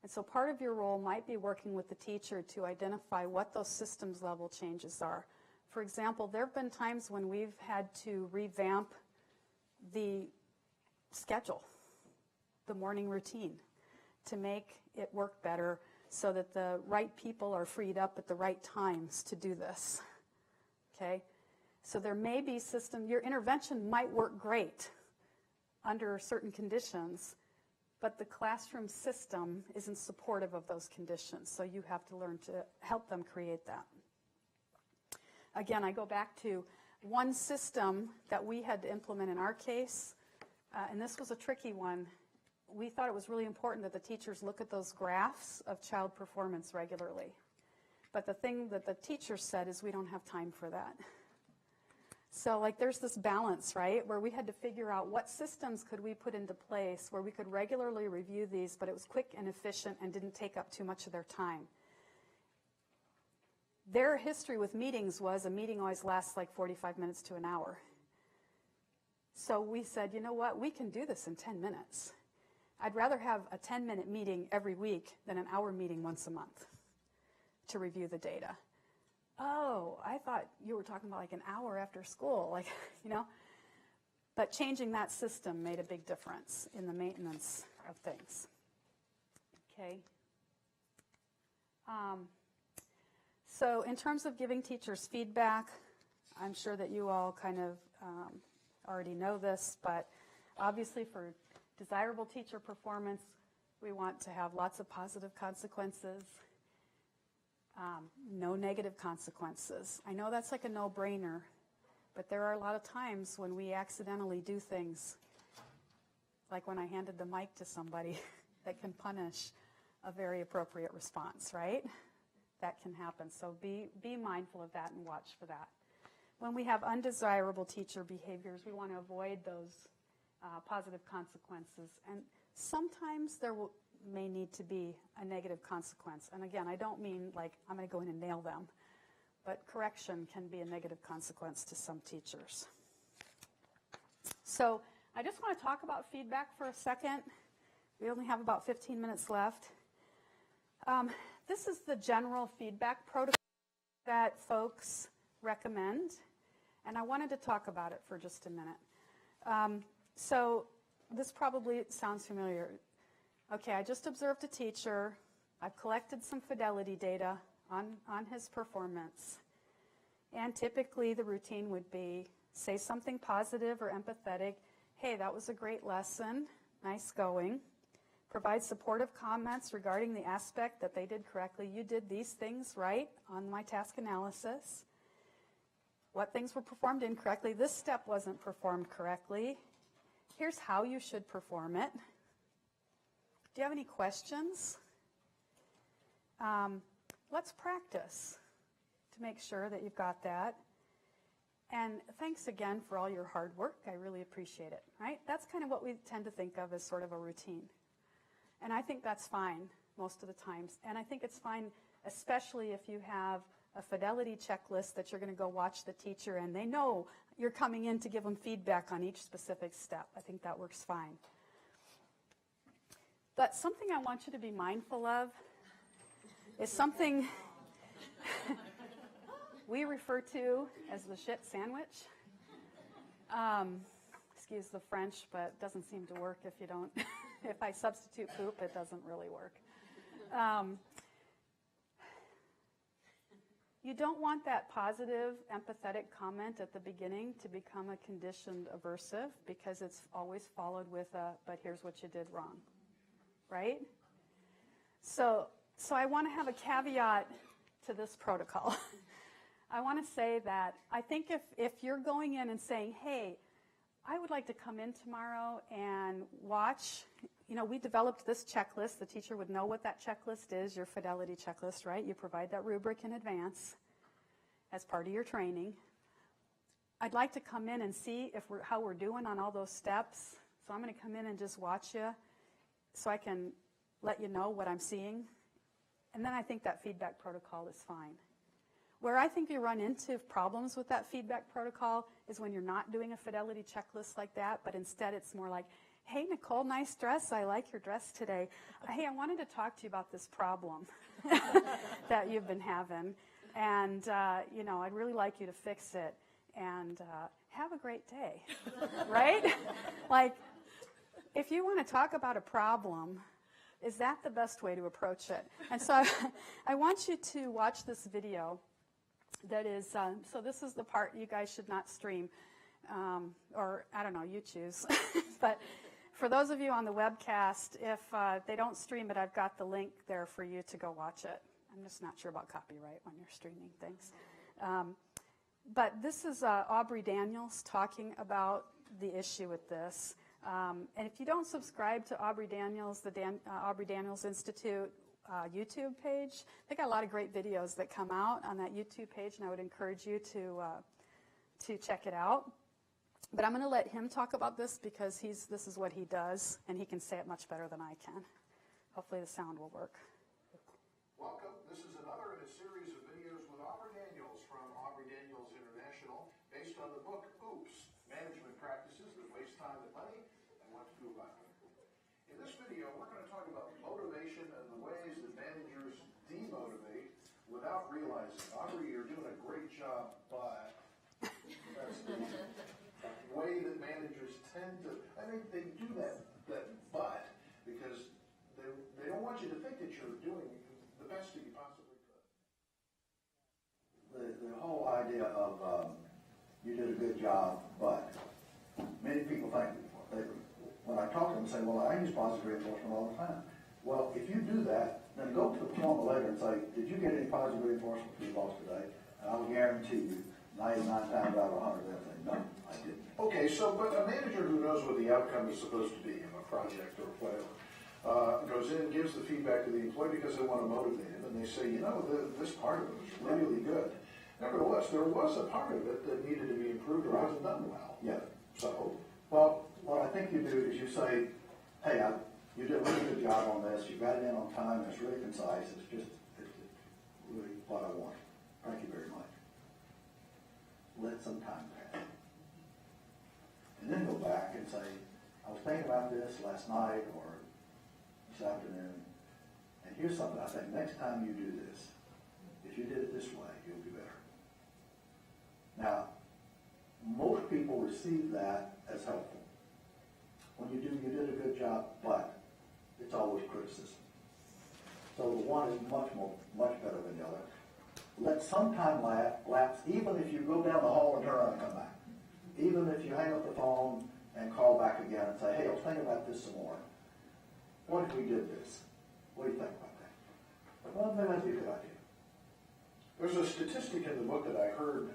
And so part of your role might be working with the teacher to identify what those systems level changes are. For example, there have been times when we've had to revamp the schedule, the morning routine, to make it work better so that the right people are freed up at the right times to do this. Okay? So there may be your intervention might work great under certain conditions, but the classroom system isn't supportive of those conditions, so you have to learn to help them create that. Again, I go back to one system that we had to implement in our case, and this was a tricky one. We thought it was really important that the teachers look at those graphs of child performance regularly. But the thing that the teachers said is we don't have time for that. So like there's this balance, right, where we had to figure out what systems could we put into place where we could regularly review these, but it was quick and efficient and didn't take up too much of their time. Their history with meetings was a meeting always lasts like 45 minutes to an hour. So we said, you know what, we can do this in 10 minutes. I'd rather have a 10-minute meeting every week than an hour meeting once a month to review the data. Oh, I thought you were talking about like an hour after school, like, you know. But changing that system made a big difference in the maintenance of things. Okay. So in terms of giving teachers feedback, I'm sure that you all kind of already know this, but obviously for Desirable teacher performance, we want to have lots of positive consequences, no negative consequences. I know that's like a no-brainer, but there are a lot of times when we accidentally do things, like when I handed the mic to somebody, that can punish a very appropriate response, right? That can happen. So be mindful of that and watch for that. When we have undesirable teacher behaviors, we want to avoid those positive consequences. And sometimes there may need to be a negative consequence. And again, I don't mean like I'm going to go in and nail them, but correction can be a negative consequence to some teachers. So I just want to talk about feedback for a second. We only have about 15 minutes left. This is the general feedback protocol that folks recommend, and I wanted to talk about it for just a minute. So this probably sounds familiar. Okay, I just observed a teacher. I've collected some fidelity data on his performance, and typically the routine would be say something positive or empathetic. Hey, that was a great lesson. Nice going. Provide supportive comments regarding the aspect that they did correctly. You did these things right on my task analysis. What things were performed incorrectly? This step wasn't performed correctly. Here's how you should perform it. Do you have any questions? Let's practice to make sure that you've got that. And thanks again for all your hard work. I really appreciate it, right? That's kind of what we tend to think of as sort of a routine. And I think that's fine most of the times. And I think it's fine, especially if you have a fidelity checklist that you're going to go watch the teacher and they know you're coming in to give them feedback on each specific step. I think that works fine. But something I want you to be mindful of is something we refer to as the shit sandwich. Excuse the French, but it doesn't seem to work if you don't. If I substitute poop, it doesn't really work. You don't want that positive, empathetic comment at the beginning to become a conditioned aversive, because it's always followed with a, but here's what you did wrong, right? So I want to have a caveat to this protocol. I want to say that I think if you're going in and saying, hey, I would like to come in tomorrow and watch, we developed this checklist. The teacher would know what that checklist is, your fidelity checklist, right? You provide that rubric in advance as part of your training. I'd like to come in and see how we're doing on all those steps. So I'm going to come in and just watch you so I can let you know what I'm seeing. And then I think that feedback protocol is fine. Where I think you run into problems with that feedback protocol is when you're not doing a fidelity checklist like that, but instead it's more like, hey, Nicole, nice dress. I like your dress today. Hey, I wanted to talk to you about this problem that you've been having. And, I'd really like you to fix it. And have a great day, right? Like, if you want to talk about a problem, is that the best way to approach it? And so I want you to watch this video. That is, so this is the part you guys should not stream, or I don't know, you choose. But for those of you on the webcast, if they don't stream it, I've got the link there for you to go watch it. I'm just not sure about copyright when you're streaming things. But this is Aubrey Daniels talking about the issue with this. And if you don't subscribe to Aubrey Daniels, the Aubrey Daniels Institute YouTube page, they got a lot of great videos that come out on that YouTube page, and I would encourage you to check it out. But I'm going to let him talk about this because this is what he does, and he can say it much better than I can. Hopefully the sound will work. Welcome. This is another in a series of videos with Aubrey Daniels from Aubrey Daniels International, based on the book Oops, Management Practices That Waste Time and Money and What to Do About It. In this video, we're going to talk about motivation and the ways that managers demotivate without realizing. Aubrey, you're doing a great job, but that's the way that managers tend to, I think they do that but, because they don't want you to think that you're doing the best that you possibly could. The whole idea of you did a good job, but many people think, when I talk to them, and say, well, I use positive reinforcement all the time. Well, if you do that, then go to the diploma later and say, did you get any positive reinforcement from your boss today? And I will guarantee you, 99 times out of 100, they'll say, no, I didn't. Okay, so, but a manager who knows what the outcome is supposed to be of a project or whatever, goes in, gives the feedback to the employee because they want to motivate him, and they say, you know, this part of it was really good. Nevertheless, there was a part of it that needed to be improved or wasn't done well. Yeah. So, well, what I think you do is you say, hey, you did a really good job on this, you got it in on time, it's really concise, it's really what I want. Thank you very much. Let some time pass. And then go back and say, I was thinking about this last night or this afternoon, and here's something I think next time you do this, if you did it this way, you'll be better. Now, most people receive that as helpful. When you did a good job, but it's always criticism. So the one is much better than the other. Let some time lapse, even if you go down the hall and turn around and come back. Even if you hang up the phone and call back again and say, hey, I was thinking about this some more. What if we did this? What do you think about that? Well, that might be a good idea. there's a statistic in the book that I heard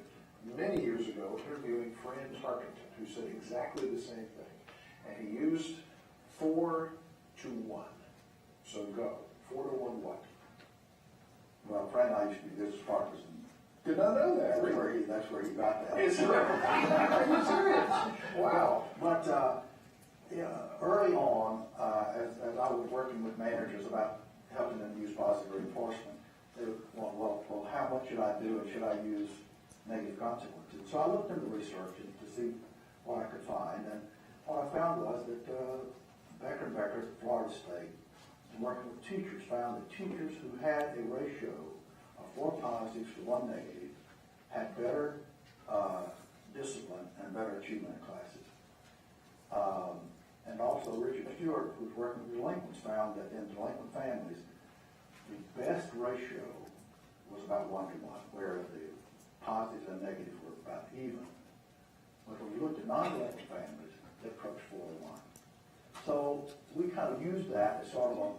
many years ago interviewing Fran Tarkenton, who said exactly the same thing. And he used 4 to 1. So go. 4 to 1 what? Well, Fran and I used to be business partners. Did not know that. That's where he got that. Is it? Are you serious? Wow. But early on, as I was working with managers about helping them use positive reinforcement, they would, well, how much should I do, and should I use negative consequences? So I looked into research to see what I could find, and what I found was that Becker & Becker at Florida State, working with teachers, found that teachers who had a ratio of 4 positives to 1 negative had better discipline and better achievement in classes. And also Richard Stewart, who's working with delinquents, found that in delinquent families, the best ratio was about 1 to 1, whereas the positives and negatives were about even. But when we looked at non-delinquent families, it approached 4 to 1. So we kind of used that as sort of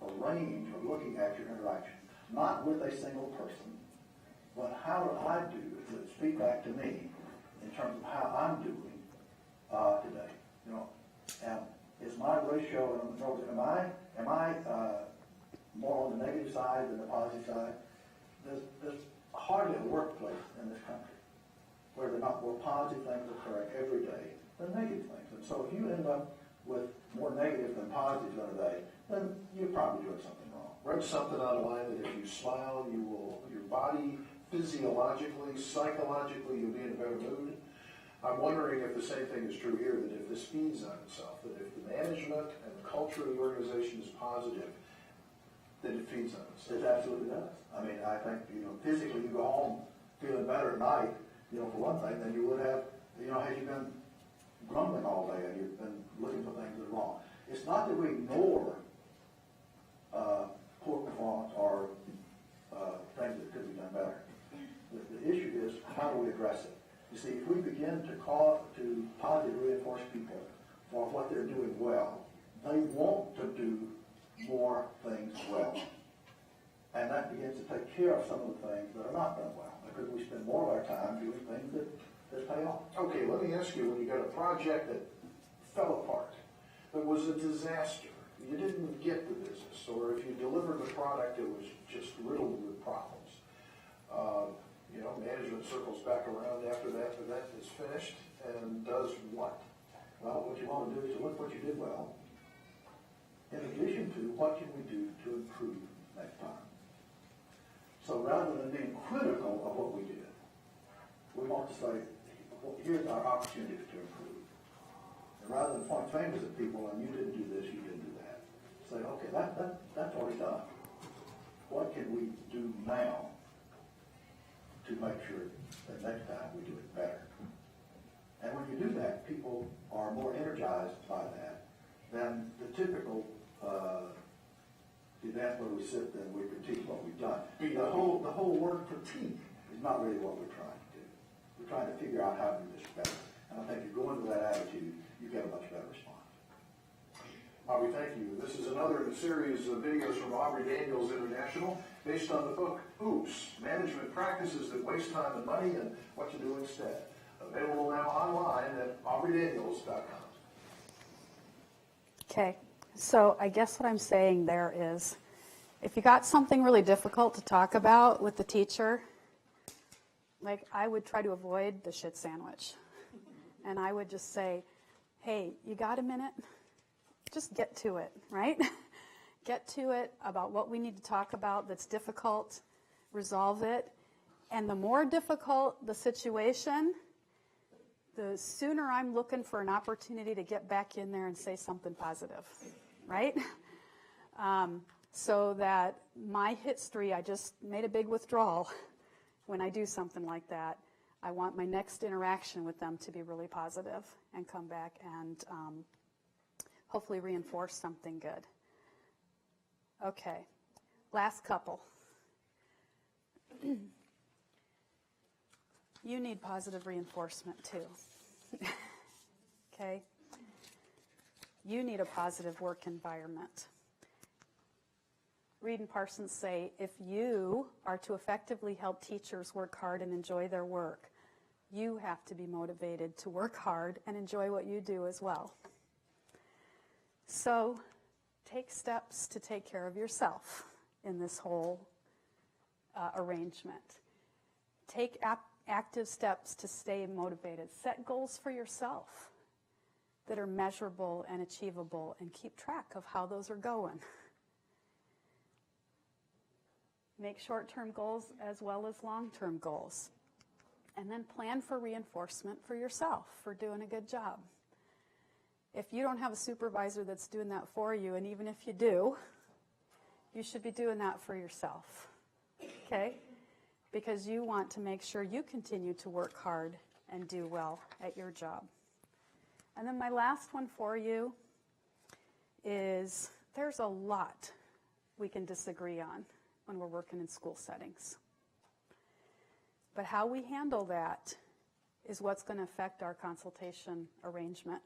a range of looking at your interaction, not with a single person, but how do I do, to speak back to me in terms of how I'm doing today. You know, and is my ratio, am I more on the negative side than the positive side? There's hardly a workplace in this country where there are not more positive things occurring every day than negative things. And so if you end up with more negative than positives in a day, then you're probably doing something wrong. Read something online that if you smile, your body physiologically, psychologically, you'll be in a better mood. I'm wondering if the same thing is true here, that if this feeds on itself, that if the management and the culture of the organization is positive, that it feeds on itself. It absolutely does. I mean, I think, physically you go home feeling better at night, for one thing, than you would have, had you been grumbling all day and you've been looking for things that are wrong. It's not that we ignore poor performance or things that could be done better. The issue is, how do we address it? You see, if we begin to positively reinforce people for what they're doing well, they want to do more things well. And that begins to take care of some of the things that are not done well, because we spend more of our time doing things that pay off. Okay, let me ask you, when you got a project that fell apart, that was a disaster, you didn't get the business, or if you delivered the product, it was just riddled with problems. Management circles back around after that event is finished and does what? Well, what you want to do is to look what you did well, in addition to what can we do to improve next time. So rather than being critical of what we did, we want to say, well, here's our opportunities to improve. And rather than point fingers at people and you didn't do this, you didn't do that, say, okay, that's already done. What can we do now to make sure that next time we do it better? And when you do that, people are more energized by that than the typical event where we sit and we critique what we've done. The whole word critique is not really what we're trying to do. We're trying to figure out how to do this better. And I think if you go into that attitude, you get a much better response. Aubrey, thank you. This is another in a series of videos from Aubrey Daniels International based on the book Oops, Management Practices That Waste Time and Money and What to Do Instead. Available now online at aubreydaniels.com. Okay, so I guess what I'm saying there is, if you got something really difficult to talk about with the teacher, like I would try to avoid the shit sandwich. And I would just say, hey, you got a minute? Just get to it, right? Get to it about what we need to talk about that's difficult, resolve it. And the more difficult the situation, the sooner I'm looking for an opportunity to get back in there and say something positive, right? So that my history, I just made a big withdrawal. When I do something like that, I want my next interaction with them to be really positive and come back and hopefully reinforce something good. Okay, last couple. You need positive reinforcement too. Okay? You need a positive work environment. Reed and Parsons say, if you are to effectively help teachers work hard and enjoy their work, you have to be motivated to work hard and enjoy what you do as well. So take steps to take care of yourself in this whole arrangement. Take active steps to stay motivated. Set goals for yourself that are measurable and achievable, and keep track of how those are going. Make short-term goals as well as long-term goals. And then plan for reinforcement for yourself for doing a good job. If you don't have a supervisor that's doing that for you, and even if you do, you should be doing that for yourself, okay? Because you want to make sure you continue to work hard and do well at your job. And then my last one for you is there's a lot we can disagree on when we're working in school settings. But how we handle that is what's going to affect our consultation arrangement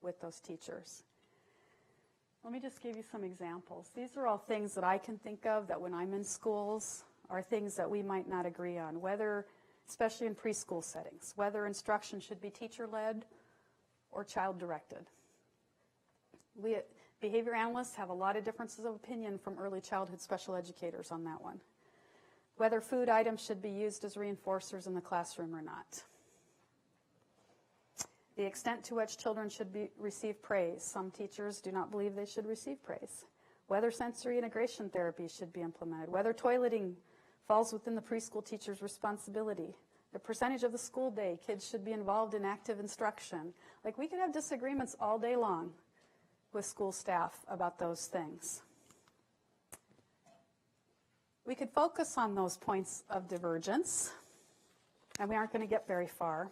with those teachers. Let me just give you some examples. These are all things that I can think of that when I'm in schools are things that we might not agree on, whether, especially in preschool settings, whether instruction should be teacher-led or child-directed. We behavior analysts have a lot of differences of opinion from early childhood special educators on that one. Whether food items should be used as reinforcers in the classroom or not. The extent to which children should receive praise. Some teachers do not believe they should receive praise. Whether sensory integration therapy should be implemented. Whether toileting falls within the preschool teacher's responsibility. The percentage of the school day kids should be involved in active instruction. Like, we could have disagreements all day long with school staff about those things. We could focus on those points of divergence, and we aren't going to get very far.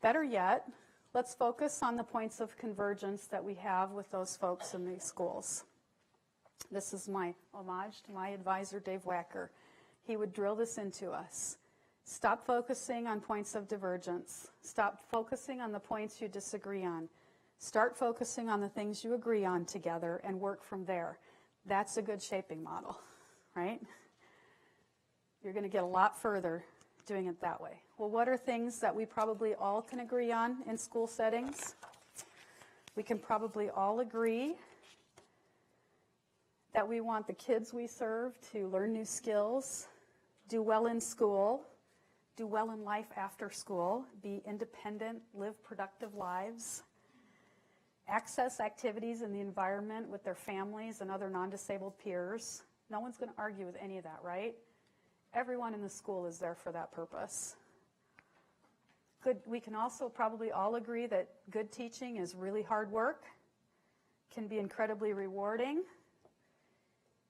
Better yet, let's focus on the points of convergence that we have with those folks in these schools. This is my homage to my advisor, Dave Wacker. He would drill this into us. Stop focusing on points of divergence. Stop focusing on the points you disagree on. Start focusing on the things you agree on together and work from there. That's a good shaping model, right? You're going to get a lot further doing it that way. Well, what are things that we probably all can agree on in school settings? We can probably all agree that we want the kids we serve to learn new skills, do well in school, do well in life after school, be independent, live productive lives, access activities in the environment with their families and other non-disabled peers. No one's going to argue with any of that, right? Everyone in the school is there for that purpose. Good. We can also probably all agree that good teaching is really hard work, can be incredibly rewarding,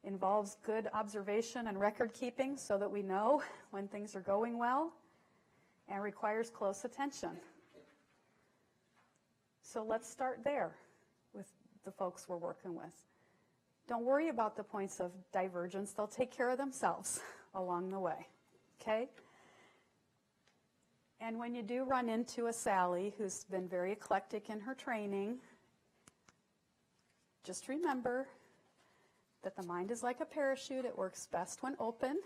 involves good observation and record keeping so that we know when things are going well, and requires close attention. So let's start there with the folks we're working with. Don't worry about the points of divergence. They'll take care of themselves along the way, okay? And when you do run into a Sally who's been very eclectic in her training, just remember that the mind is like a parachute. It works best when open.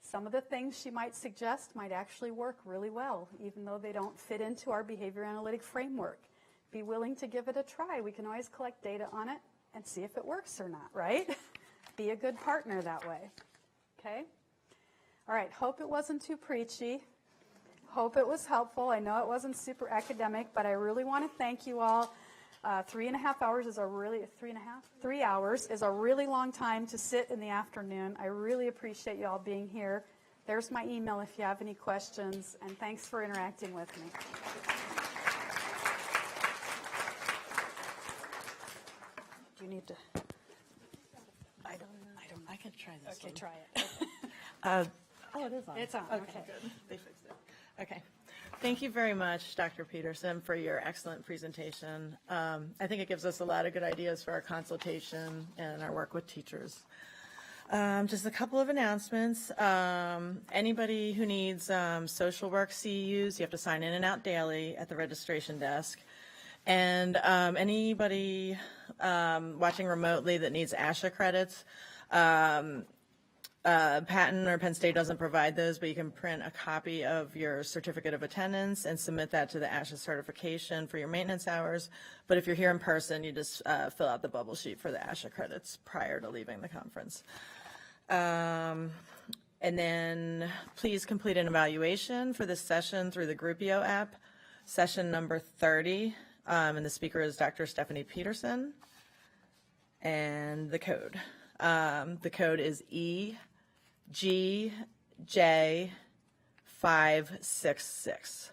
Some of the things she might suggest might actually work really well, even though they don't fit into our behavior analytic framework. Be willing to give it a try. We can always collect data on it and see if it works or not, right? Be a good partner that way, okay? All right, hope it wasn't too preachy. Hope it was helpful. I know it wasn't super academic, but I really want to thank you all. 3.5 hours is a really, 3 hours is a really long time to sit in the afternoon. I really appreciate you all being here. There's my email if you have any questions, and thanks for interacting with me. Do you need to? I can try this. Okay, one. try it. Oh, it is on. It's on. Okay, Okay. good. They fixed it. Okay. Thank you very much, Dr. Peterson, for your excellent presentation. I think it gives us a lot of good ideas for our consultation and our work with teachers. Just a couple of announcements. Anybody who needs social work CEUs, you have to sign in and out daily at the registration desk. And anybody watching remotely that needs ASHA credits, Patton or Penn State doesn't provide those, but you can print a copy of your certificate of attendance and submit that to the ASHA certification for your maintenance hours. But if you're here in person, you just fill out the bubble sheet for the ASHA credits prior to leaving the conference. And then please complete an evaluation for this session through the Groupio app, session number 30. And the speaker is Dr. Stephanie Peterson. And the code. The code is EGJ566.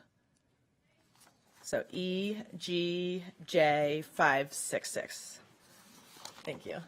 So EGJ566. Thank you.